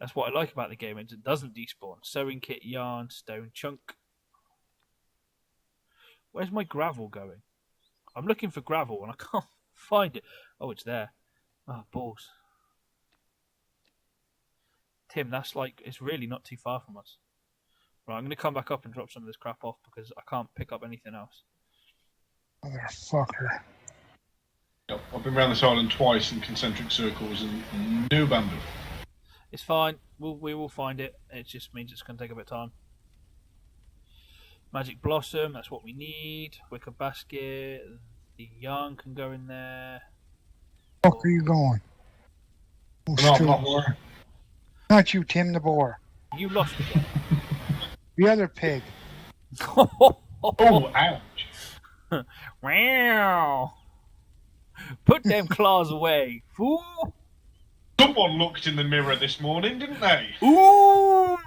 That's what I like about the game. It doesn't despawn. Sewing kit, yarn, stone chunk. Where's my gravel going? I'm looking for gravel and I can't find it. Oh, it's there. Oh, balls. Tim, that's like, it's really not too far from us. Right, I'm going to come back up and drop some of this crap off because I can't pick up anything else. Motherfucker. Yep, I've been around this island twice in concentric circles and no bamboo. It's fine. We will find it. It just means it's going to take a bit of time. Magic Blossom, that's what we need. Wicker Basket. The yarn can go in there. Where the fuck are you going? Oh, No, I'm still not. boar. Not you, Tim the boar. You lost it. The other pig. Oh, ouch. Wow. Put them claws away, fool. Someone looked in the mirror this morning, didn't they? Ooh.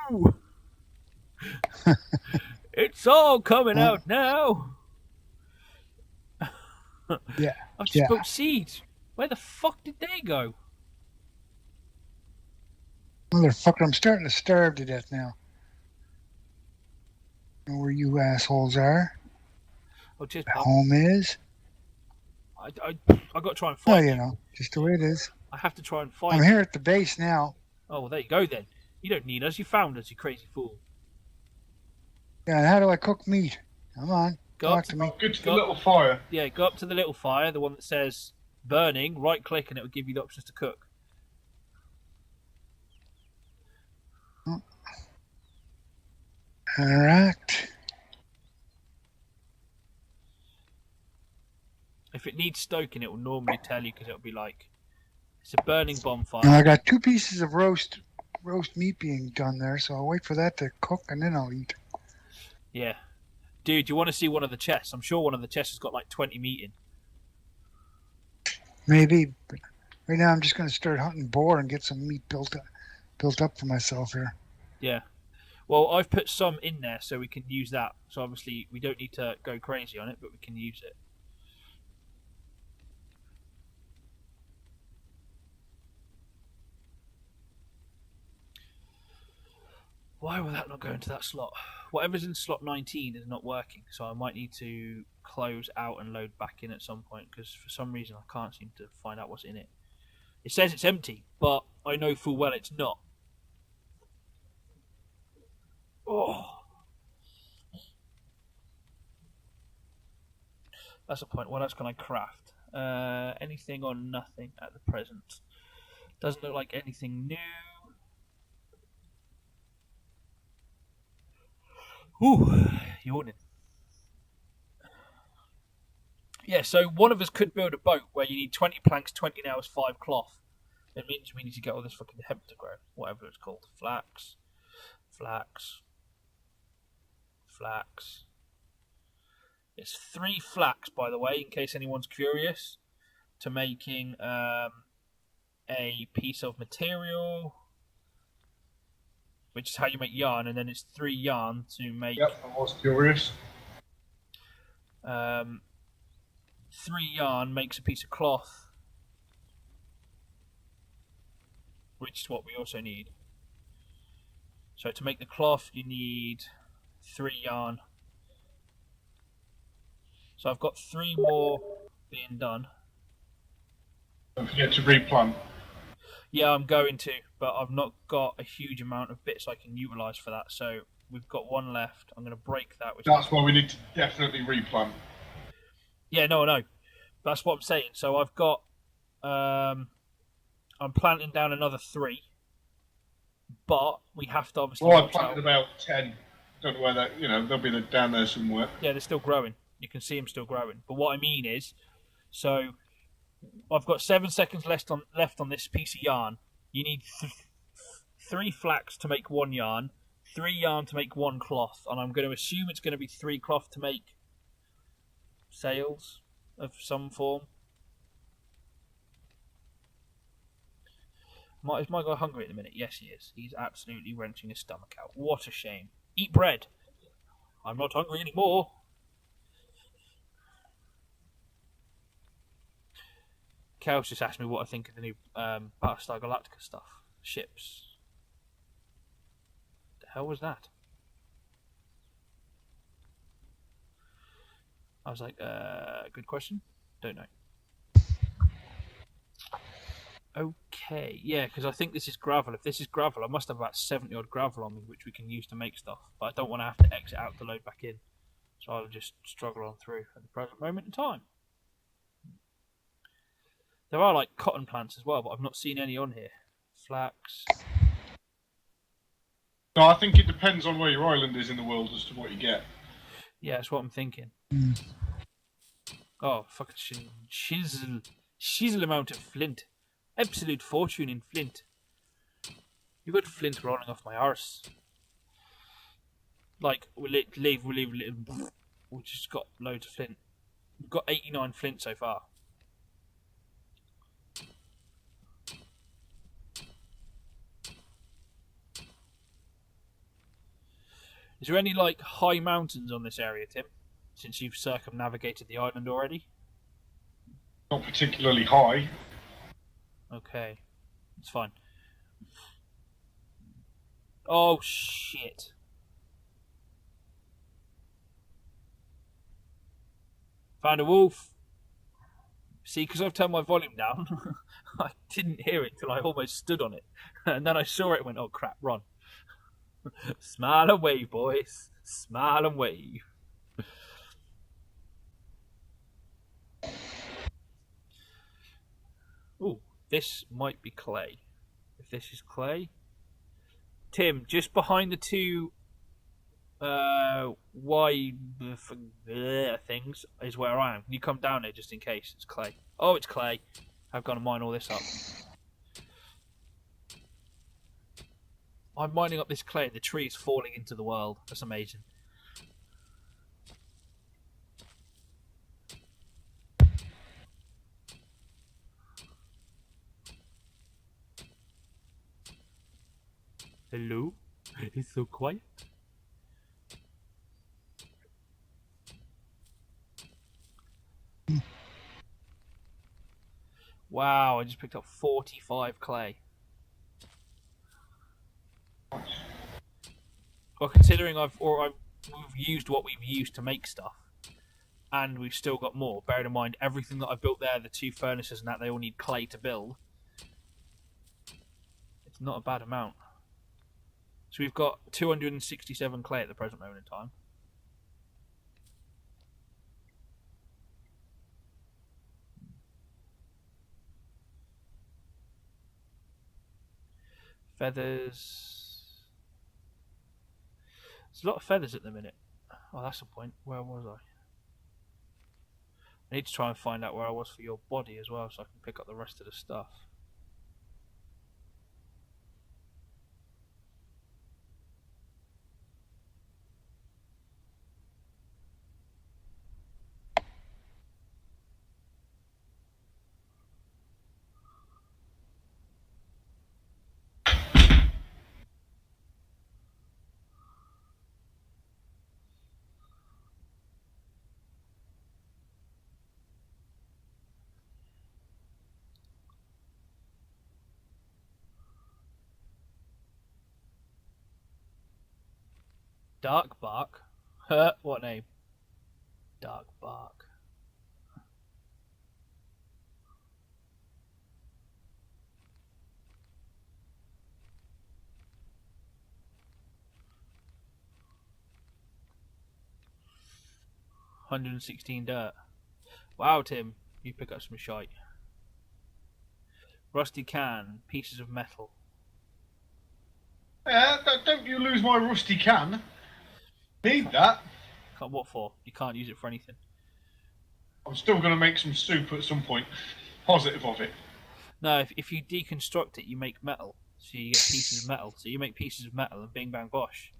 It's all coming out now. Yeah. I've just Yeah. built seeds. Where the fuck did they go? Motherfucker, I'm starting to starve to death now. Know where you assholes are. Oh, cheers, My pal. home is. I got to try and Oh, find you you. know, just the way it is. I have to try and I'm find you. here at the base now. Oh, well, there you go then. You don't need us. You found us, you crazy fool. Yeah, and how do I cook meat? Come on, talk to me. I'll get to the little fire. Yeah, go up to the little fire, the one that says burning, right click, and it will give you the options to cook. Alright. If it needs stoking, it will normally tell you because it'll be like, it's a burning bonfire. Now I got 2 pieces of roast meat being done there, so I'll wait for that to cook and then I'll eat. Yeah. Dude, you want to see one of the chests? I'm sure one of the chests has got like 20 meat in. Maybe, but right now I'm just going to start hunting boar and get some meat built up for myself here. Yeah. Well, I've put some in there so we can use that. So obviously we don't need to go crazy on it, but we can use it. Why will that not go into that slot? Whatever's in slot 19 is not working, so I might need to close out and load back in at some point because for some reason I can't seem to find out what's in it. It says it's empty, but I know full well it's not. Oh. That's a point. What else can I craft? Anything or nothing at the present. Doesn't look like anything new. Ooh, yawning. Yeah, so one of us could build a boat where you need 20 planks, 20 nails, 5 cloth. It means we need to get all this fucking hemp to grow. Whatever it's called. Flax. It's 3 flax, by the way, in case anyone's curious, to making a piece of material, which is how you make yarn, and then it's 3 yarn to make. Yep, I was curious. 3 yarn makes a piece of cloth, which is what we also need. So to make the cloth, you need 3 yarn. So I've got 3 more being done. Don't forget to replant. Yeah, I'm going to, but I've not got a huge amount of bits I can utilise for that. So we've got 1 left. I'm going to break that. That's why we need to definitely replant. Yeah, no, I know. That's what I'm saying. So I've got, I'm planting down another 3, but we have to obviously. Well, I planted about 10. Don't know where that. They'll be down there somewhere. Yeah, they're still growing. You can see them still growing. But what I mean is, so I've got 7 seconds left on this piece of yarn. You need 3 flax to make 1 yarn, 3 yarn to make 1 cloth, and I'm going to assume it's going to be 3 cloth to make sails of some form. Is my guy hungry at the minute? Yes, he is. He's absolutely wrenching his stomach out. What a shame. Eat bread. I'm not hungry anymore. Kel's just asked me what I think of the new Battlestar Galactica stuff. Ships. The hell was that? I was like, good question. Don't know. Okay, yeah, because I think this is gravel. If this is gravel, I must have about 70 odd gravel on me, which we can use to make stuff. But I don't want to have to exit out to load back in. So I'll just struggle on through at the present moment in time. There are like cotton plants as well, but I've not seen any on here. Flax. No, I think it depends on where your island is in the world as to what you get. Yeah, that's what I'm thinking. Oh, fucking shizzle amount of flint. Absolute fortune in flint. You got flint rolling off my arse. Like, we just got loads of flint. We've got 89 flint so far. Is there any, like, high mountains on this area, Tim? Since you've circumnavigated the island already? Not particularly high. Okay, it's fine. Oh shit! Found a wolf. See, because I've turned my volume down, I didn't hear it till I almost stood on it, and then I saw it and went, "Oh crap, run!" Smile and wave, boys. Smile and wave. Ooh, this might be clay. If this is clay, Tim, just behind the two Y things is where I am. Can you come down there just in case it's clay? Oh, it's clay. I've got to mine all this up. I'm mining up this clay and the tree is falling into the world. That's amazing. Hello? It's so quiet. Wow, I just picked up 45 clay. Well, considering we've used what we've used to make stuff, and we've still got more. Bearing in mind everything that I built there, the 2 furnaces and that, they all need clay to build. It's not a bad amount. So we've got 267 clay at the present moment in time. Feathers. There's a lot of feathers at the minute. Oh, that's the point. Where was I? I need to try and find out where I was for your body as well, so I can pick up the rest of the stuff. Dark bark? What name? Dark bark. $116 dirt. Wow, Tim, you pick up some shite. Rusty can, pieces of metal. Yeah, don't you lose my rusty can. Need that. What for? You can't use it for anything. I'm still going to make some soup at some point. Positive of it. No, if you deconstruct it, you make metal. So you get pieces of metal. So you make pieces of metal and bing bang bosh.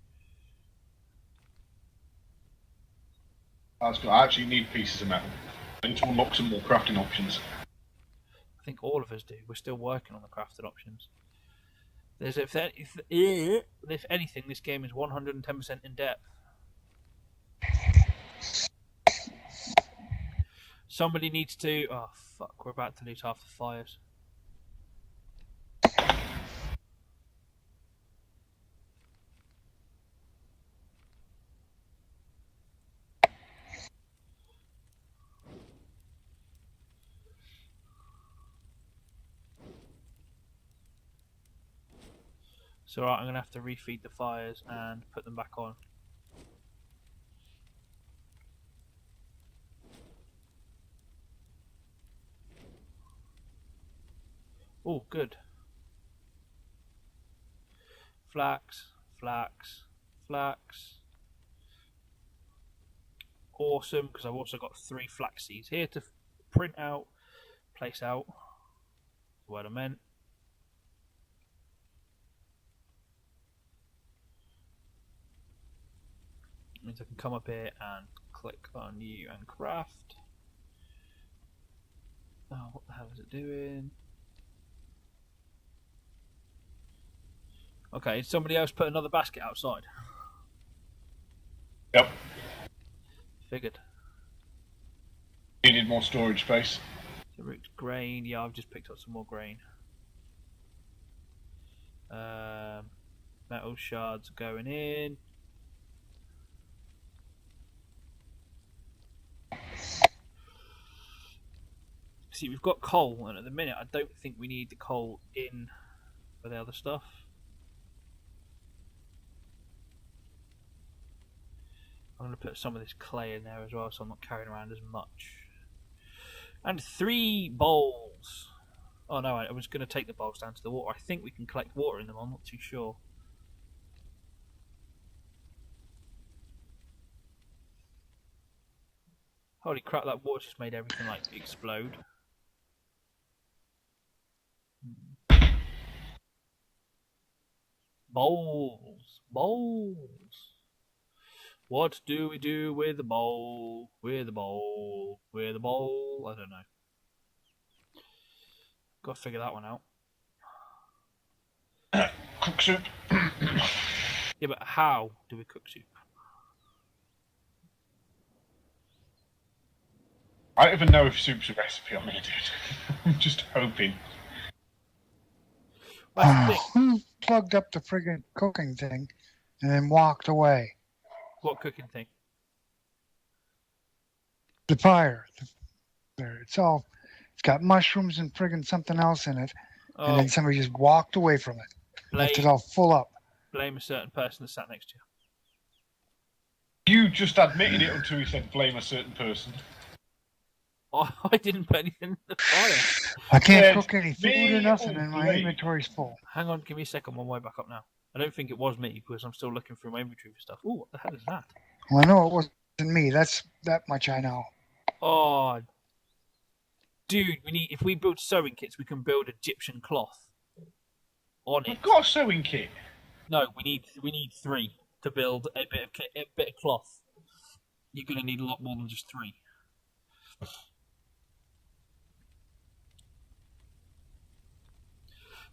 That's good. I actually need pieces of metal. I need to unlock some more crafting options. I think all of us do. We're still working on the crafted options. If anything, this game is 110% in depth. Somebody needs to... Oh, fuck. We're about to lose half the fires. So right, I'm going to have to refeed the fires and put them back on. Oh, good. Flax, flax, flax. Awesome, because I've also got 3 flax seeds here to print out, place out. That's what I meant. Means I can come up here and click on new and craft. Oh, what the hell is it doing? Okay, did somebody else put another basket outside? Yep. Figured. Needed more storage space. Rick's grain. Yeah, I've just picked up some more grain. Metal shards going in. See, we've got coal, and at the minute I don't think we need the coal in for the other stuff. I'm going to put some of this clay in there as well, so I'm not carrying around as much. And 3 bowls. Oh no, I was going to take the bowls down to the water. I think we can collect water in them, I'm not too sure. Holy crap, that water just made everything like explode. Bowls. Bowls. What do we do with the bowl? With the bowl? With the bowl? I don't know. Got to figure that one out. Cook soup. Yeah, but how do we cook soup? I don't even know if soup's a recipe on here, dude. I'm just hoping. That's the thing. Who plugged up the friggin' cooking thing and then walked away? What cooking thing? The fire. It's got mushrooms and friggin' something else in it. Oh, And then somebody just walked away from it. Left it all full up. blame a certain person that sat next to you. You just admitted it until you said blame a certain person. Oh, I didn't put anything in the fire. I can't Said cook any food me or nothing, or and my blame. inventory's full. Hang on, give me a second. I'm on my way back up now. I don't think it was me because I'm still looking through my inventory for stuff. Ooh, what the hell is that? Well, I know it wasn't me. That's that much I know. Oh, dude, if we build sewing kits, we can build Egyptian cloth on it. We've got a sewing kit. No, we need 3 to build a bit of cloth. You're going to need a lot more than just 3.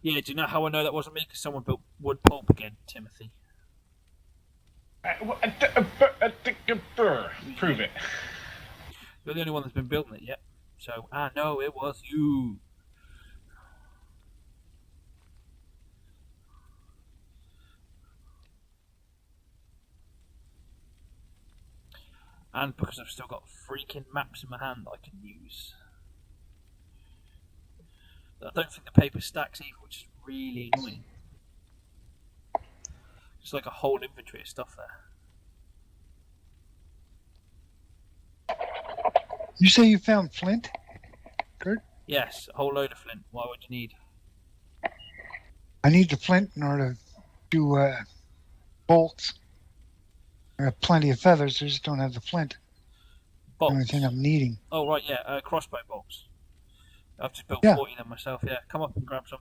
Yeah, do you know how I know that wasn't me? Because someone built wood pulp again, Timothy. Prove it. You're the only one that's been building it yet. So, I know it was you. And because I've still got freaking maps in my hand that I can use. I don't think the paper stacks either, which is really annoying. It's like a whole inventory of stuff there. You say you found flint, Kurt? Yes, a whole load of flint. Why would you need? I need the flint in order to do bolts. I have plenty of feathers. I just don't have the flint. Bolts. The only thing I'm needing. Oh, right, yeah, crossbow bolts. I've just built 40 of them myself, yeah. Come up and grab some.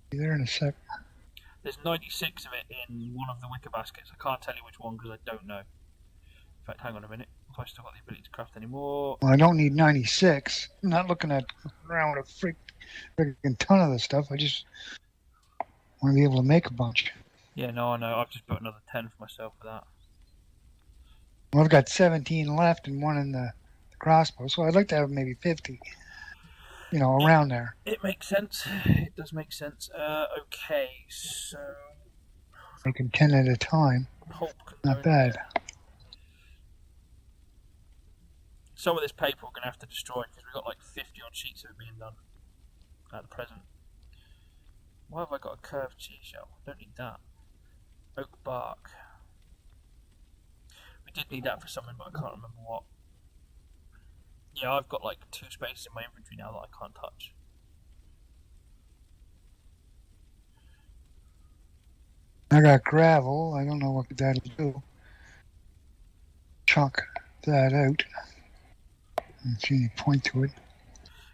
Be there in a sec. There's 96 of it in one of the wicker baskets. I can't tell you which one because I don't know. In fact, hang on a minute. If I still got the ability to craft any more. Well, I don't need 96. I'm not looking at around a freaking ton of this stuff. I just want to be able to make a bunch. Yeah, no, I know. I've just put another 10 for myself for that. Well, I've got 17 left and one in the crossbow, so I'd like to have maybe 50. You know, around there. It makes sense. It does make sense. Okay, so Making 10 at a time. Not bad. Some of this paper we're going to have to destroy because we've got like 50 odd sheets of it being done at the present. Why have I got a curved seashell? I don't need that. Oak bark. We did need that for something, but I can't remember what. Yeah, I've got like 2 spaces in my inventory now that I can't touch. I got gravel. I don't know what that'll do. Chunk that out. I don't see any point to it.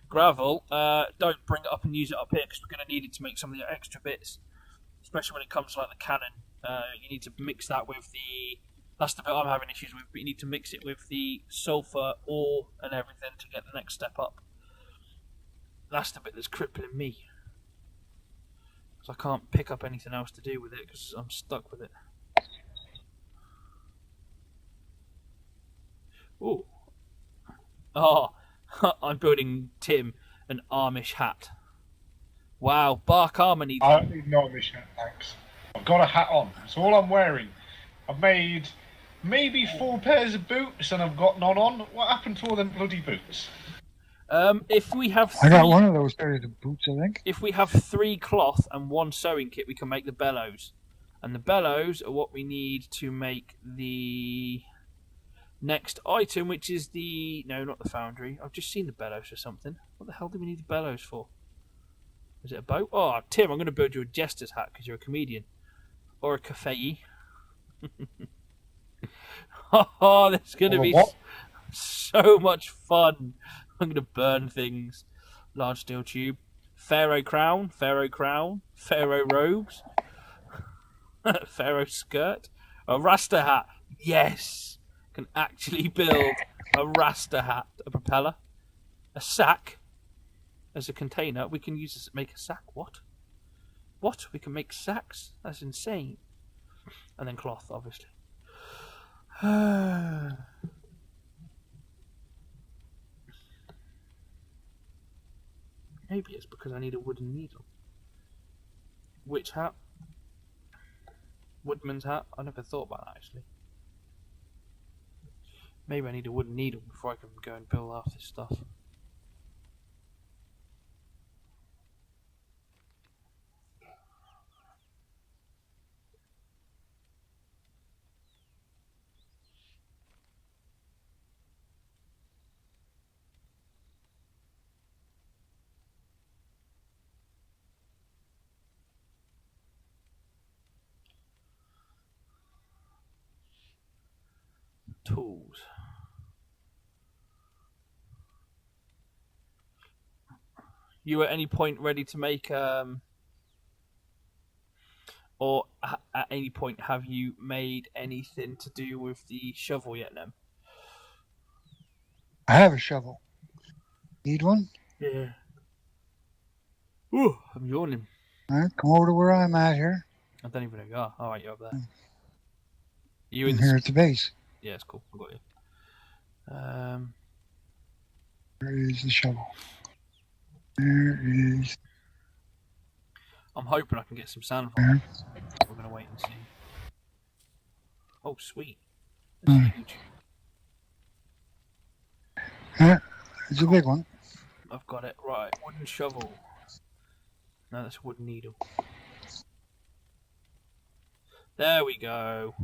Gravel, don't bring it up and use it up here because we're going to need it to make some of the extra bits, especially when it comes to like the cannon. You need to mix that with the. That's the bit I'm having issues with, but you need to mix it with the sulfur ore and everything to get the next step up. That's the bit that's crippling me. Because I can't pick up anything else to do with it because I'm stuck with it. Ooh. Oh, I'm building Tim an Amish hat. Wow, bark armor needs. I don't need no Amish hat, thanks. I've got a hat on. That's all I'm wearing. I've made maybe 4 pairs of boots and I've got none on. What happened to all them bloody boots? If we have I got three, one of those pairs of boots, I think. if we have 3 cloth and 1 sewing kit, we can make the bellows, and the bellows are what we need to make the next item, which is the not the foundry. I've just seen the bellows for something. What the hell do we need the bellows for? Is it a boat? Oh, Tim, I'm going to build you a jester's hat because you're a comedian or a cafe. Oh, this is going to be so much fun. I'm going to burn things. Large steel tube. Pharaoh crown. Pharaoh robes. Pharaoh skirt. A Rasta hat. Yes! Can actually build a Rasta hat. A propeller. A sack. As a container. We can use this to make a sack. What? We can make sacks? That's insane. And then cloth, obviously. Maybe it's because I need a wooden needle. Witch hat. Woodman's hat. I never thought about that, actually. Maybe I need a wooden needle before I can go and build half this stuff. Tools. You at any point ready to make or at any point have you made anything to do with the shovel yet, Nem? I have a shovel. Need one? Yeah. Ooh, I'm yawning. All right, come over to where I'm at here. I don't even know you are. All right, you're up there. I'm here at the base. Yeah, it's cool. I got you. Where is the shovel? There is. I'm hoping I can get some sand from it. We're going to wait and see. Oh, sweet. That's huge. Yeah, it's a big one. I've got it. Right, wooden shovel. No, that's a wooden needle. There we go.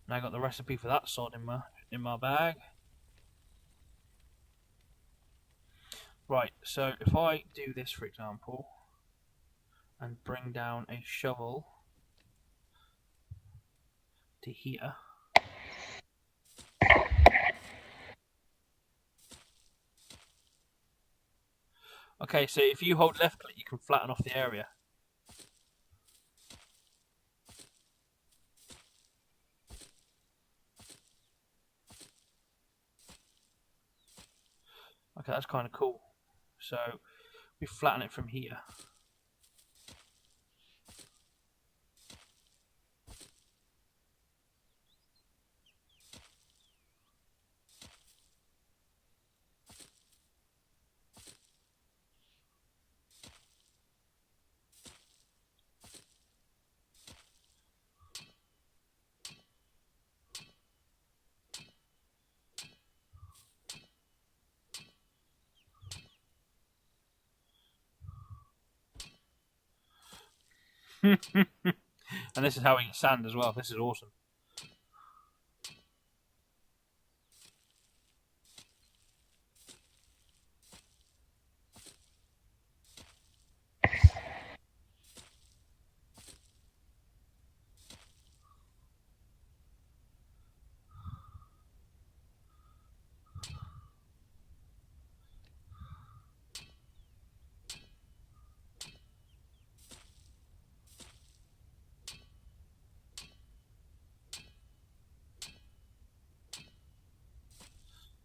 And I got the recipe for that sort in my bag. Right, so if I do this, for example, and bring down a shovel to here. Okay, so if you hold left click, you can flatten off the area. Okay, that's kind of cool. So we flatten it from here. And this is how we get sand as well. This is awesome.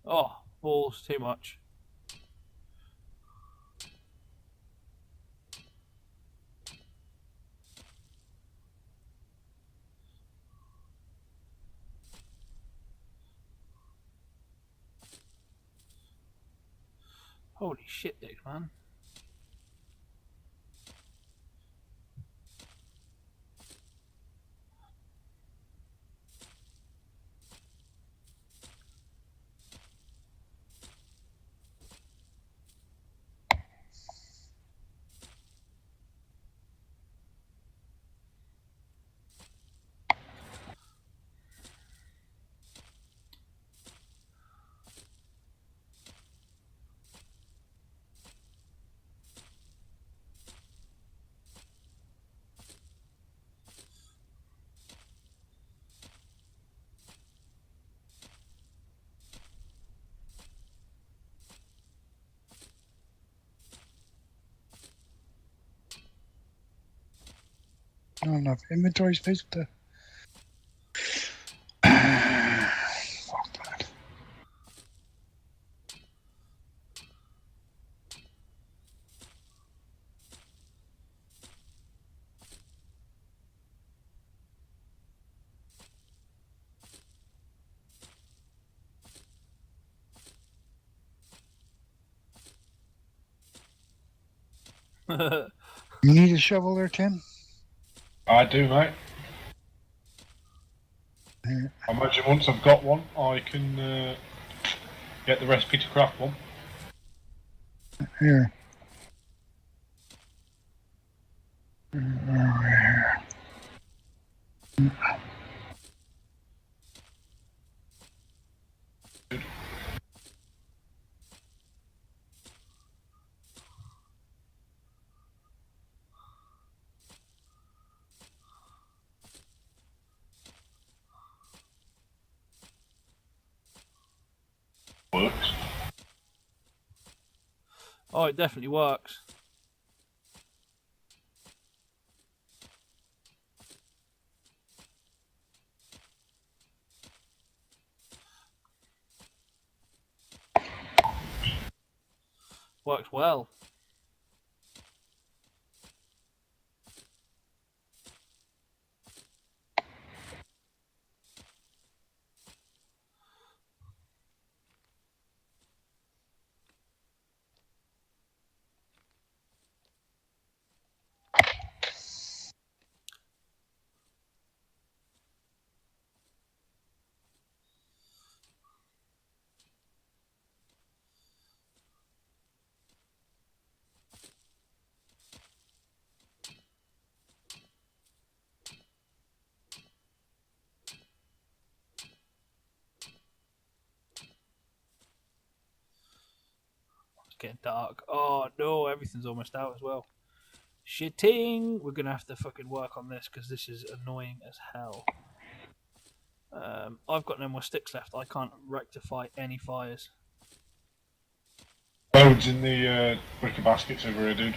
Oh, balls, too much. Holy shit, dude, man. Not enough inventory space. What the... Fuck that. You need a shovel there, Tim? I do, mate. Here. I imagine once I've got one, I can get the recipe to craft one. Here. Works. Oh, it definitely works. Works well. It's getting dark. Oh no, everything's almost out as well. Shitting. We're gonna have to fucking work on this because this is annoying as hell. I've got no more sticks left. I can't rectify any fires. Loads in the wicker baskets over here, dude.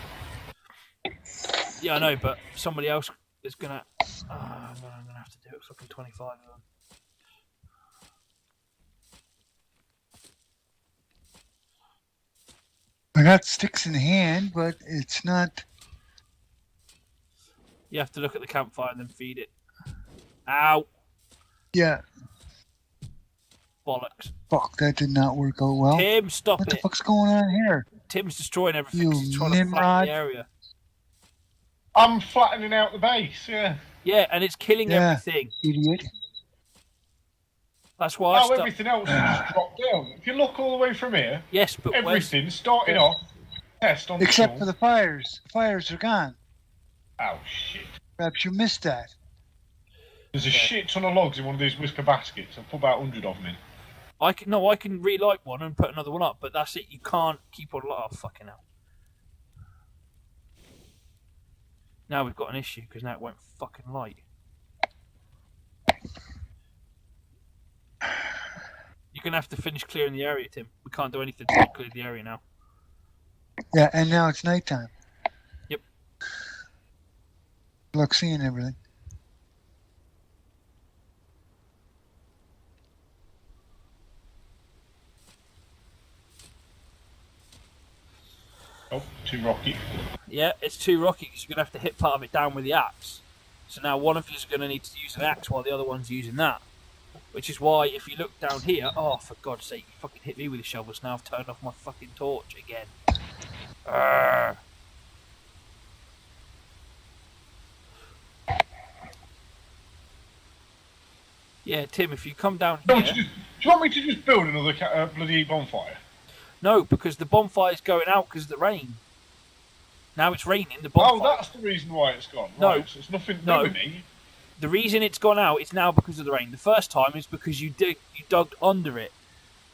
Yeah, I know, but somebody else is gonna. I'm gonna have to do it. Fucking 25 of them. I got sticks in hand, but it's not. You have to look at the campfire and then feed it. Ow! Yeah. Bollocks. Fuck, that did not work out well. Tim, stop What the it! fuck's going on here? Tim's destroying everything 'cause You he's trying to flatten Nimrod. the area. I'm flattening out the base, yeah. Yeah, and it's killing Yeah. everything. Idiot. That's why I Oh, stopped. everything else has just dropped down. If you look all the way from here, Yes, but where's... everything started off test on Except the for the fires. The fires are gone. Oh shit. Perhaps you missed that. There's a shit ton of logs in one of these whisker baskets. I've put about 100 of them in. I can relight one and put another one up, but that's it. You can't keep on. Oh, fucking hell. Now we've got an issue because now it won't fucking light. You're gonna have to finish clearing the area, Tim. We can't do anything to clear the area now. Yeah, and now it's nighttime. Yep. Look, seeing everything. Oh, too rocky. Yeah, it's too rocky because you're gonna have to hit part of it down with the axe. So now one of you is gonna need to use an axe while the other one's using that, Which is why, if you look down here, oh, for God's sake, you fucking hit me with the shovels. Now I've turned off my fucking torch again. Arrgh. Yeah, Tim, if you come down here... Do you want me to just build another bloody bonfire? No, because the bonfire's going out because of the rain. Now it's raining, the bonfire... Oh, that's the reason why it's gone. No. Right, so it's nothing to do with me. The reason it's gone out is now because of the rain. The first time is because you dug under it.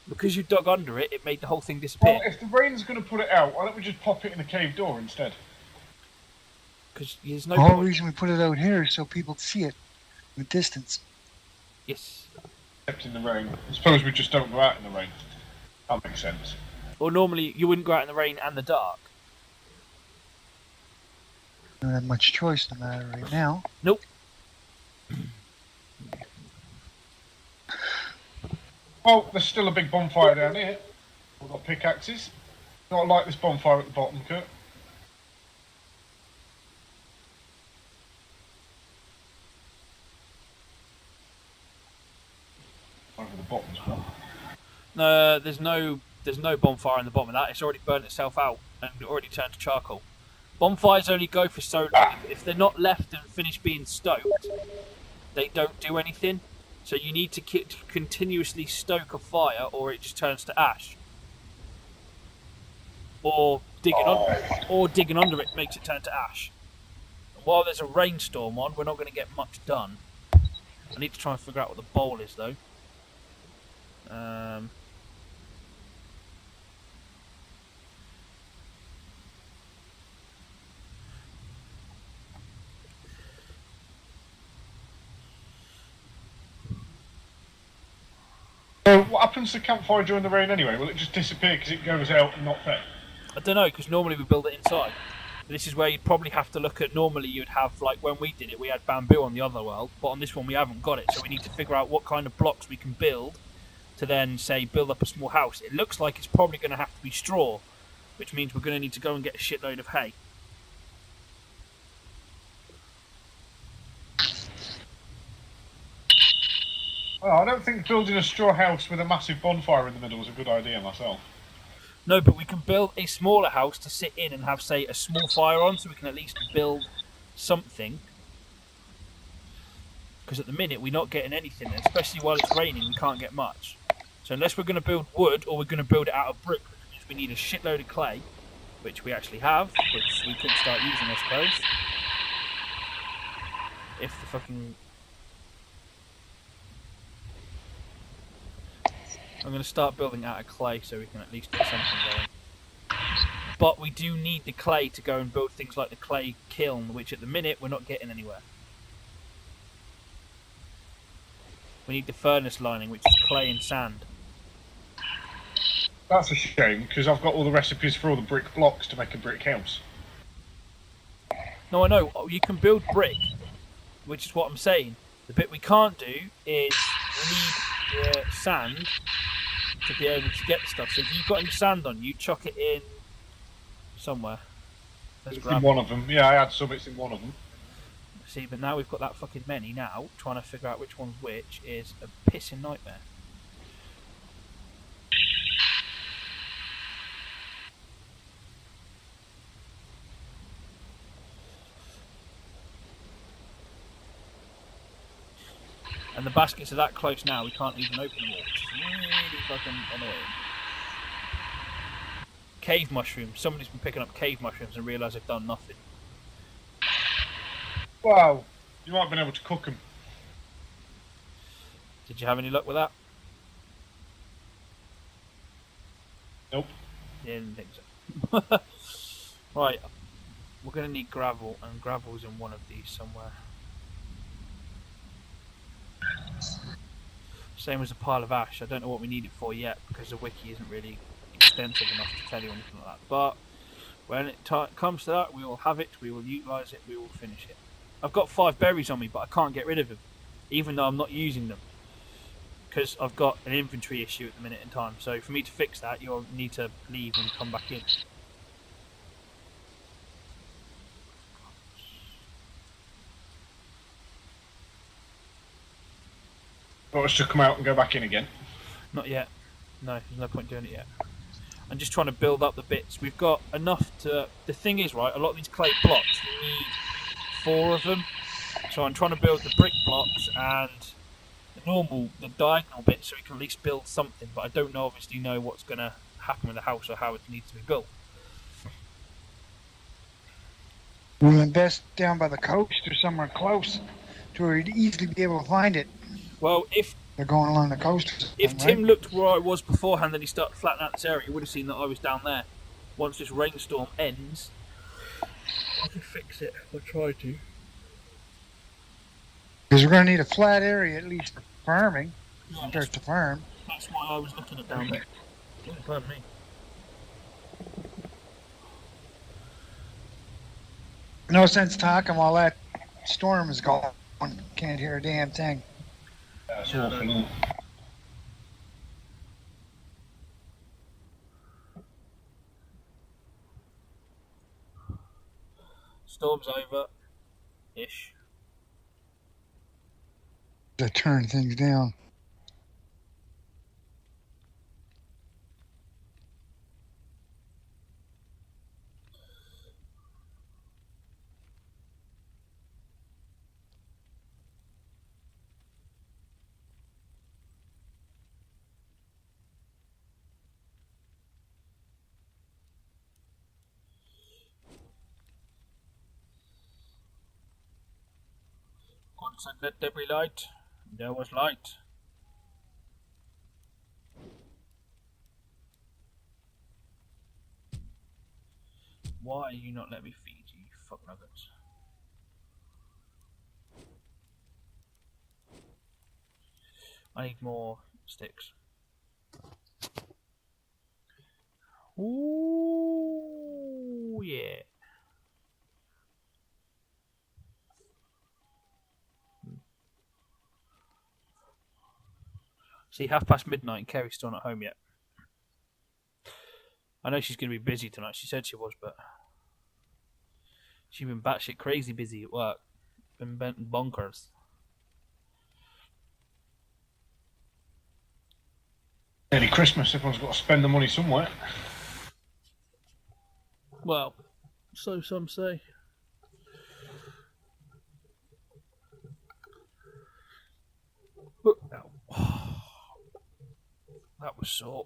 Because you dug under it, it made the whole thing disappear. Well, if the rain's going to put it out, why don't we just pop it in a cave door instead? Because there's no The whole point. reason we put it out here is so people see it from a distance. Yes. Except in the rain. I suppose we just don't go out in the rain. That makes sense. Or normally you wouldn't go out in the rain and the dark. We don't have much choice no matter right now. Nope. Well, there's still a big bonfire down here. We've got pickaxes. Not like this bonfire at the bottom, Kurt. Over the bottom's one. No, there's no bonfire in the bottom of that. It's already burnt itself out and already turned to charcoal. Bonfires only go for so long. If they're not left and finished being stoked, they don't do anything. So you need to continuously stoke a fire, or it just turns to ash. Or digging under it makes it turn to ash. And while there's a rainstorm on, we're not going to get much done. I need to try and figure out what the bowl is, though. So what happens to the campfire during the rain anyway? Will it just disappear because it goes out and not fed? I don't know, because normally we build it inside. This is where you'd probably have to look at, normally you'd have, like when we did it, we had bamboo on the other world, but on this one we haven't got it, so we need to figure out what kind of blocks we can build to then, say, build up a small house. It looks like it's probably going to have to be straw, which means we're going to need to go and get a shitload of hay. Well, I don't think building a straw house with a massive bonfire in the middle is a good idea myself. No, but we can build a smaller house to sit in and have, say, a small fire on, so we can at least build something. Because at the minute we're not getting anything, especially while it's raining, we can't get much. So unless we're going to build wood, or we're going to build it out of brick, which means we need a shitload of clay, which we actually have, which we could start using, I suppose. If the fucking... I'm going to start building out of clay so we can at least get something going. But we do need the clay to go and build things like the clay kiln, which at the minute we're not getting anywhere. We need the furnace lining, which is clay and sand. That's a shame, because I've got all the recipes for all the brick blocks to make a brick house. No, I know. You can build brick, which is what I'm saying. The bit we can't do is we need sand to be able to get the stuff. So if you've got any sand on you, chuck it in somewhere. It's in one of them. Yeah, I had some, it's in one of them. See, but now we've got that fucking many now, trying to figure out which one's which is a pissing nightmare. And the baskets are that close now, we can't even open them all, which is really fucking annoying. Cave mushrooms. Somebody's been picking up cave mushrooms and realised they've done nothing. Wow. You might have been able to cook them. Did you have any luck with that? Nope. Yeah, didn't think so. Right. We're going to need gravel, and gravel's in one of these somewhere. Same as a pile of ash. I don't know what we need it for yet, because the wiki isn't really extensive enough to tell you anything like that. But when it comes to that, we will have it, we will utilise it, we will finish it. I've got 5 berries on me, but I can't get rid of them, even though I'm not using them, because I've got an inventory issue at the minute in time. So for me to fix that, you'll need to leave and come back in. Want us to come out and go back in again? Not yet. No, there's no point doing it yet. I'm just trying to build up the bits. We've got enough to... The thing is, right, a lot of these clay blocks, we need 4 of them. So I'm trying to build the brick blocks and the diagonal bits so we can at least build something. But I don't obviously know what's going to happen with the house or how it needs to be built. We'll invest down by the coast or somewhere close to where you'd easily be able to find it. Well, if they're going along the coast, if Tim looked where I was beforehand, then he started flattening out this area, he would have seen that I was down there. Once this rainstorm ends, I can fix it. I'll try to. Because we're going to need a flat area at least for farming. Compared to farm. That's why I was looking at down there. Oh, pardon me. No sense talking while that storm is going. Can't hear a damn thing. That's awful. Storm's over. Ish. To turn things down. God said, let there be light. There was light. Why are you not letting me feed you, fuck nuggets? I need more sticks. Ooh, yeah. See, midnight and Kerry's still not home yet. I know she's going to be busy tonight. She said she was, but she's been batshit crazy busy at work. Been bent bonkers. Nearly Christmas, everyone's got to spend the money somewhere. Well, so some say. That was sore.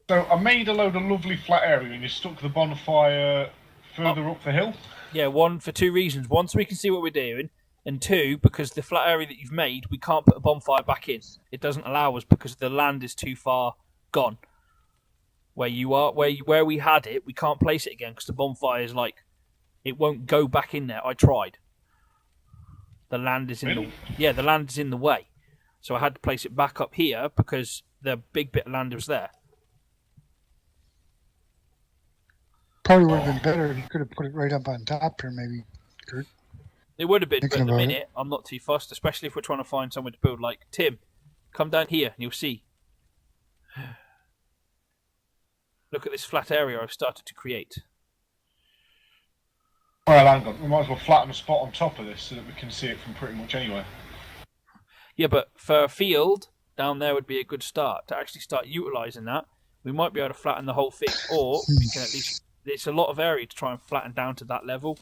So I made a load of lovely flat area and you stuck the bonfire further up the hill? Yeah, one, for 2 reasons. One, so we can see what we're doing. And 2, because the flat area that you've made, we can't put a bonfire back in. It doesn't allow us because the land is too far gone. Where you are, where we had it, we can't place it again because the bonfire is like, it won't go back in there. I tried. The land is in the land is in the way, so I had to place it back up here because the big bit of land was there. Probably would have been better if you could have put it right up on top here, maybe, Kurt. It would have been, but at the minute, I'm not too fussed, especially if we're trying to find somewhere to build. Like, Tim, come down here and you'll see. Look at this flat area I've started to create. Well, hang on. We might as well flatten a spot on top of this so that we can see it from pretty much anywhere. Yeah, but for a field, down there would be a good start. To actually start utilising that, we might be able to flatten the whole thing, or we can at least... It's a lot of area to try and flatten down to that level.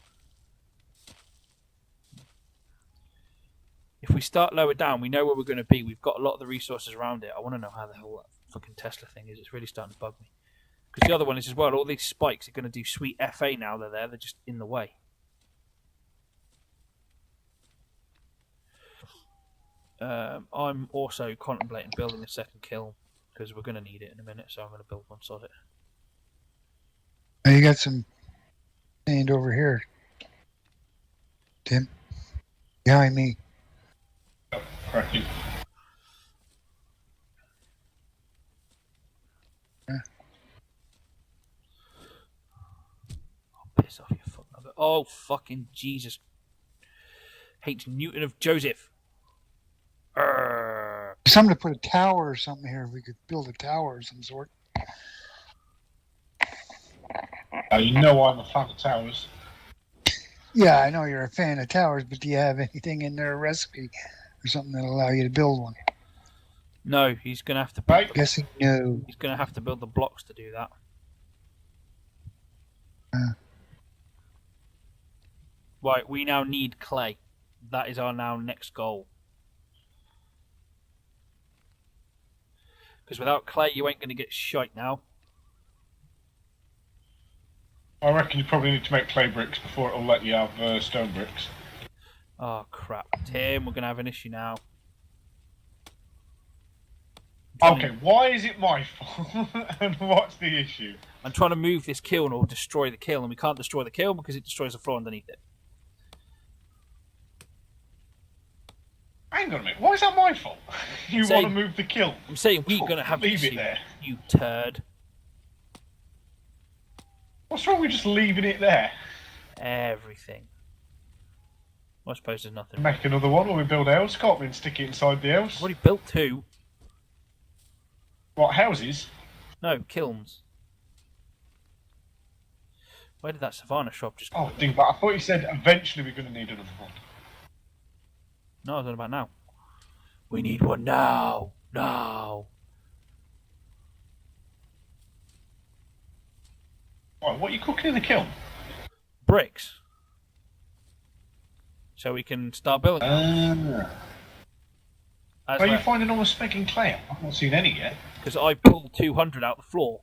If we start lower down, we know where we're going to be. We've got a lot of the resources around it. I want to know how the hell that fucking Tesla thing is. It's really starting to bug me. Because the other one is as well, all these spikes are going to do sweet FA now they're there. They're just in the way. I'm also contemplating building a second kiln because we're going to need it in a minute, so I'm going to build one sod it. Now you got some sand over here, Tim. Behind me. Cracking. Piss off, you fucking... Oh, fucking Jesus. H. Newton of Joseph. Something to put a tower or something here. If we could build a tower of some sort. You know I'm a fan of towers. Yeah, I know you're a fan of towers, but do you have anything in their recipe or something that'll allow you to build one? No, he's going to have to build. Right. Guessing no. He's going to have to build the blocks to do that. Right, we now need clay. That is our now next goal. Because without clay, you ain't going to get shite now. I reckon you probably need to make clay bricks before it'll let you have stone bricks. Oh, crap. Tim, we're going to have an issue now. Okay, why is it my fault? And what's the issue? I'm trying to move this kiln or destroy the kiln, and we can't destroy the kiln because it destroys the floor underneath it. Hang on a minute, why is that my fault? You want to move the kiln? I'm saying we're going to have Leave an it issue, there. you turd. What's wrong with just leaving it there? Everything. Well, I suppose there's nothing. Make another one when we build a house, can't we, and stick it inside the house? I've already built 2. What, houses? No, kilns. Where did that Savannah shop just go? Oh, ding, but I thought you said eventually we're going to need another one. No, I was on about now. We need one now. Now. What are you cooking in the kiln? Bricks. So we can start building. Where are you finding all the spec and clay? I've not seen any yet. Because I pulled 200 out the floor.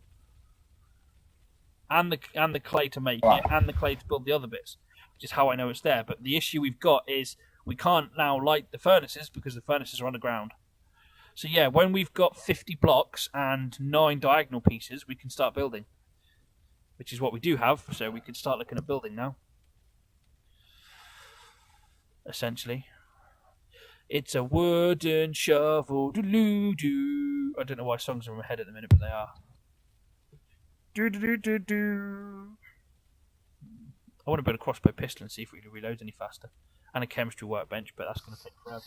And the clay to make it, and the clay to build the other bits. Which is how I know it's there. But the issue we've got is we can't now light the furnaces because the furnaces are underground. So yeah, when we've got 50 blocks and 9 diagonal pieces, we can start building. Which is what we do have, so we can start looking at building now. Essentially. It's a wooden shovel, doo-doo-doo. I don't know why songs are in my head at the minute, but they are. Do-do-do-do-do. I want to build a crossbow pistol and see if we can reload any faster. And a chemistry workbench, but that's going to take forever.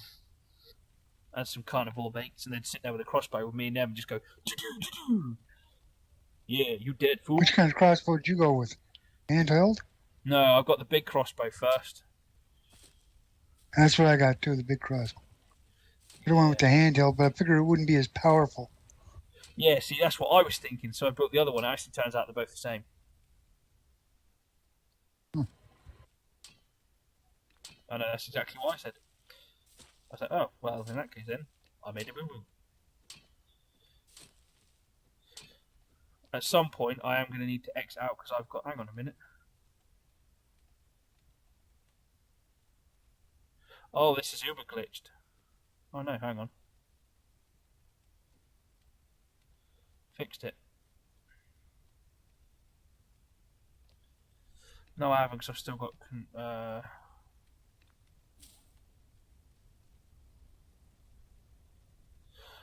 And some carnivore baits, and then sit there with a crossbow with me and them and just go, do-do-do-do. Yeah, you dead fool. Which kind of crossbow did you go with? Handheld? No, I got the big crossbow first. That's what I got too, the big crossbow. I went with the handheld, but I figured it wouldn't be as powerful. Yeah, see, that's what I was thinking, so I built the other one. It actually turns out they're both the same. I know, that's exactly what I said. I said, oh, well, in that case then, I made a boo-boo. At some point, I am going to need to X out because I've got... Hang on a minute. Oh, this is uber glitched. Oh no, hang on. Fixed it. No, I haven't because I've still got...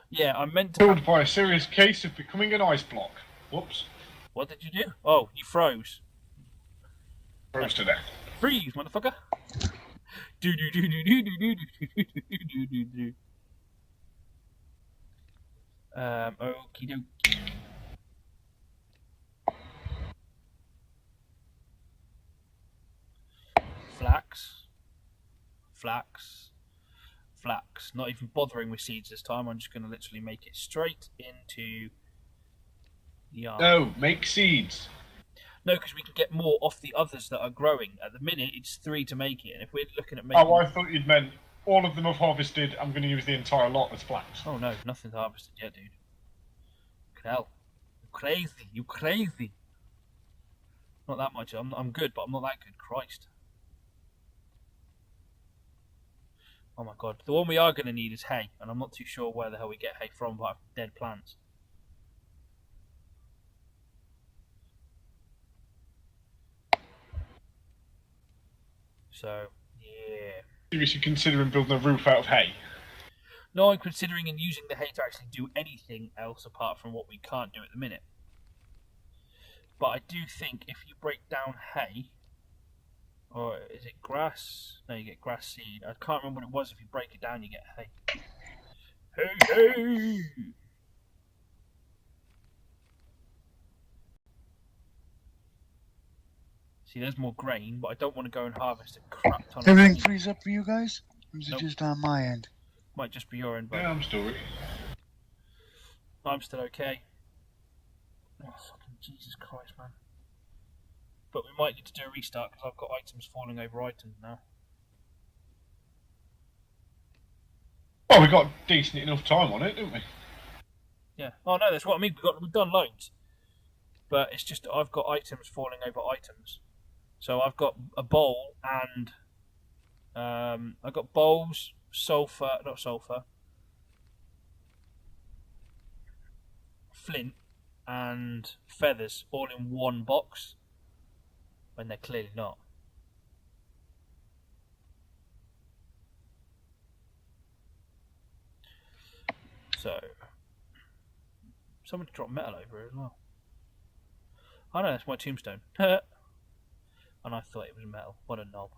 Yeah, I meant to... Killed by a serious case of becoming an ice block. Whoops. What did you do? Oh, you froze. Froze to death. Freeze, motherfucker! Do do do do do do do do do do do. Okie dokie. Flax. Flax. Flax. Not even bothering with seeds this time. I'm just going to literally make it straight into the yard. No, make seeds. No, because we can get more off the others that are growing. At the minute, it's 3 to make it. And if we're looking at making... Oh, I thought you'd meant all of them have harvested. I'm going to use the entire lot as flax. Oh no, nothing's harvested yet, dude. Hell, you crazy, you crazy. Not that much. I'm good, but I'm not that good. Christ. Oh my god. The one we are going to need is hay, and I'm not too sure where the hell we get hay from apart from dead plants. So, yeah. Seriously considering building a roof out of hay? No, I'm considering in using the hay to actually do anything else apart from what we can't do at the minute. But I do think if you break down hay, or is it grass? No, you get grass seed. I can't remember what it was. If you break it down, you get hay. Hey, hey! See, there's more grain, but I don't want to go and harvest a crap ton of Everything grain. frees up for you guys? Or is it Nope. just on my end? Might just be your end, but Yeah, I'm still. I'm still okay. Oh, fucking Jesus Christ, man. But we might need to do a restart because I've got items falling over items now. Well, we got decent enough time on it, didn't we? Yeah. Oh no, that's what I mean. We've done loads, but it's just I've got items falling over items. So I've got a bowl and I've got bowls, not sulfur, flint, and feathers all in one box when they're clearly not. So someone dropped metal over it as well. Oh no, that's my tombstone. And I thought it was metal. What a knob.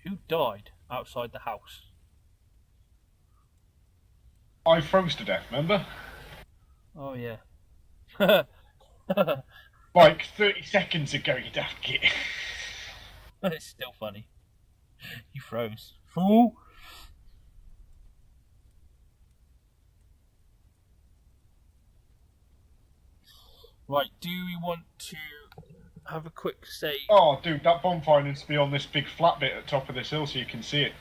Who died outside the house? I froze to death, remember? Oh yeah. Like 30 seconds ago, you daft git. It's still funny. You froze. Fool! Right, do we want to have a quick save? Oh, dude, that bonfire needs to be on this big flat bit at the top of this hill so you can see it.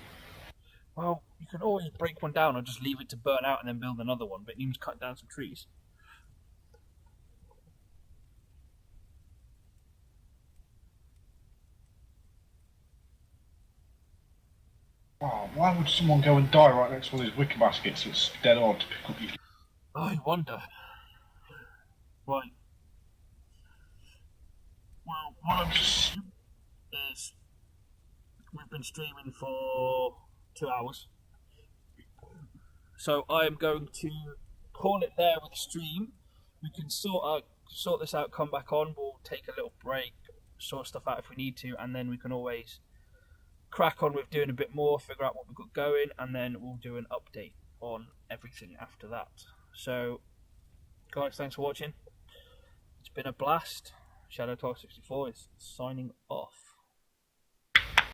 Well, you can always break one down or just leave it to burn out and then build another one, but it needs to cut down some trees. Oh, why would someone go and die right next to all these wicker baskets? It's dead odd to pick up your... I wonder. Right. Well, what I'm doing is we've been streaming for 2 hours. So I am going to call it there with the stream. We can sort this out, come back on. We'll take a little break, sort stuff out if we need to, and then we can always crack on with doing a bit more, figure out what we've got going, and then we'll do an update on everything after that. So, guys, thanks for watching. It's been a blast. Shadow 1264 is signing off.